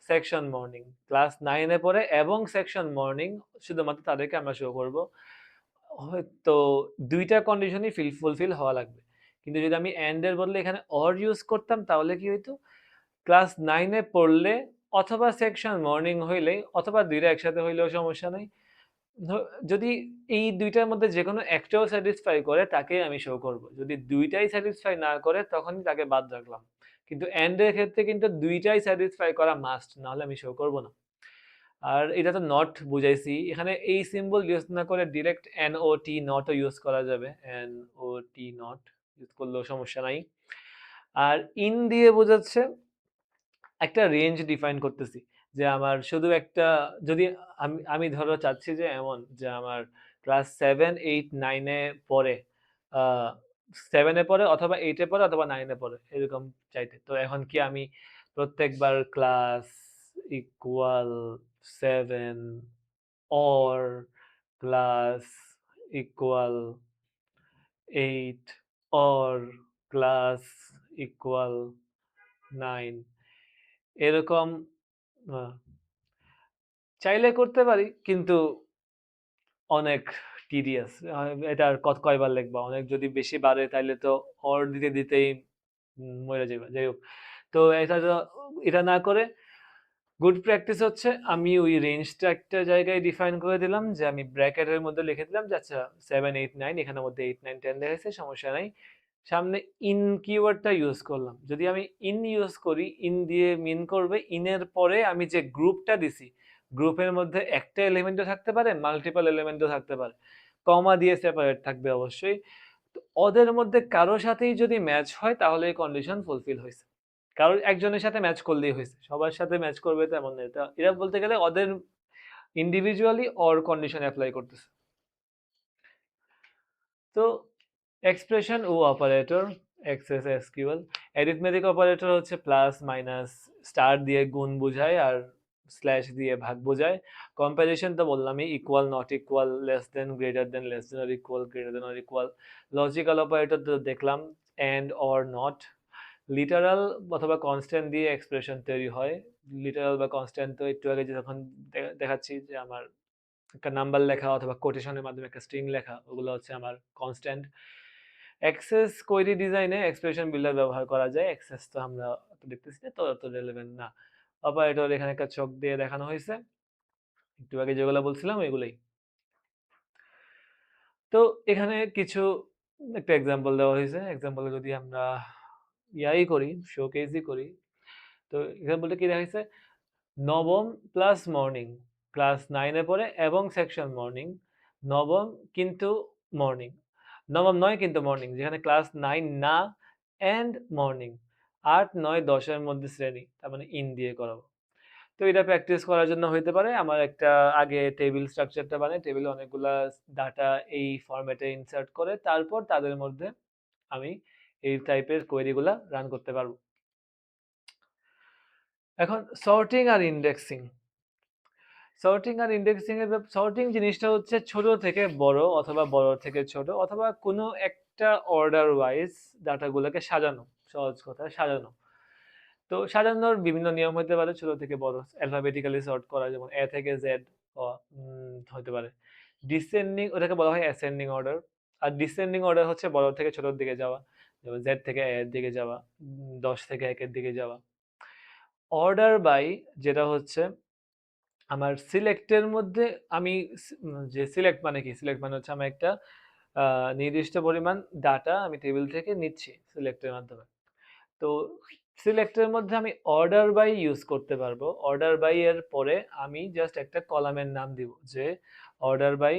section morning, class 9-এ পড়ে এবং সেকশন মর্নিং, শুধুমাত্র তাদেরকে আমরা শো করব। হয়তো দুইটা কন্ডিশনই ফুলফিল হওয়া লাগবে। কিন্তু যদি আমি অ্যান্ড এর বদলে এখানে অর ইউজ করতাম, তাহলে কি হইতো, ক্লাস 9-এ পড়লে অথবা সেকশন মর্নিং হইলে, অথবা দুইটা একসাথে হইলেও সমস্যা নাই, যদি এই দুইটার মধ্যে যে কোনো একটাও স্যাটিসফাই করে তাকে আমি শো করব। যদি দুইটাই স্যাটিসফাই না করে, তখনই তাকে বাদ রাখলাম। কিন্তু এন্ড এর ক্ষেত্রে কিন্তু দুইটাই স্যাটিসফাই করা মাস্ট, নাহলে আমি শো করব না। আর এটা তো নট বুঝাইছি, এখানে এই সিম্বল ইউজ না করে ডিরেক্ট NOT নটও ইউজ করা যাবে, NOT নট ইউজ করলেও সমস্যা নাই। আর ইন দিয়ে বোঝাচ্ছে একটা রেঞ্জ ডিফাইন করতেছি, যে আমার শুধু একটা, যদি আমি ধরো চাচ্ছি যে এমন যে আমার ক্লাস 7, 8, 9-এ পড়ে, 7-এ পড়ে অথবা 8-এ পড়ে অথবা 9-এ পড়ে, এরকম চাইতে। তো এখন কি আমি প্রত্যেকবার class equal 7 or class equal 8 or class equal 9 এরকম আহ, চাইলে করতে পারি, কিন্তু অনেক টিডিয়াস। এটা আর কয়বার লিখবা, অনেক যদি বেশি বাড়ে তাইলে তো অর দিতে দিতেই মরে যাবে। যাই হোক, তো এটা না করে গুড প্র্যাকটিস হচ্ছে আমি ওই রেঞ্জটা একটা জায়গায় ডিফাইন করে দিলাম, যে আমি ব্র্যাকেটের মধ্যে লিখে দিলাম যে আচ্ছা 7, 8, 9, এখানের মধ্যে 8, 9, 10 দেখাচ্ছে, সমস্যা নাই। সামনে ইন কিওয়ার্ডটা ইউজ করলাম। যদি আমি ইন ইউজ করি, ইন দিয়ে মিন করবে ইনের পরে আমি যে গ্রুপটা দিছি, গ্রুপের মধ্যে একটা এলিমেন্টও থাকতে পারে, মাল্টিপল এলিমেন্টও থাকতে পারে, কমা দিয়ে সেপারেট থাকবে অবশ্যই। তো ওদের মধ্যে কারো সাথেই যদি ম্যাচ হয়, তাহলে এই কন্ডিশন ফুলফিল হয়েছে। কারোর একজনের সাথে ম্যাচ করলেই হয়েছে, সবার সাথে ম্যাচ করবে তো এমন নেই। এরা বলতে গেলে ওদের ইন্ডিভিজুয়ালি অর কন্ডিশন অ্যাপ্লাই করতেছে। তো এক্সপ্রেশন ও operator. Access SQL. Arithmetic operator হচ্ছে প্লাস মাইনাস স্টার দিয়ে গুণ বোঝায় আর স্ল্যাশ দিয়ে ভাগ বোঝায়। কম্পারিজন তো বললামই, equal, not equal, less than, greater than, less than or equal, greater than or equal. Logical operator তো দেখলাম, এন্ড অর নট। লিটারাল অথবা কনস্ট্যান্ট দিয়ে এক্সপ্রেশন তৈরি হয়। লিটারাল বা কনস্ট্যান্ট তো একটু আগে যখন দেখাচ্ছি যে আমার একটা নাম্বার লেখা অথবা কোটেশনের মাধ্যমে একটা স্ট্রিং লেখা, ওগুলো হচ্ছে আমার কনস্ট্যান্ট। এক্সেস কোয়েরি ডিজাইনে এক্সপ্রেশন বিল্ডার ব্যবহার করা যায়। এক্সেস তো আমরা দেখতেছি না, তো অত রেলেভেন্ট না। অপারেটর এখানে একটা চক দিয়ে দেখানো হয়েছে, একটু আগে যেগুলো বলছিলাম ওইগুলোই। তো এখানে কিছু একটা এক্সাম্পল দেওয়া হয়েছে। এক্সাম্পলে যদি আমরা ইয়াই করি, শোকেসই করি, তো এক্সাম্পলটা কি দেখাইছে, নবম প্লাস মর্নিং ক্লাস 9-এ পড়ে এবং সেকশন মর্নিং। নবম কিন্তু মর্নিং, নবম নয় কিন্তু মর্নিং, যেখানে ক্লাস 9 না এন্ড মর্নিং। 8, 9, 10-এর মধ্যে শ্রেণী, তার মানে ইন দিয়ে করাবো। তো এটা প্র্যাকটিস করার জন্য হইতে পারে আমার একটা আগে টেবিল স্ট্রাকচারটা বানাই, টেবিলে অনেকগুলা ডাটা এই ফরম্যাটে ইনসার্ট করে তারপর তাদের মধ্যে আমি এই টাইপের কোয়েরিগুলা রান করতে পারবো। এখন সর্টিং আর ইন্ডেক্সিং। সর্টিং আর ইন্ডেক্সিং এর সর্টিং জিনিসটা হচ্ছে ছোট থেকে বড় অথবা বড় থেকে ছোট অথবা কোনো একটা অর্ডার ওয়াইজ ডাটাগুলোকে সাজানো, সহজ কথায় সাজানো। তো সাজানোর বিভিন্ন নিয়ম হতে পারে, ছোট থেকে বড় অ্যালফাবেটিক্যালি সর্ট করা, যেমন এ থেকে জেড হতে পারে। ডিসেন্ডিং ওটাকে বলা হয় অ্যাসেন্ডিং অর্ডার, আর ডিসেন্ডিং অর্ডার হচ্ছে বড় থেকে ছোটোর দিকে যাওয়া, যেমন জেড থেকে এর দিকে যাওয়া, 10 থেকে 1-এর দিকে যাওয়া। অর্ডার বাই যেটা হচ্ছে আমার সিলেক্টের মধ্যে আমি যে সিলেক্ট মানে কি, সিলেক্ট মানে হচ্ছে আমি একটা নির্দিষ্ট পরিমাণ ডাটা আমি টেবিল থেকে নিচ্ছি সিলেক্টের মাধ্যমে। তো সিলেক্টের মধ্যে আমি অর্ডার বাই ইউজ করতে পারবো। অর্ডার বাই এর পরে আমি জাস্ট একটা কলামের নাম দিব, যে অর্ডার বাই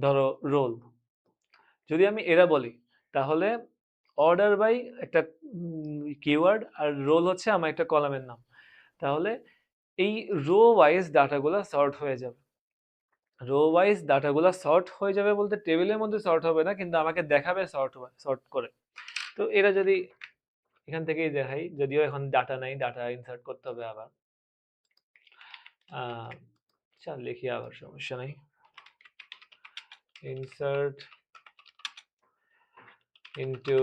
ধরো রোল। যদি আমি এরা বলি তাহলে অর্ডার বাই একটা কিওয়ার্ড আর রোল হচ্ছে আমার একটা কলামের নাম, তাহলে এই রো ওয়াইজ ডাটাগুলো সর্ট হয়ে যাবে। রো ওয়াইজ ডাটাগুলো সর্ট হয়ে যাবে বলতে টেবিলের মধ্যে সর্ট হবে না, কিন্তু আমাকে দেখাবে সর্ট করে। তো এরা যদি এখান থেকেই দেখাই, যদিও এখন ডাটা নাই, ডাটা ইনসার্ট করতে হবে আবার। আচ্ছা লিখি আবার, সমস্যা নাই। Insert into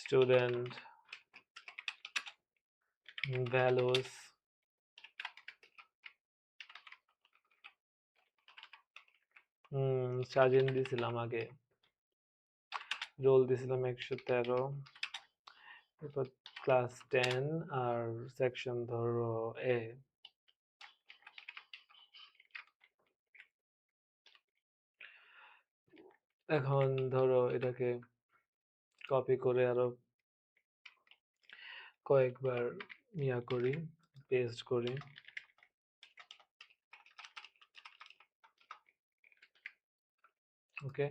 student values Sajin দিছিলাম আগে, রোল দিছিলাম 113, এরপর ক্লাস 10 আর সেকশন ধরো এ। এখন ধরো এটাকে কপি করে আরো কয়েকবার ইয়া করি, পেস্ট করি। ওকে,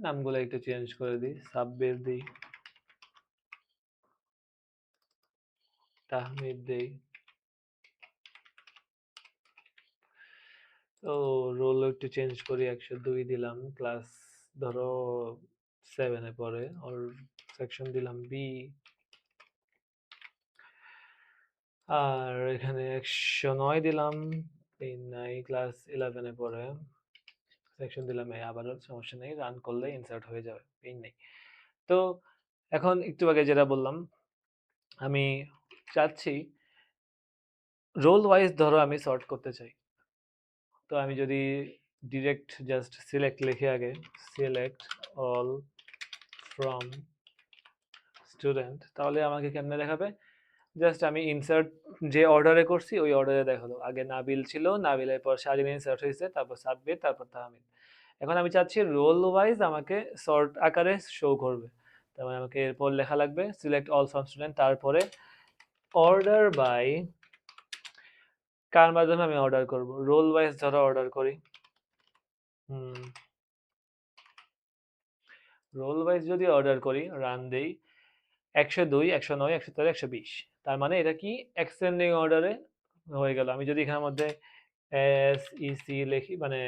নামগুলো একটু চেঞ্জ করে দিই, সাব্বির দিই, তাহমিদ দেই। তো রোল একটু চেঞ্জ করি, 102 দিলাম, ক্লাস ধরো 7-এ পড়ে, ওর সেকশন দিলাম বি। আর এখানে 109 দিলাম, পেইন নাই, ক্লাস 11-এ পড়ে, সেকশন দিলাম এ। আবারও সমস্যা নেই, রান করলে ইনসার্ট হয়ে যাবে, পেইন নেই। তো এখন একটু আগে যেটা বললাম, আমি চাচ্ছি রোল ওয়াইজ ধরো আমি সর্ট করতে চাই। তো আমি যদি ডিরেক্ট জাস্ট সিলেক্ট লিখে আগে, সিলেক্ট অল ফ্রম স্টুডেন্ট, তাহলে আমাকে কেমনে দেখাবে, জাস্ট আমি ইনসার্ট যে অর্ডারে করছি ওই অর্ডারে দেখালো। আগে নাবিল ছিল, নাবিলের পর শাহিন ইনসার্ট হয়েছে, তারপর সাব্বির, তারপর তাহমিদ। এখন আমি চাচ্ছি রোল ওয়াইজ আমাকে শর্ট আকারে শো করবে, তার মানে আমাকে এরপর লেখা লাগবে সিলেক্ট অল ফ্রম স্টুডেন্ট, তারপরে অর্ডার বাই কার মাধ্যমে আমি অর্ডার করব, রোল ওয়াইজ ধরো অর্ডার করি। রোল ওয়াইজ যদি অর্ডার করি, রান দেই, 102, 109, 113, 120, তার মানে এটা কি এক্সটেন্ডিং অর্ডারে হয়ে গেল। আমি যদি এখানের মধ্যে এসইসি লিখি মানে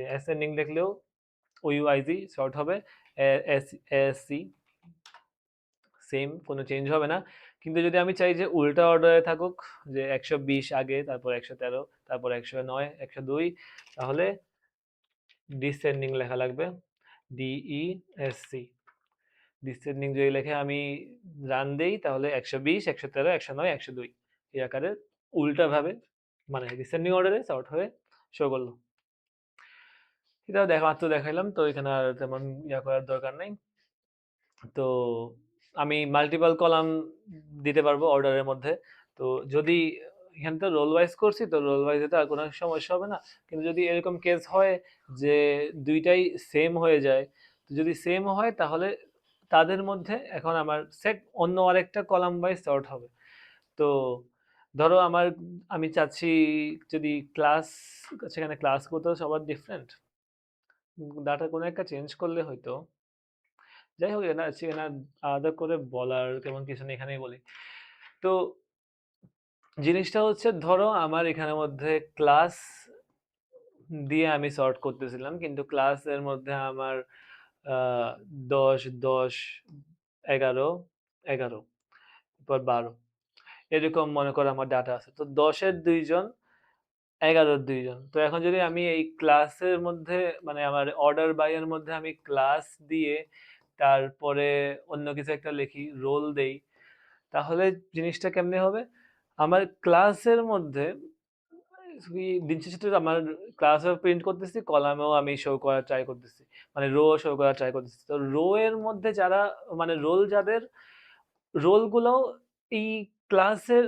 অ্যাসেন্ডিং লিখলেও ওইউআইজি শর্ট হবে, এস এসসি সেম, কোনো চেঞ্জ হবে না। কিন্তু যদি আমি চাই যে উল্টা অর্ডারে থাকুক, যে 120 আগে, তারপর 113, তারপর 109, 102, তাহলে ডিসেন্ডিং লেখা লাগবে, ডিইএসসি। ডিসেন্ডিং যদি লেখে আমি রান দেই, তাহলে 120, 113, 109, 102 এই আকারে উল্টাভাবে মানে ডিসেন্ডিং অর্ডারে সর্ট হয়ে শো করলো। এটাও মাত্র দেখাইলাম, তো এখানে আর তেমন ইয়া করার দরকার নাই। তো আমি মাল্টিপল কলাম দিতে পারবো অর্ডারের মধ্যে। তো যদি এখানে তো রোল ওয়াইজ করছি, তো রোল ওয়াইজে তো আর কোনো সমস্যা হবে না। কিন্তু যদি এরকম কেস হয় যে দুইটাই সেম হয়ে যায়, তো যদি সেম হয় তাহলে তাদের মধ্যে এখন আমার অন্য আরেকটা কলাম ওয়াইজ সর্ট হবে। তো ধরো আমি চাচ্ছি যদি ক্লাস, সেখানে ক্লাসগুলো তো সবার ডিফারেন্ট, ডাটা কোনো একটা চেঞ্জ করলে হয়তো, যাই হোক এনা আলাদা করে বলার তেমন কিছু নেই, এখানেই বলি। তো জিনিসটা হচ্ছে, ধরো আমার এখানের মধ্যে ক্লাস দিয়ে আমি সর্ট করতেছিলাম, কিন্তু ক্লাসের মধ্যে আমার 10, 10, 11, 11, তারপর 12 এরকম মনে করো আমার ডাটা আছে। তো 10-এর 2 জন, 11-র 2 জন। তো এখন যদি আমি এই ক্লাসের মধ্যে মানে আমার অর্ডার বাই এর মধ্যে আমি ক্লাস দিয়ে তারপরে অন্য কিছু একটা লিখি, রোল দেই, তাহলে জিনিসটা কেমনে হবে? আমার ক্লাসের মধ্যে দিন শেষে তো আমার ক্লাসেও প্রিন্ট করতেছি, কলামেও আমি শো করার ট্রাই করতেছি, মানে রো শো করার ট্রাই করতেছি। তো রো এর মধ্যে যারা মানে রোল যাদের, রোলগুলো এই ক্লাসের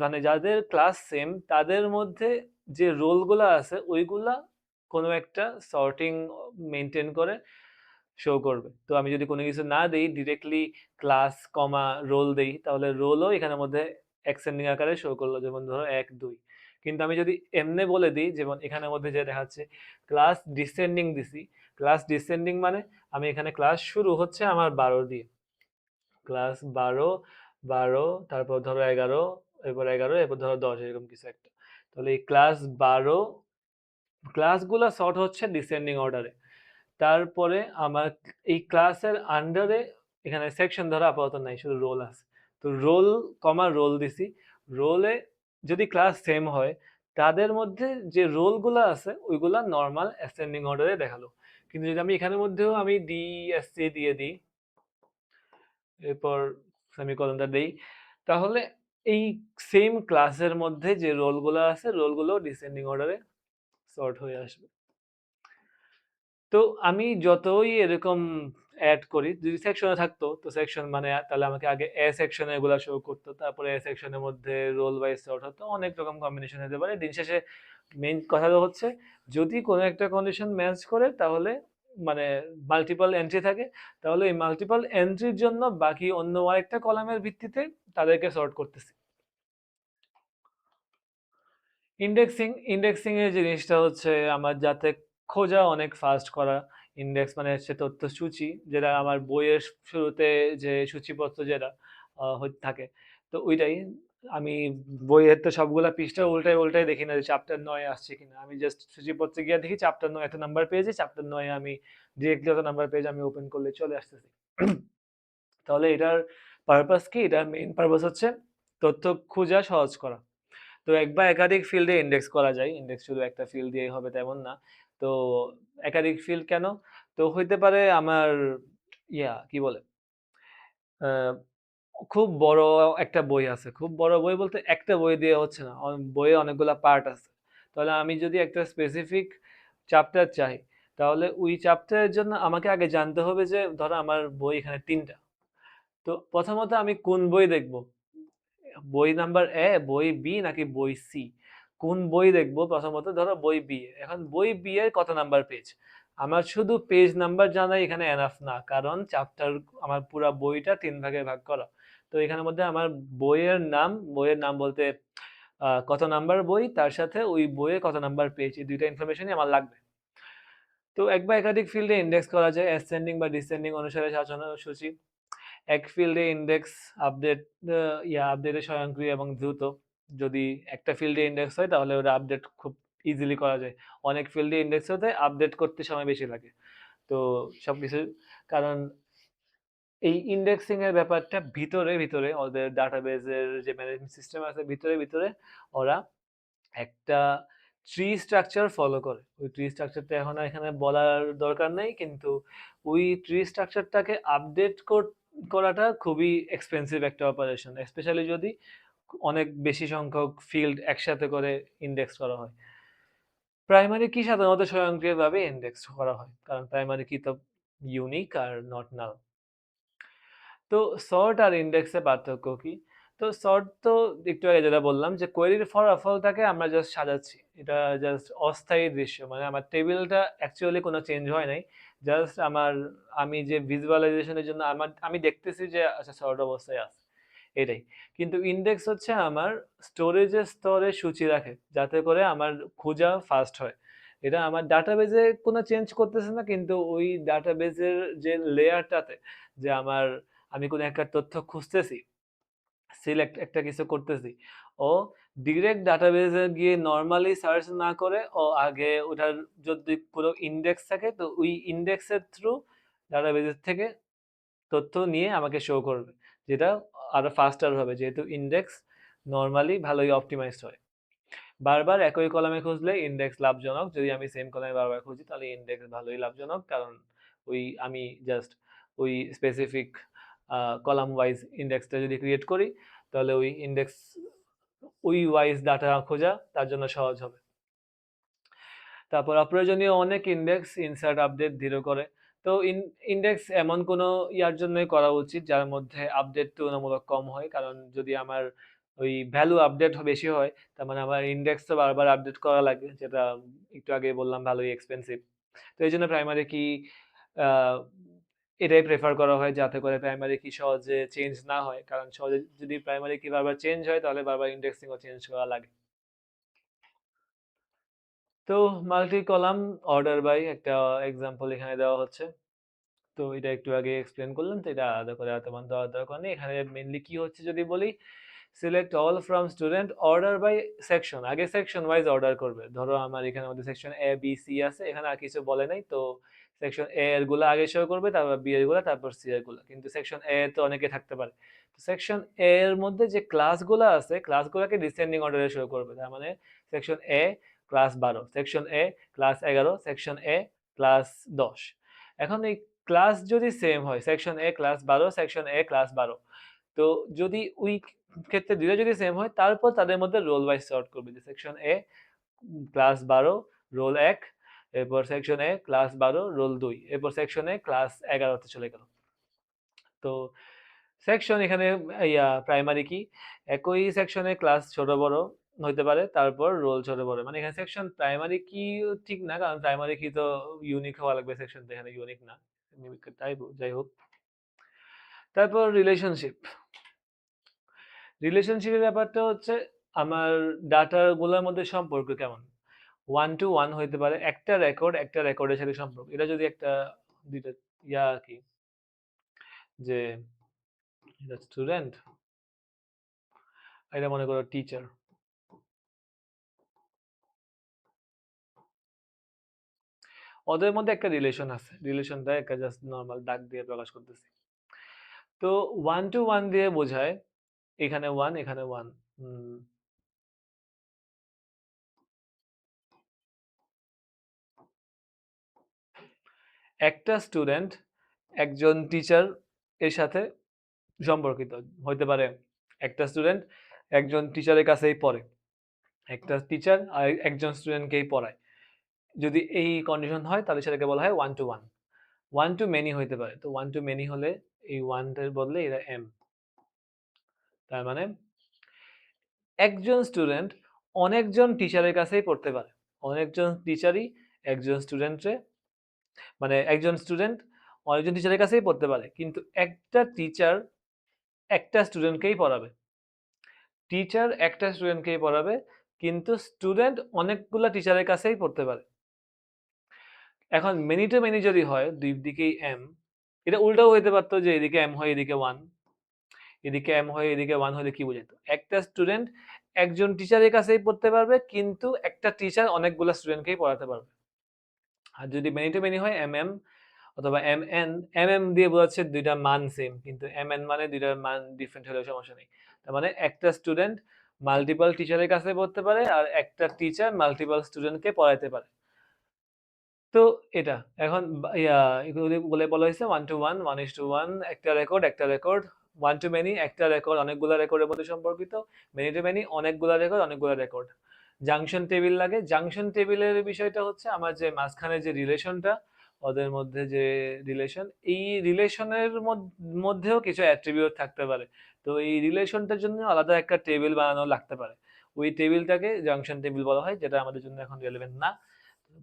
মানে যাদের ক্লাস সেম তাদের মধ্যে যে রোলগুলো আছে ওইগুলা কোনো একটা সর্টিং মেনটেন করে শো করবে। তো আমি যদি কোনো কিছু না দিই, ডিরেক্টলি ক্লাস কমা রোল দেই, তাহলে রোলও এখানের মধ্যে অ্যাসেন্ডিং আকারে শো করলো, যেমন ধরো 1, 2। কিন্তু আমি যদি এমনি বলে দিই, যেমন এখানের মধ্যে যে দেখাচ্ছে ক্লাস ডিসেন্ডিং দিছি, ক্লাস ডিসেন্ডিং মানে আমি এখানে ক্লাস শুরু হচ্ছে আমার 12 দিয়ে, ক্লাস 12, 12, তারপর ধরো 11, এরপর 11, এরপর ধরো 10, এরকম কিছু একটা। তাহলে এই ক্লাস 12 ক্লাসগুলো সর্ট হচ্ছে ডিসেন্ডিং অর্ডারে। তারপরে আমার এই ক্লাসের আন্ডারে এখানে সেকশন ধরো আপাতত নাই, শুধু রোল আছে। তো রোল কমা রোল দিছি, রোলে যদি ক্লাস সেম হয় তাদের মধ্যে যে রোলগুলো আছে ওইগুলা নর্মাল অ্যাসেন্ডিং অর্ডারে দেখালো। কিন্তু যদি আমি এখানের মধ্যেও আমি ডিএসসি দিয়ে দিই, এরপর সেমিকলনটা দেই, তাহলে এই সেম ক্লাসের মধ্যে যে রোলগুলো আছে রোলগুলো ডিসেন্ডিং অর্ডারে সর্ট হয়ে আসবে। তো আমি যতই এরকম অ্যাড করি, যদি সেকশনে থাকতো তো সেকশন মানে তাহলে আমাকে আগে এ সেকশনে এগুলো শো করতো, তারপরে এ সেকশনের মধ্যে রোল ওয়াইজ সর্ট হতো, অনেক রকম কম্বিনেশন হতে পারে। দিন শেষে মেইন কথা হচ্ছে যদি কোনো একটা কন্ডিশন ম্যাচ করে তাহলে মানে মাল্টিপল এন্ট্রি থাকে, তাহলে এই মাল্টিপল এন্ট্রির জন্য বাকি অন্য আরেকটা কলামের ভিত্তিতে তাদেরকে সর্ট করতেছি। ইন্ডেক্সিং এর জিনিসটা হচ্ছে আমার যাতে খোঁজা অনেক ফাস্ট করা। ইন্ডেক্স মানে হচ্ছে তথ্য সূচি, যেটা আমার বইয়ের শুরুতে যে সূচিপত্র যেটা থাকে, তো ওইটাই। আমি বইয়ের তো সবগুলা পৃষ্ঠা উল্টায় উল্টায় দেখি না যে চ্যাপ্টার 9 আসছে কিনা, আমি জাস্ট সূচিপত্রে গিয়ে দেখি চ্যাপ্টার 9 এত নাম্বার পেয়েছে, চ্যাপ্টার 9 আমি ডিরেক্টলি অত নাম্বার পেজ আমি ওপেন করলে চলে আসতেছি। তাহলে এটার পারপাস কি? এটার মেইন পারপাস হচ্ছে তথ্য খোঁজা সহজ করা। তো এক বা একাধিক ফিল্ডে ইন্ডেক্স করা যায়, ইন্ডেক্স শুধু একটা ফিল্ড দিয়েই হবে তেমন না। তো একাধিক ফিল্ড কেন? তো হইতে পারে আমার কি বলে, আহ, খুব বড় একটা বই আছে, খুব বড় বই বলতে একটা বই দিয়ে হচ্ছে না, বইয়ে অনেকগুলা পার্ট আছে। তাহলে আমি যদি একটা স্পেসিফিক চ্যাপ্টার চাই, তাহলে ওই চ্যাপ্টারের জন্য আমাকে আগে জানতে হবে যে ধরো আমার বই এখানে 3টা। তো প্রথমত আমি কোন বই দেখব, বই নাম্বার বই বি নাকি বই সি, কোন বই দেখবো? প্রথমত ধরো বই বি, এখন বই বি এর কত নাম্বার পেজ, আমার শুধু পেজ নাম্বার জানাই এখানে এনাফ না, কারণ চ্যাপ্টার আমার পুরো বইটা 3 ভাগে ভাগ করা। তো এখানের মধ্যে আমার বইয়ের নাম বলতে কত নাম্বার বই, তার সাথে ওই বইয়ে কত নাম্বার পেজ, এই দুইটা ইনফরমেশনই আমার লাগবে। তো এক বা একাধিক ফিল্ডে ইন্ডেক্স করা যায় অ্যাসেন্ডিং বা ডিসেন্ডিং অনুসারে সাজানো সূচি। এক ফিল্ডে ইন্ডেক্স আপডেট আপডেটে স্বয়ংক্রিয় এবং দ্রুত। যদি একটা ফিল্ডে ইন্ডেক্স হয় তাহলে ওটা আপডেট খুব ইজিলি করা যায়। অনেক ফিল্ডে ইন্ডেক্স হতে আপডেট করতে সময় বেশি লাগে। তো সবকিছু, কারণ এই ইন্ডেক্সিং এর ব্যাপারটা ভিতরে ভিতরে ওদের ডাটাবেজের যে ম্যানেজমেন্ট সিস্টেম আছে ভিতরে ভিতরে ওরা একটা ট্রি স্ট্রাকচার ফলো করে। ওই ট্রি স্ট্রাকচারটা এখন এখানে বলার দরকার নেই, কিন্তু ওই ট্রি স্ট্রাকচারটাকে আপডেট করাটা খুবই এক্সপেন্সিভ একটা অপারেশন, স্পেশালি যদি অনেক বেশি সংখ্যক ফিল্ড একসাথে করে ইন্ডেক্স করা হয়। প্রাইমারি কি সাধারণত স্বয়ংক্রিয়ভাবে ইন্ডেক্স করা হয়, কারণ প্রাইমারি কি তো ইউনিক আর নট নাল। তো সর্ট আর ইন্ডেক্সের পার্থক্য কি? তো সর্ট তো একটু আগে যেটা বললাম যে কোয়েরির ফলাফলটাকে আমরা জাস্ট সাজাচ্ছি, এটা জাস্ট অস্থায়ী দৃশ্য, মানে আমার টেবিলটা অ্যাকচুয়ালি কোনো চেঞ্জ হয় নাই, জাস্ট আমি যে ভিজুয়ালাইজেশনের জন্য আমি দেখতেছি যে আচ্ছা সর্ট অবস্থায় আছে, এটাই। কিন্তু ইন্ডেক্স হচ্ছে আমার স্টোরেজের স্তরে সূচি রাখে, যাতে করে আমার খোঁজা ফাস্ট হয়। এটা আমার ডাটাবেজে কোনো চেঞ্জ করতেছে না, কিন্তু ওই ডাটাবেজের যে লেয়ারটাতে, যে আমি কোনো একটা তথ্য খুঁজতেছি, সিলেক্ট একটা কিছু করতেছি, ও ডিরেক্ট ডাটাবেজে গিয়ে নর্মালি সার্চ না করে ও আগে ওটার যদি পুরো ইন্ডেক্স থাকে তো ওই ইন্ডেক্সের থ্রু ডাটাবেজের থেকে তথ্য নিয়ে আমাকে শো করবে, যেটা আরো ফাস্টার হবে, যেহেতু ইন্ডেক্স নর্মালি ভালোই অপটিমাইজড হয়। বারবার একই কলামে খুঁজলে ইন্ডেক্স লাভজনক, যদি আমি সেম কলামে বারবার খুঁজি তাহলে ইন্ডেক্স ভালোই লাভজনক, কারণ আমি জাস্ট ওই স্পেসিফিক কলাম ওয়াইজ ইন্ডেক্সটা যদি ক্রিয়েট করি তাহলে ওই ইন্ডেক্স ওই ওয়াইজ ডাটা খোঁজা তার জন্য সহজ হবে। তারপর অপ্রয়োজনীয় অনেক ইন্ডেক্স ইনসার্ট আপডেট ধীর করে। তো ইন্ডেক্স এমন কোনো ইয়ার জন্যই করা উচিত যার মধ্যে আপডেট তুলনামূলক কম হয়, কারণ যদি আমার ওই ভ্যালু আপডেট বেশি হয় তার মানে আমার ইন্ডেক্স তো বারবার আপডেট করা লাগে, যেটা একটু আগে বললাম ভালোই এক্সপেন্সিভ। তো এই জন্য প্রাইমারি কি এটাই প্রেফার করা হয়, যাতে করে প্রাইমারি কি সহজে চেঞ্জ না হয়, কারণ সহজে যদি প্রাইমারি কি বারবার চেঞ্জ হয় তাহলে বারবার ইন্ডেক্সিংও চেঞ্জ করা লাগে। তো মাল্টি কলাম অর্ডার বাই একটা এক্সাম্পল এখানে দেওয়া হচ্ছে। তো এটা একটু আগে এক্সপ্লেন করলাম, তো এটা আলাদা করে এত মান দেওয়ার দরকার নেই। এখানে মেনলি কি হচ্ছে যদি বলি, select all from student order by section, আগে সেকশন ওয়াইজ অর্ডার করবে। ধরো আমার এখানে মধ্যে সেকশন এ বি সি আছে, এখানে আর কিছু বলে নাই, তো সেকশন এ এর গুলো আগে শো করবে, তারপর বি এর গুলো, তারপর সি এর গুলো। কিন্তু সেকশন এ তো অনেকে থাকতে পারে, তো সেকশন এ এর মধ্যে যে ক্লাসগুলো আছে ক্লাসগুলোকে ডিসেন্ডিং অর্ডারে শো করবে। তার মানে সেকশন এ ক্লাস 12, সেকশন এ ক্লাস 11, সেকশন এ ক্লাস 10। এখন এই ক্লাস যদি সেম হয়, সেকশন এ ক্লাস 12, সেকশন এ ক্লাস 12, তো যদি ওই ক্ষেত্রে দুইটা যদি সেম হয় তারপর তাদের মধ্যে রোল ওয়াইজ সর্ট করবে, যে সেকশন এ ক্লাস 12 রোল 1, এরপর সেকশন এ ক্লাস 12 রোল 2, এরপর সেকশন এ ক্লাস 11তে চলে গেল। তো সেকশন এখানে প্রাইমারি কি, একই সেকশনে ক্লাস ছোট বড় হইতে পারে, তারপর রোল ছোট বড়, মানে এখানে সেকশন প্রাইমারি কি ঠিক না, কারণ প্রাইমারি কি তো ইউনিক হওয়া লাগবে, সেকশন তো এখানে ইউনিক না, তাই যাই হোক। তারপর রিলেশনশিপের ব্যাপারটা হচ্ছে আমার ডাটা গুলোর মধ্যে সম্পর্ক কেমন, ওয়ান টু ওয়ান হইতে পারে, একটা রেকর্ডের সাথে সম্পর্ক। এটা যদি একটা দুইটা আর কি, যে এটা স্টুডেন্ট, এটা মনে করো টিচার, ওদের মধ্যে একটা রিলেশন আছে, রিলেশনটা একটা জাস্ট নর্মাল ডাক দিয়ে প্রকাশ করতেছি। তো ওয়ান টু ওয়ান দিয়ে বোঝায় এখানে ওয়ান এখানে ওয়ান, একটা স্টুডেন্ট একজন টিচার এর সাথে সম্পর্কিত হইতে পারে, একটা স্টুডেন্ট একজন টিচারের কাছেই পড়ে, একটা টিচার আর একজন স্টুডেন্টকেই পড়ায়। যদি এই কন্ডিশন হয় তাহলে সেটাকে বলা হয় one to one. One to many হইতে পারে, তো ওয়ান টু মেনি হলে এই ওয়ানটার বদলে এটা এম। তার মানে একজন স্টুডেন্ট অনেকজন টিচারের কাছেই পড়তে পারে, অনেকজন টিচারই একজন স্টুডেন্টে, মানে একজন স্টুডেন্ট অনেকজন টিচারের কাছেই পড়তে পারে, কিন্তু একটা টিচার একটা স্টুডেন্টকেই পড়াবে, টিচার একটা স্টুডেন্টকেই পড়াবে, কিন্তু স্টুডেন্ট অনেকগুলা টিচারের কাছেই পড়তে পারে। এখন মেনি টু মেনি যদি হয় দুই দিকেই এম, এটা উল্টাও হইতে পারতো যে এদিকে এম হয় এদিকে ওয়ান, এদিকে এম হয় এদিকে ওয়ান হলে কি বোঝাতো, একটা স্টুডেন্ট একজন টিচারের কাছেই পড়তে পারবে, কিন্তু একটা টিচার অনেকগুলা স্টুডেন্টকেই পড়াতে পারবে। আর যদি মেনি টু মেনি হয় অথবা দিয়ে বোঝাচ্ছে দুইটা মান সেম, কিন্তু মানে দুইটার মান ডিফারেন্ট হলেও সমস্যা নেই। তার মানে একটা স্টুডেন্ট মাল্টিপল টিচারের কাছে পড়তে পারে, আর একটা টিচার মাল্টিপল স্টুডেন্টকে পড়াইতে পারে। তো এটা এখন এগুলো বলে বলা হয়েছে 1:1, 1:1, একটা রেকর্ড 1:many, একটা রেকর্ড অনেকগুলা রেকর্ডের মধ্যে সম্পর্কিত, মেনি টু মেনি অনেকগুলা রেকর্ড অনেকগুলা রেকর্ড। জাংশন টেবিল লাগে। জাংশন টেবিলের বিষয়টা হচ্ছে আমার যে মাঝখানে যে রিলেশনটা, ওদের মধ্যে যে রিলেশন, এই রিলেশনের মধ্যেও কিছু অ্যাট্রিবিউট থাকতে পারে। তো এই রিলেশনটার জন্য আলাদা একটা টেবিল বানানো লাগতে পারে। ওই টেবিলটাকে জাংশন টেবিল বলা হয়, যেটা আমাদের জন্য এখন রেলেভেন্ট না,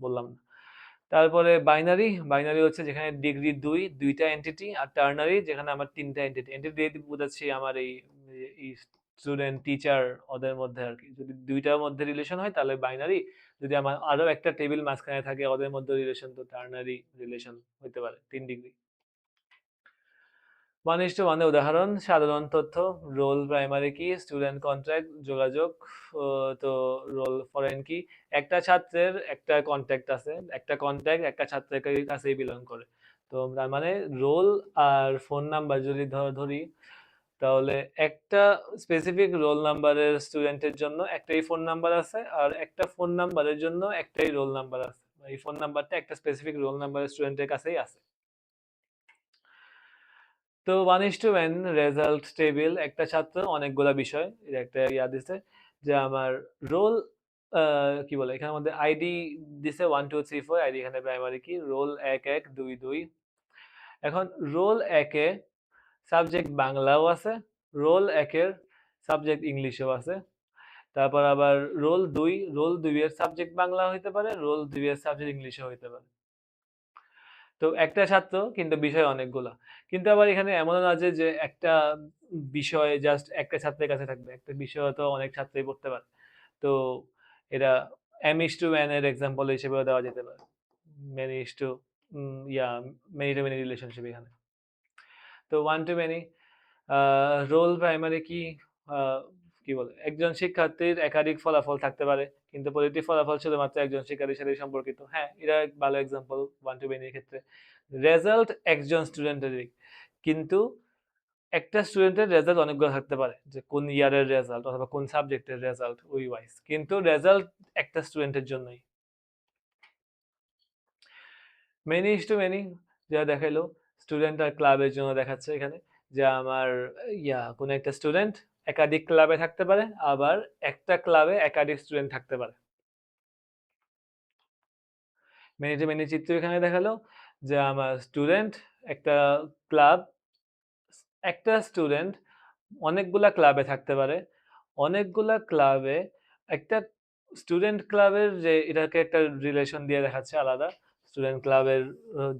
বললাম না। তারপরে বাইনারি হচ্ছে যেখানে ডিগ্রি দুইটা এন্টিটি, আর টার্নারি যেখানে আমার তিনটা এন্টিটি। এন্টিটি দিয়ে বোঝাচ্ছি আমার এই স্টুডেন্ট টিচার ওদের মধ্যে আর কি। যদি দুইটার মধ্যে রিলেশন হয় তাহলে বাইনারি, যদি আমার আরো একটা টেবিল মাঝখানে থাকে ওদের মধ্যে রিলেশন, তো টার্নারি রিলেশন হইতে পারে 3 ডিগ্রি। 1:1 উদাহরণ: সাধারণ তথ্য, রোল প্রাইমারি কি, স্টুডেন্ট কন্ট্রাক্ট যোগাযোগ, তো রোল ফরেন কি। একটা ছাত্রের একটা কন্ট্যাক্ট আছে, একটা কন্ট্যাক্ট একটা ছাত্রের কাছেই বিলং করে। তো তার মানে রোল আর ফোন নাম্বার যদি ধরি, তাহলে একটা স্পেসিফিক রোল নাম্বারের স্টুডেন্টের জন্য একটাই ফোন নাম্বার আছে, আর একটা ফোন নাম্বারের জন্য একটাই রোল নাম্বার আছে। এই ফোন নাম্বারটা একটা স্পেসিফিক রোল নাম্বারের স্টুডেন্টের কাছেই আছে। তো 1:n রেজাল্ট টেবিল, একটা ছাত্র অনেকগুলা বিষয়, এর একটা দিছে যে আমার রোল, কি বলে এখানের মধ্যে আইডি দিছে 1 2 3 4, আইডি এখানে প্রাইমারি কি, রোল 1 1 2 2। এখন রোল 1-এ সাবজেক্ট বাংলাও আছে, রোল 1-এর সাবজেক্ট ইংলিশও আছে। তারপর আবার রোল 2 এর সাবজেক্ট বাংলা হইতে পারে, রোল 2 এর সাবজেক্ট ইংলিশও হইতে পারে। তো একটা ছাত্র কিন্তু বিষয় অনেকগুলা। কিন্তু আবার এখানে এমনও না যে একটা বিষয় জাস্ট একটা ছাত্রের কাছে থাকবে, একটা বিষয় তো অনেক ছাত্রই পড়তে পারে। তো এটা m:n এর এক্সাম্পল হিসেবেও দেওয়া যেতে পারে। Many is to yeah many to many relationship এখানে। তো one to many roll primary key, কি বলে একজন শিক্ষার্থীর একাধিক ফলাফল থাকতে পারে, কিন্তু প্রতিটি ফলাফল শুধুমাত্র একজন শিক্ষার্থীর সাথে সম্পর্কিত। হ্যাঁ, এটা এক ভালো এক্সাম্পল ওয়ান টু মেনির ক্ষেত্রে। রেজাল্ট একজন স্টুডেন্টেরই, কিন্তু একটা স্টুডেন্টের রেজাল্ট অনেকগুলো থাকতে পারে, যে কোন ইয়ারের রেজাল্ট অথবা কোন সাবজেক্টের রেজাল্ট ওই ওয়াইজ, কিন্তু রেজাল্ট একটা স্টুডেন্টের জন্যই। মেনি ইস টু মেনি যা দেখাইলো, স্টুডেন্ট আর ক্লাবের জন্য দেখাচ্ছে এখানে, যে আমার কোন একটা স্টুডেন্ট একাধিক ক্লাবে থাকতে পারে, আবার একটা ক্লাবে একাধিক স্টুডেন্ট থাকতে পারে। মেনি টু মেনি চিত্র এখানে দেখালো, যে আমার স্টুডেন্ট একটা ক্লাব, একটা স্টুডেন্ট অনেকগুলা ক্লাবে থাকতে পারে, অনেকগুলা ক্লাবে একটা স্টুডেন্ট ক্লাবের যে এটাকে একটা রিলেশন দিয়ে দেখাচ্ছে আলাদা। স্টুডেন্ট ক্লাবের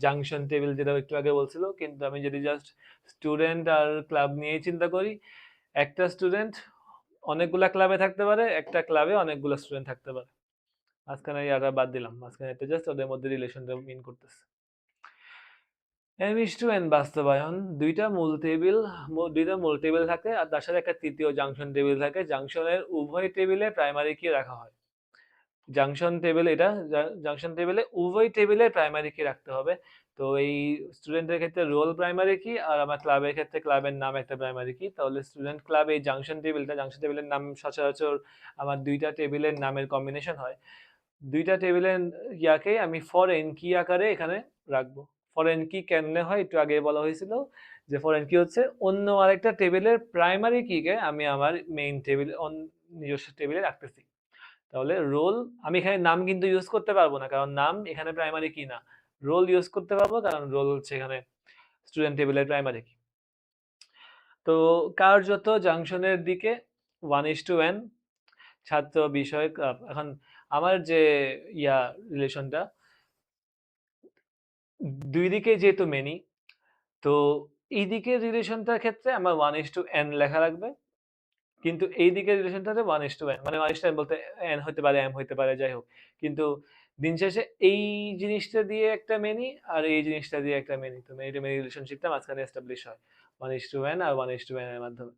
জাংশন টেবিল যেটা একটু আগে বলছিল, কিন্তু আমি যদি জাস্ট স্টুডেন্ট আর ক্লাব নিয়েই চিন্তা করি, একটা স্টুডেন্ট অনেকগুলা ক্লাবে থাকতে পারে, একটা ক্লাবে অনেকগুলা স্টুডেন্ট থাকতে পারে। মাঝখানে ইয়াটা বাদ দিলাম, মাঝখানে এটা জাস্ট ওদের মধ্যে রিলেশনটা মিন করতেছে। m:n বাস্তবায়ন, দুইটা মূল টেবিল থাকে, আর তার সাথে একটা তৃতীয় জাংশন টেবিল থাকে। জাংশনের উভয় টেবিলে প্রাইমারি কি রাখা হয়। জাংশন টেবিলে উভয় টেবিলে প্রাইমারি কি রাখতে হবে। তো এই স্টুডেন্টের ক্ষেত্রে রোল প্রাইমারি কি, আর আমার ক্লাবের ক্ষেত্রে ক্লাবের নাম একটা প্রাইমারি কি। তাহলে স্টুডেন্ট ক্লাব এই জাংশন টেবিলের নাম সচরাচর আমার দুইটা টেবিলের নামের কম্বিনেশন হয়। দুইটা টেবিলের ইয়াকে আমি ফরেন কি আকারে এখানে রাখবো। ফরেন কি কেমনে হয় একটু আগে বলা হয়েছিল, যে ফরেন কি হচ্ছে অন্য আরেকটা টেবিলের প্রাইমারি কিকে আমি আমার মেইন টেবিল নিজস্ব টেবিলে রাখতেছি। তাহলে রোল, আমি এখানে নাম কিন্তু ইউজ করতে পারবো না, কারণ নাম এখানে প্রাইমারি কি না। রোল ইউজ করতে পারবো, কারণ রোল হচ্ছে এখানে স্টুডেন্ট টেবিলের প্রাইমারি কি। তো কার্যত জাংশনের দিকে 1:n ছাত্র বিষয় ক্লাব। এখন আমার যে ইয়া রিলেশনটা, দুই দিকে যেহেতু মেনি, তো এই দিকের রিলেশনটার ক্ষেত্রে আমার 1:n লেখা লাগবে, কিন্তু এই দিকের রিলেশনটাতে 1:n, মানে 1:n বলতে n হতে পারে, m হতে পারে, যাই হোক। কিন্তু দিন শেষে এই জিনিসটা দিয়ে একটা মেনি, আর এই জিনিসটা দিয়ে একটা মেনি, তো মেনি টু মেনি রিলেশনশিপটা মাঝখানে এস্টাবলিশ হয় 1:n আর 1:n এর মাধ্যমে।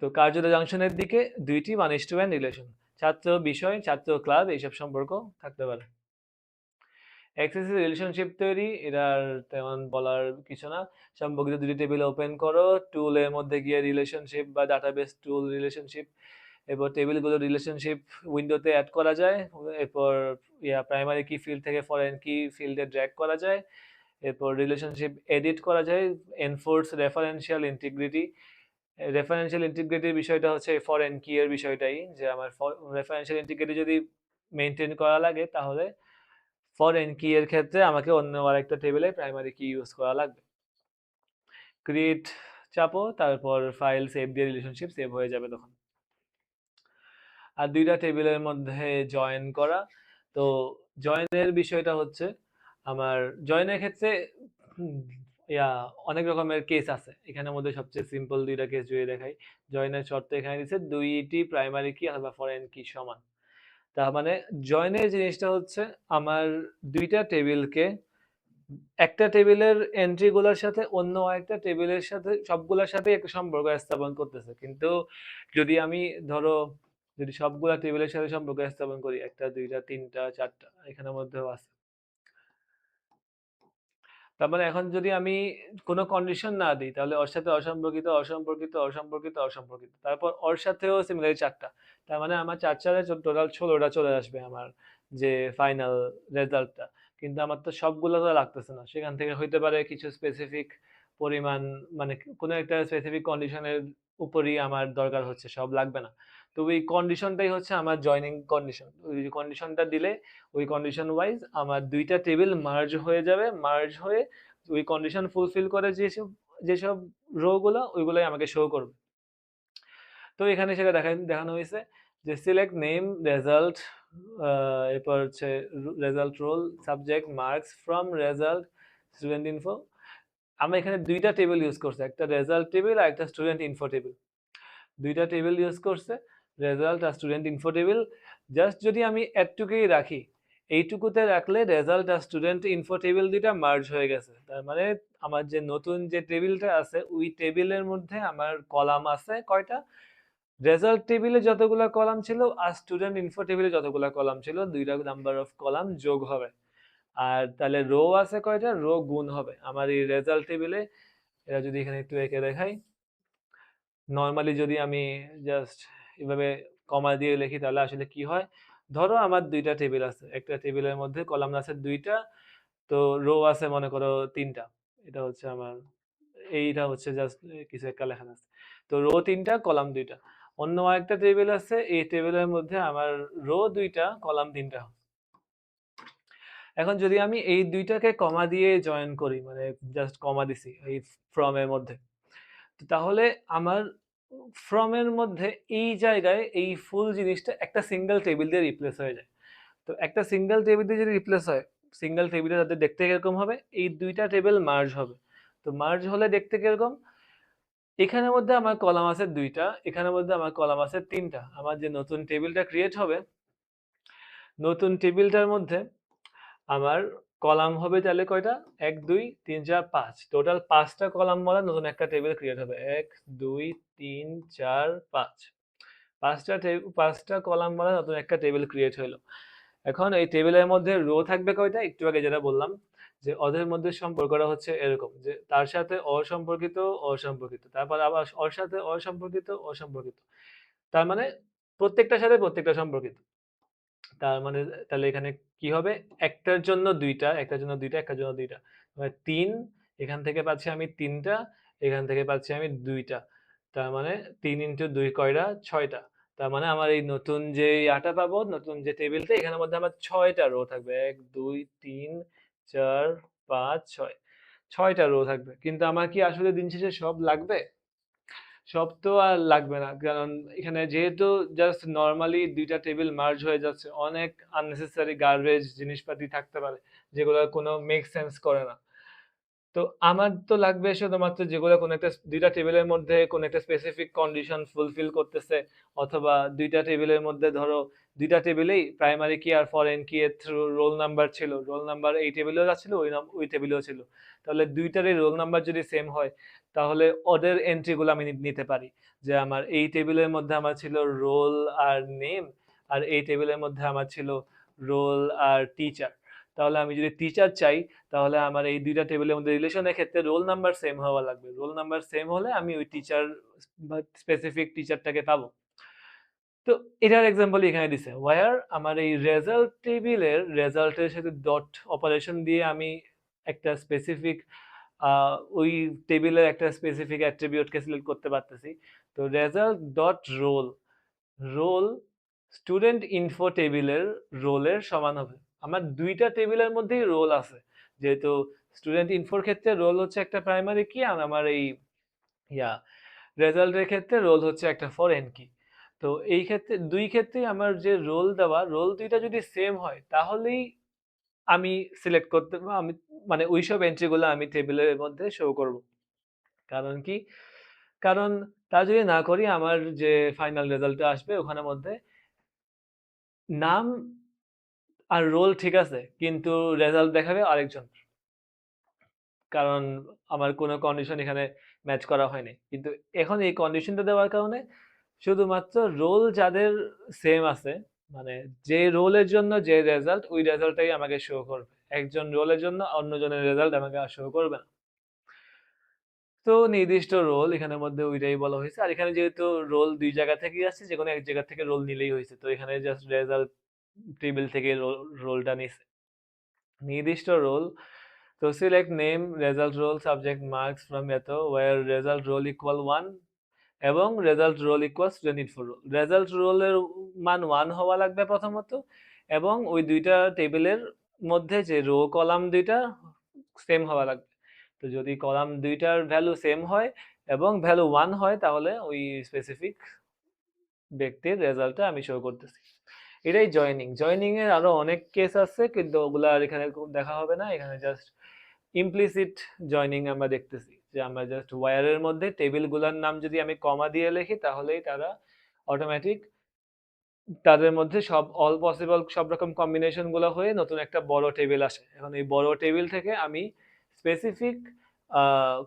তো কার্যত জাংশনের দিকে 2টি 1:1 রিলেশন, ছাত্র বিষয়, ছাত্র ক্লাব, এইসব সম্পর্ক থাকতে পারে। এক্সেসিভ রিলেশনশিপ তৈরি, এটার তেমন বলার কিছু না। সম্পর্কিত দুটি টেবিল ওপেন করো, টুলের মধ্যে গিয়ে রিলেশনশিপ বা ডাটাবেস টুল রিলেশনশিপ, এরপর টেবিলগুলো রিলেশনশিপ উইন্ডোতে অ্যাড করা যায়, এরপর প্রাইমারি কি ফিল্ড থেকে ফরেন কি ফিল্ডে ড্র্যাগ করা যায়, এরপর রিলেশনশিপ এডিট করা যায়, এনফোর্স রেফারেন্সিয়াল ইন্টিগ্রিটি। রেফারেন্সিয়াল ইন্টিগ্রিটির বিষয়টা হচ্ছে ফরেন কি এর বিষয়টাই, যে আমার রেফারেন্সিয়াল ইন্টিগ্রিটি যদি মেনটেন করা লাগে তাহলে ফরেন কি এর ক্ষেত্রে আমাকে অন্য আরেকটা টেবিলে প্রাইমারি কি ইউজ করা লাগবে। ক্রিয়েট চাপো, তারপর ফাইল সেভ দিয়ে রিলেশনশিপ সেভ হয়ে যাবে তখন। আর দুইটা টেবিলের মধ্যে জয়েন করা, তো জয়েনের বিষয়টা হচ্ছে আমার জয়েনের ক্ষেত্রে অনেক রকমের কেস আছে, এখানের মধ্যে সবচেয়ে সিম্পল দুইটা কেস যদি দেখাই। জয়েনের শর্ত এখানে দিচ্ছে দুইটি প্রাইমারি কি অথবা ফরেন কি সমান। তার মানে জয়েনের জিনিসটা হচ্ছে আমার দুইটা টেবিলকে একটা টেবিলের এন্ট্রিগুলোর সাথে অন্য একটা টেবিলের সাথে সবগুলোর সাথে একটা সম্পর্ক স্থাপন করতেছে। কিন্তু যদি আমি ধরো যদি সবগুলা টেবিলের সাথে সম্পর্ক স্থাপন করি, একটা দুইটা তিনটা চারটা এখানের মধ্যেও আছে, তার মানে এখন যদি আমি কোনো কন্ডিশন না দিই তাহলে ওর সাথে অসম্পর্কিত অসম্পর্কিত অসম্পর্কিত অসম্পর্কিত, তারপর ওর সাথেও সিমিলারলি চারটা, তার মানে আমার চার চারে টোটাল 16টা চলে আসবে আমার যে ফাইনাল রেজাল্টটা। কিন্তু আমার তো সবগুলো তো লাগতেছে না, সেখান থেকে হইতে পারে কিছু স্পেসিফিক পরিমাণ, মানে কোনো একটা স্পেসিফিক কন্ডিশনের উপরই আমার দরকার হচ্ছে, সব লাগবে না। তো ওই কন্ডিশনটাই হচ্ছে আমার জয়নিং কন্ডিশন, ওই কন্ডিশনটা দিলে ওই কন্ডিশন ওয়াইজ আমার দুইটা টেবিল মার্জ হয়ে যাবে, মার্জ হয়ে ওই কন্ডিশন ফুলফিল করে যেসব যেসব রো গুলো ওইগুলোই আমাকে শো করবে। তো এখানে সেটা দেখানো হয়েছে যে সিলেক্ট নেম রেজাল্ট, এরপর হচ্ছে result roll subject marks from result student info. আমরা এখানে দুইটা টেবিল ইউজ করছি, একটা রেজাল্ট টেবিল আর একটা স্টুডেন্ট ইনফো টেবিল, দুইটা টেবিল ইউজ করছে, রেজাল্ট আর স্টুডেন্ট ইনফো টেবিল। জাস্ট যদি আমি এতটুকুই রাখি, এইটুকুতে রাখলে রেজাল্ট আর স্টুডেন্ট ইনফো টেবিল দুইটা মার্জ হয়ে গেছে। তার মানে আমার যে নতুন যে টেবিলটা আছে ওই টেবিলের মধ্যে আমার কলাম আছে কয়টা, রেজাল্ট টেবিলে যতগুলো কলাম ছিল আর স্টুডেন্ট ইনফো টেবিলে যতগুলো কলাম ছিল দুইটা নাম্বার অফ কলাম যোগ হবে। আর তাহলে রো আছে কয়টা, রো গুণ হবে আমার এই রেজাল্ট টেবিলে। এরা যদি এখানে একটু এঁকে দেখাই, নর্মালি যদি আমি জাস্ট এভাবে কমা দিয়ে লিখি তাহলে আসলে কি হয়, ধরো আমার দুইটা টেবিল আছে, একটা টেবিলের মধ্যে কলাম আছে দুইটা, তো রো আছে মনে করো তিনটা, এটা হচ্ছে আমার এইটা হচ্ছে জাস্ট কিছু একটা লেখা আছে, তো রো তিনটা কলাম দুইটা। অন্য আরেকটা টেবিল আছে, এই টেবিলের মধ্যে আমার রো দুইটা কলাম তিনটা। এখন যদি আমি এই দুইটাকে কমা দিয়ে জয়েন করি, মানে জাস্ট কমা দিছি এই ফ্রম এর মধ্যে, তাহলে আমার ফ্রম এর মধ্যে এই জায়গায় এই ফুল জিনিসটা একটা সিঙ্গেল টেবিল দিয়ে রিপ্লেস হয়ে যায়। তো একটা সিঙ্গেল টেবিল দিয়ে যদি রিপ্লেস হয়, সিঙ্গেল টেবিলে তাদের দেখতে কিরকম হবে, এই দুইটা টেবিল মার্জ হবে। তো মার্জ হলে দেখতে কিরকম, এখানের মধ্যে আমার কলাম আছে দুইটা, এখানের মধ্যে আমার কলাম আছে তিনটা, আমার যে নতুন টেবিলটা ক্রিয়েট হবে, নতুন টেবিলটার মধ্যে আমার কলাম হবে তাহলে কয়টা, 1 2 3 4 5, টোটাল 5টা কলাম বলা নতুন একটা টেবিল ক্রিয়েট হবে, 1 2 3 4 5, পাঁচটা কলাম বলা নতুন একটা টেবিল ক্রিয়েট হলো। এখন এই টেবিলের মধ্যে রো থাকবে কয়টা, একটু আগে যেটা বললাম যে ওদের মধ্যে সম্পর্কটা হচ্ছে এরকম যে তার সাথে অসম্পর্কিত অসম্পর্কিত, তারপর আবার ওর সাথে অসম্পর্কিত অসম্পর্কিত, তার মানে প্রত্যেকটার সাথে প্রত্যেকটা সম্পর্কিত। তার মানে তাহলে এখানে কি হবে, একটার জন্য দুইটা, একটার জন্য দুইটা, একটার জন্য দুইটা, মানে 3, এখান থেকে পাচ্ছি আমি তিনটা, এখান থেকে পাচ্ছি আমি দুইটা, তার মানে 3 ইন্টু 2 কয়টা, 6টা। তার মানে আমার এই নতুন যে আটা পাবো, নতুন যে টেবিলটা, এখানের মধ্যে আমার 6টা রো থাকবে, 1 2 3 4 5 6, 6টা রো থাকবে। কিন্তু আমার কি আসলে দিন শেষে সব লাগবে, সব তো আর লাগবে না, কারণ এখানে যেহেতু জাস্ট নর্মালি দুইটা টেবিল মার্জ হয়ে যাচ্ছে, অনেক আননেসেসারি গার্বেজ জিনিসপাতি থাকতে পারে যেগুলো কোনো মেক সেন্স করে না। তো আমার তো লাগবে শুধুমাত্র যেগুলো কোনো একটা ২ টা টেবিলের মধ্যে কোনো একটা স্পেসিফিক কন্ডিশন ফুলফিল করতেছে, অথবা ২ টা টেবিলের মধ্যে ধরো ২ টা টেবিলেই প্রাইমারি কি আর ফরেন কি এর থ্রু রোল নাম্বার ছিল। রোল নাম্বার এই টেবিলেও ছিল, ওই টেবিলেও ছিল। তাহলে ২ টারই রোল নাম্বার যদি সেম হয়, তাহলে ওদের এন্ট্রিগুলো আমি নিতে পারি। যে আমার এই টেবিলের মধ্যে আমার ছিল রোল আর নেম, আর এই টেবিলের মধ্যে আমার ছিল রোল আর টিচার। তাহলে আমি যদি টিচার চাই, তাহলে আমার এই ২ টা টেবিলের মধ্যে রিলেশনের ক্ষেত্রে রোল নাম্বার সেম হওয়া লাগবে। রোল নাম্বার সেম হলে আমি ওই টিচার বা স্পেসিফিক টিচারটাকে পাবো। তো এটার এক্সাম্পল এখানে দিছে। ওয়্যার আমার এই রেজাল্ট টেবিলের রেজাল্টের সাথে ডট অপারেশন দিয়ে আমি একটা স্পেসিফিক ওই টেবিলের একটা স্পেসিফিক অ্যাট্রিবিউটকে সিলেক্ট করতে পারতেছি। তো result dot roll, roll student info টেবিলের রোলের সমান হবে। আমার ২ টা টেবিলের মধ্যেই রোল আছে, যেহেতু স্টুডেন্ট ইনফোর ক্ষেত্রে রোল হচ্ছে একটা প্রাইমারি কি, আর আমার এই ইয়া রেজাল্টের ক্ষেত্রে রোল হচ্ছে একটা ফরেন কি। তো এই ক্ষেত্রে দুই ক্ষেত্রেই আমার যে রোল দেওয়া, রোল ২ টা যদি সেম হয়, তাহলেই আমি সিলেক্ট করতে আমি মানে ওইসব এন্ট্রিগুলো আমি টেবিলের মধ্যে শো করব। কারণ কি? কারণ তা যদি না করি, আমার যে ফাইনাল রেজাল্টটা আসবে ওখানের মধ্যে নাম আর রোল ঠিক আছে, কিন্তু রেজাল্ট দেখাবে আরেকজন। কারণ আমার কোনো কন্ডিশন এখানে ম্যাচ করা হয়নি। কিন্তু এখন এই কন্ডিশনটা দেওয়ার কারণে শুধুমাত্র রোল যাদের সেম আছে, মানে যে রোলের জন্য যে রেজাল্ট, ওই রেজাল্টটাই আমাকে শো করবে। একজন রোলের জন্য অন্যজনের রেজাল্ট আমাকে আর শো করবে না। তো নির্দিষ্ট রোল এখানের মধ্যে ওইটাই বলা হয়েছে। আর এখানে যেহেতু রোল ২ জায়গা থেকেই আসছে, যেকোনো এক জায়গা থেকে রোল নিলেই হয়েছে। তো এখানে জাস্ট রেজাল্ট টেবিল থেকে রোলটা নিছে। নির্দিষ্ট রোল, তো select name result roll subject marks from এত ওয়্যার রেজাল্ট রোল ইকুয়াল 1 এবং result roll equal student info roll. Result রোলের মান 1 হওয়া লাগবে প্রথমত, এবং ওই ২ টা টেবিলের মধ্যে যে রো কলাম ২ টা সেম হওয়া লাগবে। তো যদি কলাম ২ টার ভ্যালু সেম হয় এবং ভ্যালু 1 হয়, তাহলে ওই স্পেসিফিক ব্যক্তির রেজাল্টটা আমি শো করতেছি। এটাই জয়েনিং। জয়েনিং এর আরো অনেক কেস আছে, কিন্তু ওগুলা আর এখানে দেখা হবে না। এখানে জাস্ট ইমপ্লিসিট জয়েনিং আমরা দেখতেছি, যে আমরা জাস্ট ওয়্যারের মধ্যে টেবিলগুলোর নাম যদি আমি কমা দিয়ে লিখি, তাহলেই তারা অটোমেটিক তাদের মধ্যে সব অল পসিবল সব রকম কম্বিনেশন গুলো হয়ে নতুন একটা বড় টেবিল আসে। এখন এই বড় টেবিল থেকে আমি স্পেসিফিক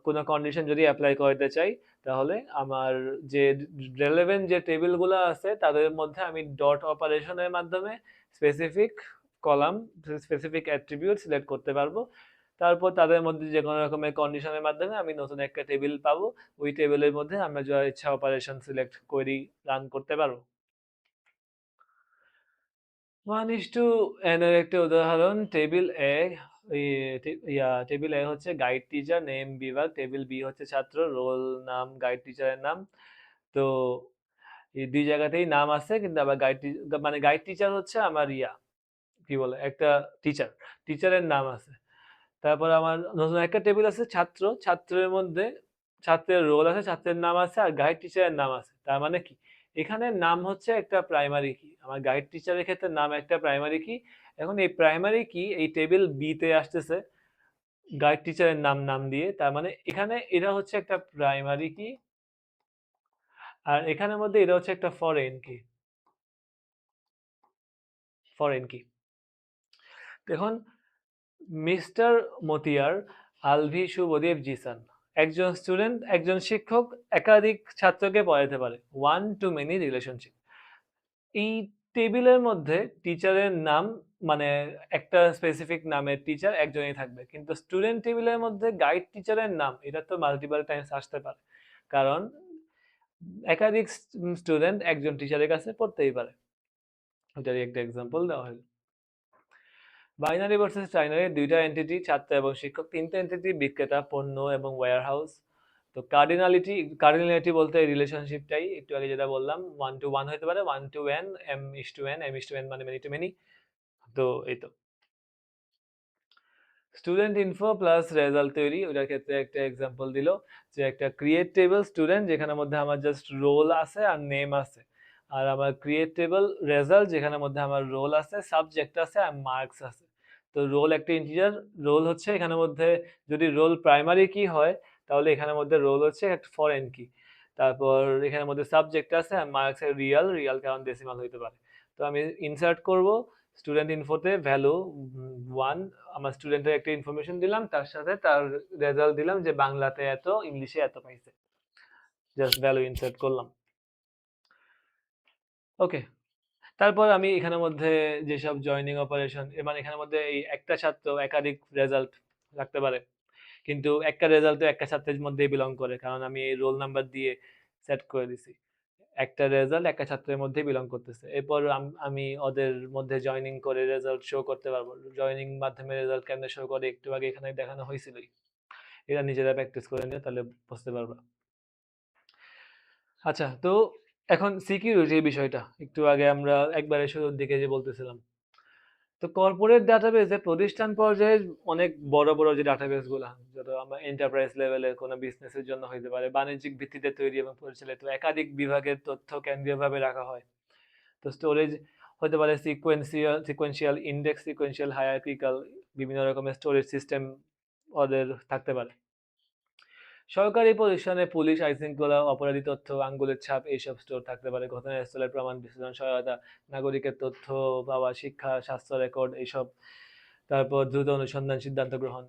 কোনো কন্ডিশন যদি অ্যাপ্লাই করতে চাই, তাহলে আমার যে রেলেভেন্ট যে টেবিলগুলো আছে তাদের মধ্যে আমি ডট অপারেশনের মাধ্যমে specific column, specific attribute select করতে পারবো। তারপর তাদের মধ্যে যে কোনো রকমের কন্ডিশনের মাধ্যমে আমি নতুন একটা টেবিল পাবো। ওই টেবিলের মধ্যে আমরা যা ইচ্ছা অপারেশন সিলেক্ট করি রান করতে পারবো। 1:n এর একটা উদাহরণ, টেবিল এ, টেবিল এ হচ্ছে গাইড টিচার নেম বিভাগ, টেবিল বি হচ্ছে ছাত্র রোল নাম গাইড টিচারের নাম। তো এই ২ জায়গাতেই নাম আছে, কিন্তু আবার মানে গাইড টিচার হচ্ছে আমার কি বলে একটা টিচার, টিচারের নাম আছে। তারপর আমার নতুন একটা টেবিল আছে ছাত্র, ছাত্রের মধ্যে ছাত্রের রোল আছে, ছাত্রের নাম আছে, আর গাইড টিচারের নাম আছে। তার মানে কি, এখানে নাম হচ্ছে একটা প্রাইমারি কি, আমার গাইড টিচারের ক্ষেত্রে নাম একটা প্রাইমারি কি। এখন এই প্রাইমারি কি এই টেবিল বি তে আসতেছে গাইড টিচারের নাম নাম দিয়ে, তার মানে এখানে এটা হচ্ছে একটা প্রাইমারি কি, আর এখানের মধ্যে এটা হচ্ছে একটা ফরেন কি, ফরেন কি। এখন মিস্টার মতিয়ার, আলভি শুভদেব জিসান, একজন স্টুডেন্ট, একজন শিক্ষক একাধিক ছাত্রকে পড়াতে পারে, ওয়ান টু মেনি রিলেশনশিপ। এই টেবিলের মধ্যে টিচারের নাম, মানে একটা স্পেসিফিক নামের টিচার একজনই থাকবে, কিন্তু স্টুডেন্ট টেবিলের মধ্যে গাইড টিচারের নাম এটা তো মাল্টিপল টাইমস আসতে পারে, কারণ একাধিক স্টুডেন্ট একজন টিচারের কাছে পড়তেই পারে। ওটারই একটা এক্সাম্পল দেওয়া হলো। বাইনারি ভার্সেস ট্রাইনারি, ২ টা এন্টিটি ছাত্র এবং শিক্ষক, ৩ টা এন্টিটি বিক্রেতা পণ্য এবং ওয়্যারহাউস। তো কার্ডিনালিটি বলতে রিলেশনশিপটাই একটু আগে যেটা বললাম, 1 to 1 হতে পারে, 1 to n, m is to n মানে মেনি টু মেনি। তো এই তো স্টুডেন্ট ইনফো প্লাস রেজাল্ট তৈরি, ওটার ক্ষেত্রে একটা এক্সাম্পল দিল, যে একটা ক্রিয়েট টেবল স্টুডেন্ট যেখানের মধ্যে আমার জাস্ট রোল আছে আর নেম আছে, আর আমার ক্রিয়েট টেবল রেজাল্ট যেখানের মধ্যে আমার রোল আছে, সাবজেক্ট আছে আর মার্কস আছে। তো রোল একটা ইন্টিজার, রোল হচ্ছে এখানের মধ্যে যদি রোল প্রাইমারি কি হয় তাহলে এখানের মধ্যে রোল হচ্ছে একটা ফরেন কি। তারপর এখানের মধ্যে সাবজেক্ট আছে আর মার্কস রিয়াল, রিয়াল কারণ ডেসিমাল হইতে পারে। তো আমি ইনসার্ট করব স্টুডেন্ট ইনফোতে ভ্যালু 1, আমার স্টুডেন্টের একটা ইনফরমেশন দিলাম, তার সাথে তার রেজাল্ট দিলাম যে বাংলাতে এত, ইংলিশে এত পাইছে, জাস্ট ভ্যালু ইনসার্ট করলাম। ওকে, তারপর আমি এখানের মধ্যে যেসব জয়েনিং অপারেশন, মানে এখানের মধ্যে এই একটা ছাত্র একাধিক রেজাল্ট রাখতে পারে, কিন্তু একটা রেজাল্ট তো একটা ছাত্রের মধ্যেই বিলং করে, কারণ আমি এই রোল নাম্বার দিয়ে সেট করে দিছি একটা রেজাল্ট একটা ছাত্রের মধ্যে বিলং করতেছে। এরপর আমি ওদের মধ্যে জয়েনিং করে রেজাল্ট শো করতে পারবো। জয়েনিং মাধ্যমে রেজাল্ট কেমনে শো করে একটু আগে এখানে দেখানো হয়েছিলই, এরা নিজেরা প্র্যাকটিস করে নিয়ে তাহলে বুঝতে পারবা। আচ্ছা, তো এখন সিকিউরিটির বিষয়টা একটু আগে আমরা একবারে শুরুর দিকে যে বলতেছিলাম, তো কর্পোরেট ডাটাবেসে প্রতিষ্ঠান পর্যায়ে অনেক বড় বড় যে ডাটাবেস গুলো, যত আমরা এন্টারপ্রাইজ লেভেলের কোনো বিজনেসের জন্য হইতে পারে, বাণিজ্যিক ভিত্তিতে তৈরি এবং পরিচালিত একাধিক বিভাগের তথ্য কেন্দ্রীয়ভাবে রাখা হয়। তো স্টোরেজ হতে পারে সিকোয়েন্সিয়াল ইন্ডেক্স, সিকোয়েন্সিয়াল হায়ারার্কিক্যাল, বিভিন্ন রকমের স্টোরেজ সিস্টেম ওদের থাকতে পারে। সরকারি প্রতিষ্ঠানে পুলিশ, আইনশৃঙ্খলা, অপরাধী তথ্য, আঙ্গুলের ছাপ এইসব স্টোর থাকতে পারে। ঘটনাস্থলের প্রমাণ বিশ্লেষণ সহায়তা, নাগরিকের তথ্য পাওয়া, শিক্ষা, স্বাস্থ্য রেকর্ড এইসব, তারপর দ্রুত অনুসন্ধান, সিদ্ধান্ত গ্রহণ।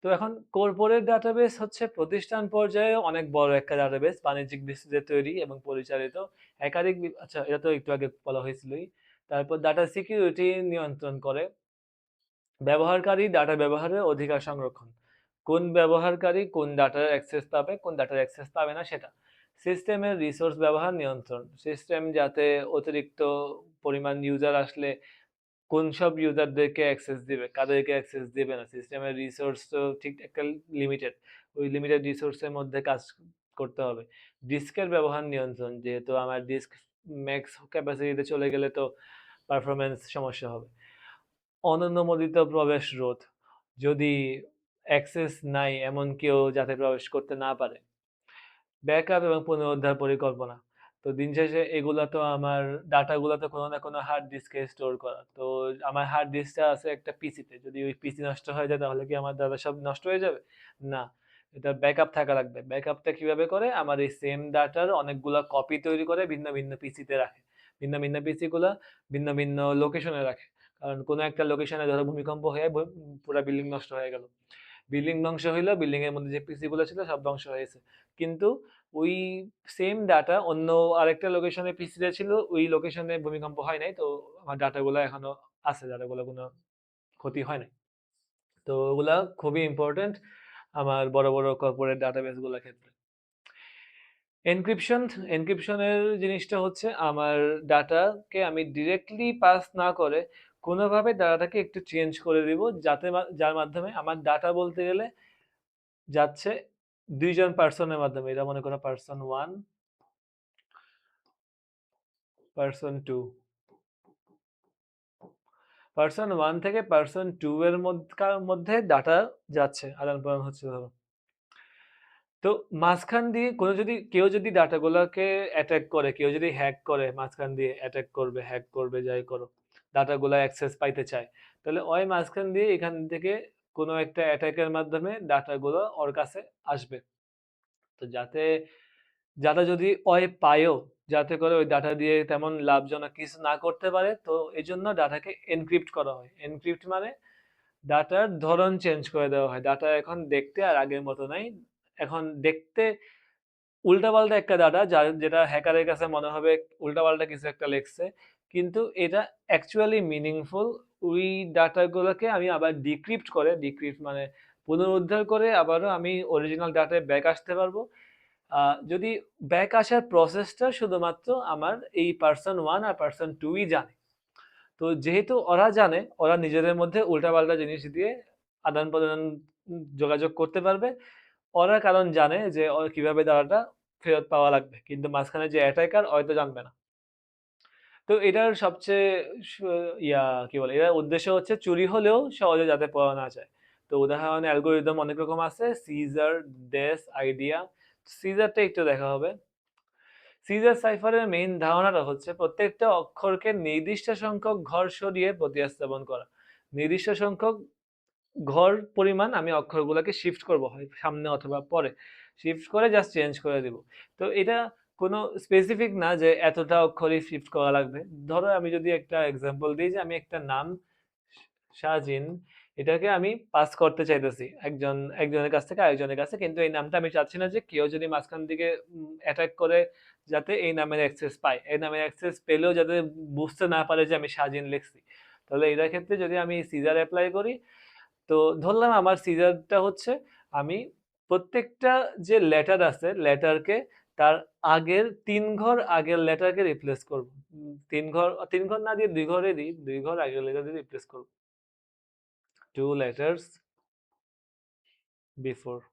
তো এখন কর্পোরেট ডাটাবেস হচ্ছে প্রতিষ্ঠান পর্যায়ে অনেক বড় একটা ডাটাবেস, বাণিজ্যিক ভিত্তিতে তৈরি এবং পরিচালিত একাধিক আচ্ছা, এটা তো একটু আগে বলা হয়েছিলই। তারপর ডাটা সিকিউরিটি নিয়ন্ত্রণ করে, ব্যবহারকারী ডাটা ব্যবহারের অধিকার সংরক্ষণ, কোন ব্যবহারকারী কোন ডাটার অ্যাক্সেস পাবে, কোন ডাটার অ্যাক্সেস পাবে না সেটা। সিস্টেমের রিসোর্স ব্যবহার নিয়ন্ত্রণ, সিস্টেম যাতে অতিরিক্ত পরিমাণ ইউজার আসলে কোন সব ইউজারদেরকে অ্যাক্সেস দিবে, কাদেরকে অ্যাক্সেস দিবে না। সিস্টেমের রিসোর্স তো ঠিক একটা লিমিটেড, ওই লিমিটেড রিসোর্সের মধ্যে কাজ করতে হবে। ডিস্কের ব্যবহার নিয়ন্ত্রণ, যেহেতু আমার ডিস্ক ম্যাক্স ক্যাপাসিটিতে চলে গেলে তো পারফরমেন্স সমস্যা হবে। অননুমোদিত প্রবেশ রোধ, যদি অ্যাক্সেস নাই এমন কেউ যাতে প্রবেশ করতে না পারে। ব্যাকআপ এবং পুনরুদ্ধার পরিকল্পনা, তো দিন শেষে এগুলো তো আমার ডাটাগুলো তো কোনো না কোনো হার্ড ডিস্কে স্টোর করা। তো আমার হার্ড ডিস্কটা আছে একটা পিসিতে, যদি ওই পিসি নষ্ট হয়ে যায় তাহলে কি আমার ডাটা সব নষ্ট হয়ে যাবে? না, এটা ব্যাকআপ থাকা লাগবে। ব্যাকআপটা কিভাবে করে, আমার এই সেম ডাটার অনেকগুলো কপি তৈরি করে ভিন্ন ভিন্ন পিসিতে রাখে, ভিন্ন ভিন্ন পিসিগুলো ভিন্ন ভিন্ন লোকেশনে রাখে। কারণ কোনো একটা লোকেশনে ধরো ভূমিকম্প হয়ে পুরো বিল্ডিং নষ্ট হয়ে গেল, বিল্ডিং ধ্বংস হইলো, বিল্ডিং এর মধ্যে যে পিসি গুলো ছিল সব ধ্বংস হয়েছে, কিন্তু ওই সেম ডাটা অন্য আরেকটা লোকেশনে পিসিতে ছিল, ওই লোকেশনে ভূমিকম্প হয় নাই, তো আমার ডাটাগুলো এখনো আছে, ডাটাগুলো কোনো ক্ষতি হয় নাই। তো ওগুলা খুবই ইম্পর্টেন্ট আমার বড় বড় কর্পোরেট ডাটাবেস গুলোর ক্ষেত্রে। এনক্রিপশন, এনক্রিপশনের জিনিসটা হচ্ছে আমার ডাটাকে আমি ডিরেক্টলি পাস না করে কোনোভাবে ডাটাটাকে একটু চেঞ্জ করে দিব, যাতে যার মাধ্যমে আমার ডাটা বলতে গেলে যাচ্ছে দুইজন পার্সনের মাধ্যমে। এটা মনে করো পার্সন 1, পার্সন 2, পার্সন 1 থেকে পার্সন 2 এর মধ্যে ডাটা যাচ্ছে, আদান প্রদান হচ্ছে ধরো। তো মাঝখান দিয়ে কোনো যদি কেউ যদি ডাটাগুলোকে অ্যাটাক করে, কেউ যদি হ্যাক করে, মাঝখান দিয়ে অ্যাটাক করবে, হ্যাক করবে, যাই করো, ডাটাগুলো অ্যাক্সেস পাইতে চায়, তাহলে ওই মাঝখান দিয়ে এখান থেকে কোনো একটা অ্যাটাকের মাধ্যমে ডাটাগুলো ওর কাছে আসবে। তো যাতে ডাটা যদি ওই পায়ও, যাতে করে ওই ডাটা দিয়ে তেমন লাভজনক কিছু না করতে পারে, তো এই জন্য ডাটাকে এনক্রিপ্ট করা হয়। এনক্রিপ্ট মানে ডাটার ধরন চেঞ্জ করে দেওয়া হয়। ডাটা এখন দেখতে আর আগের মতো নাই, এখন দেখতে উল্টাপাল্টা একটা ডাটা, যেটা হ্যাকারের কাছে মনে হবে উল্টাপাল্টা কিছু একটা লেখছে, কিন্তু এটা অ্যাকচুয়ালি মিনিংফুল। ওই ডাটাগুলোকে আমি আবার ডিক্রিপ্ট করে, ডিক্রিপ্ট মানে পুনরুদ্ধার করে আবারও আমি অরিজিনাল ডাটায় ব্যাক আসতে পারবো। যদি ব্যাক আসার প্রসেসটা শুধুমাত্র আমার এই পার্সন 1 আর পার্সন 2ই জানে। তো যেহেতু ওরা জানে, ওরা নিজেদের মধ্যে উল্টাপাল্টা জিনিস দিয়ে আদান প্রদান যোগাযোগ করতে পারবে। ওরা কারণ জানে যে ওরা কিভাবে ডাটাটা ফেরত পাওয়া লাগবে, কিন্তু মাঝখানে যে অ্যাটাকার হয়তো জানবে না। তো এটার সবচেয়ে কি বলে, এটার উদ্দেশ্য হচ্ছে চুরি হলেও সহজে যাতে পাওয়া না যায়। তো উদাহরণে অ্যালগোরিদম অনেক রকম আছে, সিজার, ডেস, আইডিয়া। সিজারটা একটু দেখা হবে। সিজার সাইফারের মেইন ধারণাটা হচ্ছে প্রত্যেকটা অক্ষরকে নির্দিষ্ট সংখ্যক ঘর সরিয়ে প্রতিস্থাপন করা। নির্দিষ্ট সংখ্যক ঘর পরিমাণ আমি অক্ষরগুলোকে শিফট করব, হয় সামনে অথবা পরে শিফট করে জাস্ট চেঞ্জ করে দিব। তো এটা কোনো স্পেসিফিক না যে এতটা অক্ষরই শিফট করা লাগবে। ধরো আমি যদি একটা এক্সাম্পল দিই যে আমি একটা নাম শাহজিন, এটাকে আমি পাস করতে চাইতেছি একজনের কাছ থেকে আরেকজনের কাছে, কিন্তু এই নামটা আমি চাচ্ছি না যে কেউ যদি মাঝখান দিকে অ্যাটাক করে যাতে এই নামের অ্যাক্সেস পায়, এই নামের অ্যাক্সেস পেলেও যাতে বুঝতে না পারে যে আমি শাহজিন লিখছি। তাহলে এটার ক্ষেত্রে যদি আমি সিজার অ্যাপ্লাই করি, তো ধরলাম আমার সিজারটা হচ্ছে আমি প্রত্যেকটা যে লেটার আছে লেটারকে তার আগের 3 ঘর আগের লেটারকে রিপ্লেস করব। 3 ঘর না দিয়ে 2 ঘরে দিই, 2 ঘর আগের লেটার দিয়ে রিপ্লেস করব। 2 letters before।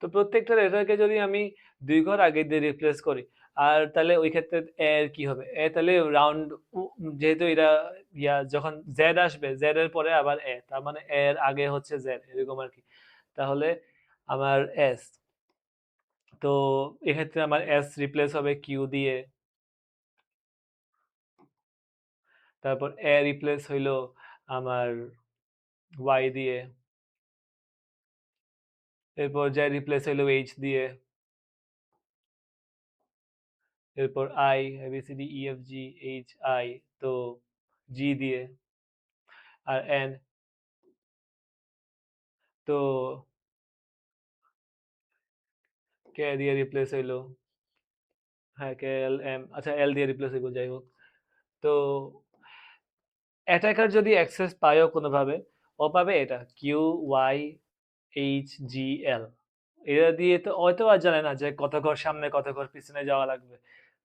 তো প্রত্যেকটা লেটারকে যদি আমি 2 ঘর আগে দিয়ে রিপ্লেস করি, আর তাহলে ওই ক্ষেত্রে এর কি হবে, এ তাহলে রাউন্ড, যেহেতু এটা যখন জেড আসবে, জেড এর পরে আবার এ, তার মানে এর আগে হচ্ছে জেড, এরকম আর কি। তাহলে আমার এস, তো এক্ষেত্রে আমার এস রিপ্লেস হবে কিউ দিয়ে, তারপর এ রিপ্লেস হইলো আমার ওয়াই দিয়ে, এরপর জে রিপ্লেস হইলো এইচ দিয়ে, এরপর I, A B C D E F G H I, তো জি দিয়ে, আর এন, তো কে দিয়ে রিপ্লেস হইলো, হ্যাঁ কে এল এম, আচ্ছা এল দিয়ে রিপ্লেস হইব, যাই হোক। তো অ্যাটাকার যদি অ্যাক্সেস পায়ও কোনোভাবে, ও পাবে এটা কিউ ওয়াই এইচ জি এল, এটা দিয়ে তো হয়তো আর জানে না যে কত ঘর সামনে কত ঘর পিছনে যাওয়া লাগবে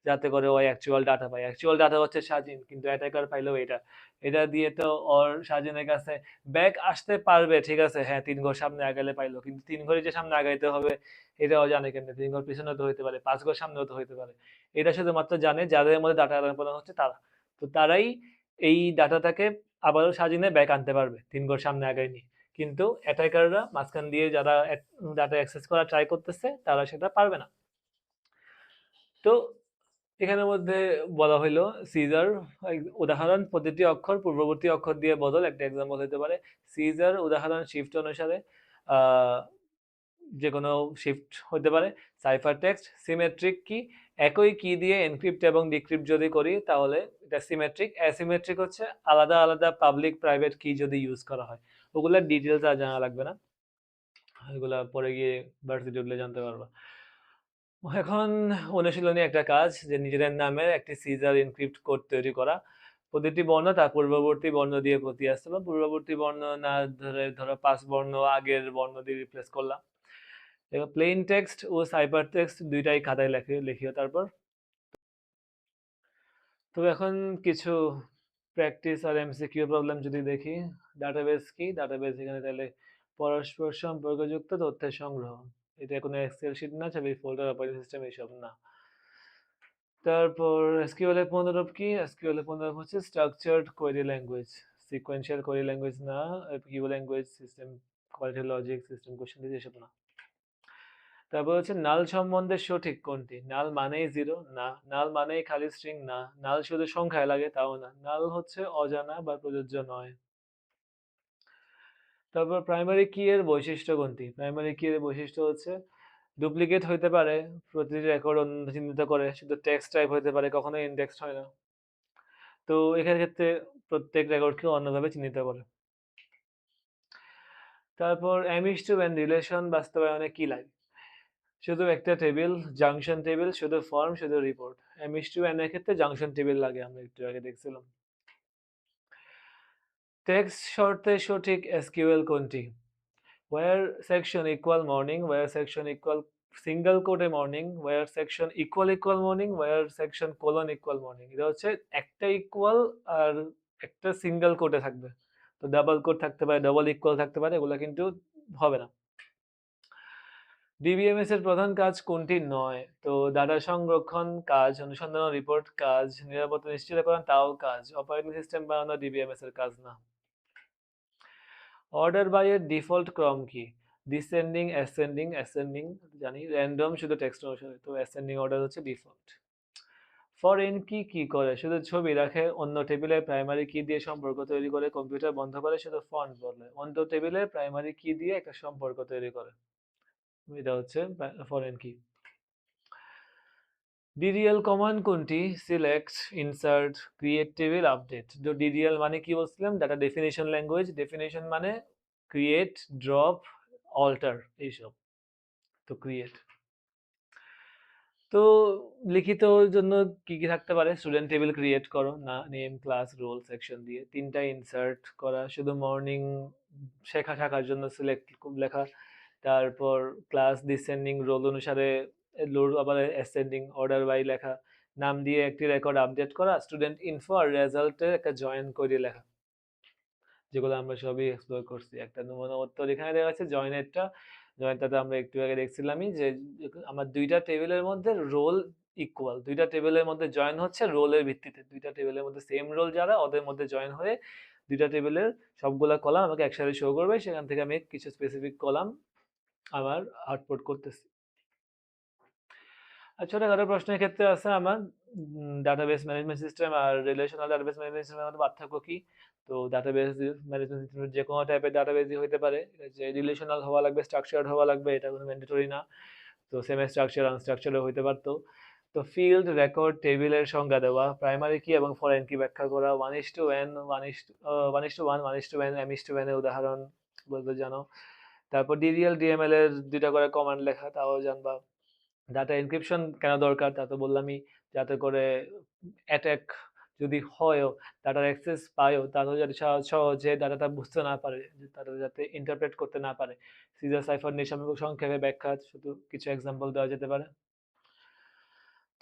যাতে করে ওই অ্যাকচুয়াল ডাটা পায়। অ্যাকচুয়াল ডাটা হচ্ছে স্বাধীন, কিন্তু অ্যাটাকার পাইলেও এটা, এটা দিয়ে তো ওর স্বাধীনের কাছে ব্যাক আসতে পারবে, ঠিক আছে, হ্যাঁ 3 ঘর সামনে আগালে পাইলো, কিন্তু 3 ঘরে যে সামনে আগাইতে হবে এটাও জানে কেমনে, 3 ঘর পিছনে তো হইতে পারে, 5 ঘর সামনেও তো হইতে পারে। এটা শুধুমাত্র জানে যাদের মধ্যে ডাটা আদান প্রদান হচ্ছে তারা, তো তারাই এই ডাটাটাকে আবারও স্বাধীনে ব্যাক আনতে পারবে 3 ঘর সামনে আগায় নিয়ে। কিন্তু অ্যাটাকাররা মাঝখান দিয়ে যারা ডাটা অ্যাক্সেস করা ট্রাই করতেছে তারা সেটা পারবে না। তো এখানের মধ্যে বলা হইলো সিজার উদাহরণ, প্রতিটি অক্ষর পূর্ববর্তী অক্ষর দিয়ে বদল, একটা এক্সাম্পল হতে পারে। সিজার উদাহরণ শিফট অনুসারে আহ, যে কোনো শিফট হতে পারে। সাইফার টেক্সট সিমেট্রিক কি, একই কি দিয়ে এনক্রিপ্ট এবং ডিক্রিপ্ট যদি করি তাহলে এটা সিমেট্রিক। অ্যাসিমেট্রিক হচ্ছে আলাদা আলাদা পাবলিক প্রাইভেট কি যদি ইউজ করা হয়, ওগুলোর ডিটেলস আর জানা লাগবে না, এগুলা পরে গিয়ে ভার্সিটি উঠলে জানতে পারবা। এখন অনুশীলনী একটা কাজ, যে নিজেদের নামের একটি সিজার এনক্রিপ্ট কোড তৈরি করা। প্রতিটি বর্ণ তার পূর্ববর্তী বর্ণ দিয়ে প্রতি আসছে, বা পূর্ববর্তী বর্ণ না ধরে ধরো 5 বর্ণ আগের বর্ণ দিয়ে রিপ্লেস করলাম। এবার প্লেন টেক্সট ও সাইপার টেক্সট দুইটাই খাতায় লিখিও তারপর। তো এখন কিছু প্র্যাকটিস আর এমসিকিউ প্রবলেম যদি দেখি। ডাটাবেস কি, ডাটাবেস এখানে তাহলে পরস্পর সম্পর্কযুক্ত তথ্যের সংগ্রহ, এটা কোনো এক্সেল শিট না, ছবি ফোল্ডার, অপারেটিং সিস্টেম এইসব না। তারপর এসকিউএল এর পুনরূপ কি, এসকিউএল এর পুনরূপ হচ্ছে structured query language, sequential query language না, Q language, system quality logic, system question this এসব না। তারপর হচ্ছে নাল সম্বন্ধে সঠিক কোনটি, নাল মানেই জিরো না, নাল মানেই খালি স্ট্রিং না, নাল শুধু সংখ্যায় লাগে তাও না, নাল হচ্ছে অজানা বা প্রযোজ্য নয়। তারপর প্রাইমারি কি এর বৈশিষ্ট্য কোনটি, প্রাইমারি কি এর বৈশিষ্ট্য হচ্ছে ডুপ্লিকেট হইতে পারে, প্রতিটি রেকর্ড অন্য চিহ্নিত করে, শুধু টেক্সট টাইপ হইতে পারে, কখনোই ইনডেক্সড হয় না। তো এখানে ক্ষেত্রে প্রত্যেক রেকর্ডকে অন্যভাবে চিহ্নিত করে। তারপর এমইস টু এন রিলেশন বাস্তবায়নে কি লাগে, শুধু একটা টেবিল, জাংশন টেবিল, শুধু ফর্ম, শুধু রিপোর্ট। এমইস টু এন এর ক্ষেত্রে জাংশন টেবিল লাগে, আমরা একটু আগে দেখছিলাম। টেক্সট শর্তে সঠিক এসকিউএল কোনটি, where section equal morning, where section equal single quote morning, where section equal morning, where section colon equal morning। এটা হচ্ছে একটা ইকুয়াল আর একটা সিঙ্গেল কোটে থাকবে, তো ডাবল কোট থাকতে পারে, ডাবল ইকুয়াল থাকতে পারে, এগুলো কিন্তু হবে না। ডিবিএমএস এর প্রধান কাজ কোনটি নয়, তো ডাটা সংরক্ষণ কাজ, অনুসন্ধান ও রিপোর্ট কাজ, নিরাপত্তা নিশ্চিতকরণ তাও কাজ, অপারেটিং সিস্টেম বানানো ডিবিএমএস এর কাজ না। অর্ডার বাই এর ডিফল্ট ক্রম কি, ডিসেন্ডিং, অ্যাসেন্ডিং, অ্যাসেন্ডিং জানি, র্যান্ডম শুধু টেক্সট অনুসারে, তো অ্যাসেন্ডিং অর্ডার হচ্ছে ডিফল্ট। ফরেন কি করে? শুধু ছবি রাখে, অন্য টেবিলের প্রাইমারি কি দিয়ে সম্পর্ক তৈরি করে, কম্পিউটার বন্ধ করে শুধু ফন্ট বদলায়। অন্য টেবিলের প্রাইমারি কি দিয়ে একটা সম্পর্ক তৈরি করে। এটা হচ্ছে ফরেন কি। ডিডিএল কমান্ড কোনটি? Select, insert, create table, update. তো ডিডিএল মানে কি বলছিলাম? Data definition language. ডেফিনেশন মানে ক্রিয়েট, ড্রপ, অল্টার এইসব। তো ক্রিয়েট। তো লিখিত জন্য কি থাকতে পারে? স্টুডেন্ট টেবিল ক্রিয়েট করো, না নেম, ক্লাস, রোল, সেকশন দিয়ে। ৩টা ইনসার্ট করা, শুধু মর্নিং শেখা শাখার জন্য সিলেক্ট লেখা। তারপর ক্লাস ডিসেন্ডিং রোল অনুসারে লোড, আবার অ্যাসেন্ডিং অর্ডার বাই লেখা। নাম দিয়ে একটি রেকর্ড আপডেট করা। স্টুডেন্ট ইনফো আর রেজাল্টে একটা জয়েন করে লেখা, যেগুলো আমরা সবই এক্সপ্লোর করছি। একটা নমুনা উত্তর এখানে দেওয়া আছে জয়েনেরটা। জয়েনটাতে আমরা একটু আগে দেখছিলামই যে আমার দুইটা টেবিলের মধ্যে রোল ইকুয়াল, দুইটা টেবিলের মধ্যে জয়েন হচ্ছে রোলের ভিত্তিতে। দুইটা টেবিলের মধ্যে সেম রোল যারা, ওদের মধ্যে জয়েন হয়ে দুইটা টেবিলের সবগুলা কলাম আমাকে একসাথে শো করবে। সেখান থেকে আমি কিছু স্পেসিফিক কলাম আমার আউটপুট করতেছি। আর ছোটখাটো প্রশ্নের ক্ষেত্রে আছে আমার ডাটাবেস ম্যানেজমেন্ট সিস্টেম আর রিলেশনাল ডাটাবেস ম্যানেজমেন্ট সিস্টেমের মধ্যে পার্থক্য কি? তো ডাটাবেস ম্যানেজমেন্ট সিস্টেম যে কোনো টাইপের ডাটাবেসই হইতে পারে। যে রিলেশনাল হওয়া লাগবে, স্ট্রাকচার্ড হওয়া লাগবে, এটা কোনো ম্যান্ডেটরি না। তো সেমি স্ট্রাকচার, আনস্ট্রাকচারও হইতে পারতো। তো ফিল্ড, রেকর্ড, টেবিলের সংজ্ঞা দেওয়া, প্রাইমারি কি এবং ফরেন কি ব্যাখ্যা করা, 1:1, 1:1, 1:1, M:1 এর উদাহরণ বলতে জানো। তারপর ডিডিএল, ডিএমএল এর 2টা করে কমান্ড লেখা, তাও জানবা। ডাটা এনক্রিপশন কেন দরকার তা তো বললামই, যাতে করে অ্যাটাক যদি হয়ও, ডাটার অ্যাক্সেস পায়ও, তাহলে যাতে সহজে ডাটাটা বুঝতে না পারে, তারা যাতে ইন্টারপ্রেট করতে না পারে। সিজার সাইফার নিয়ে সংক্ষেপে ব্যাখ্যা, শুধু কিছু এক্সাম্পল দেওয়া যেতে পারে।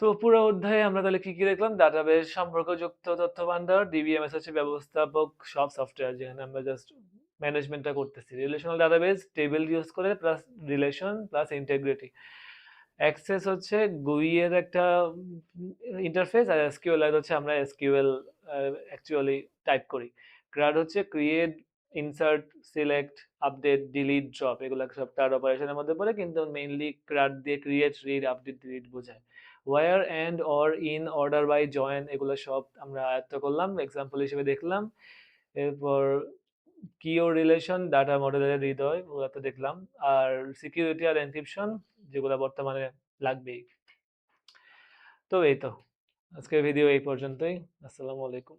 তো পুরো অধ্যায়ে আমরা তাহলে কি দেখলাম? ডাটাবেস সম্পর্কযুক্ত তথ্য ভান্ডার, ডিবিএমএস হচ্ছে ব্যবস্থাপক সব সফটওয়্যার, যেখানে আমরা জাস্ট ম্যানেজমেন্টটা করতেছি। রিলেশনাল ডাটাবেস টেবিল ইউজ করে plus relation plus integrity. Access হচ্ছে GUI এর একটা ইন্টারফেস, আর এসকিউএল হচ্ছে আমরা এসকিউএল অ্যাকচুয়ালি টাইপ করি। CRUD হচ্ছে create, insert, select, update, delete, drop, এগুলো সব CRUD অপারেশনের মধ্যে পড়ে, কিন্তু মেইনলি CRUD দিয়ে ক্রিয়েট, রিড, আপডেট, ডিলিট বোঝায়। Where, and, or, in, order by, join, এগুলো সব আমরা আয়ত্ত করলাম, এক্সাম্পল হিসেবে দেখলাম। এরপর কি ও রিলেশন, ডাটা মডেলের হৃদয়, ওগুলো তো দেখলাম। আর সিকিউরিটি আর এনক্রিপশন, যেগুলো বর্তমানে লাগবেই। তো এই তো, আজকের ভিডিও এই পর্যন্তই। আসসালামু আলাইকুম।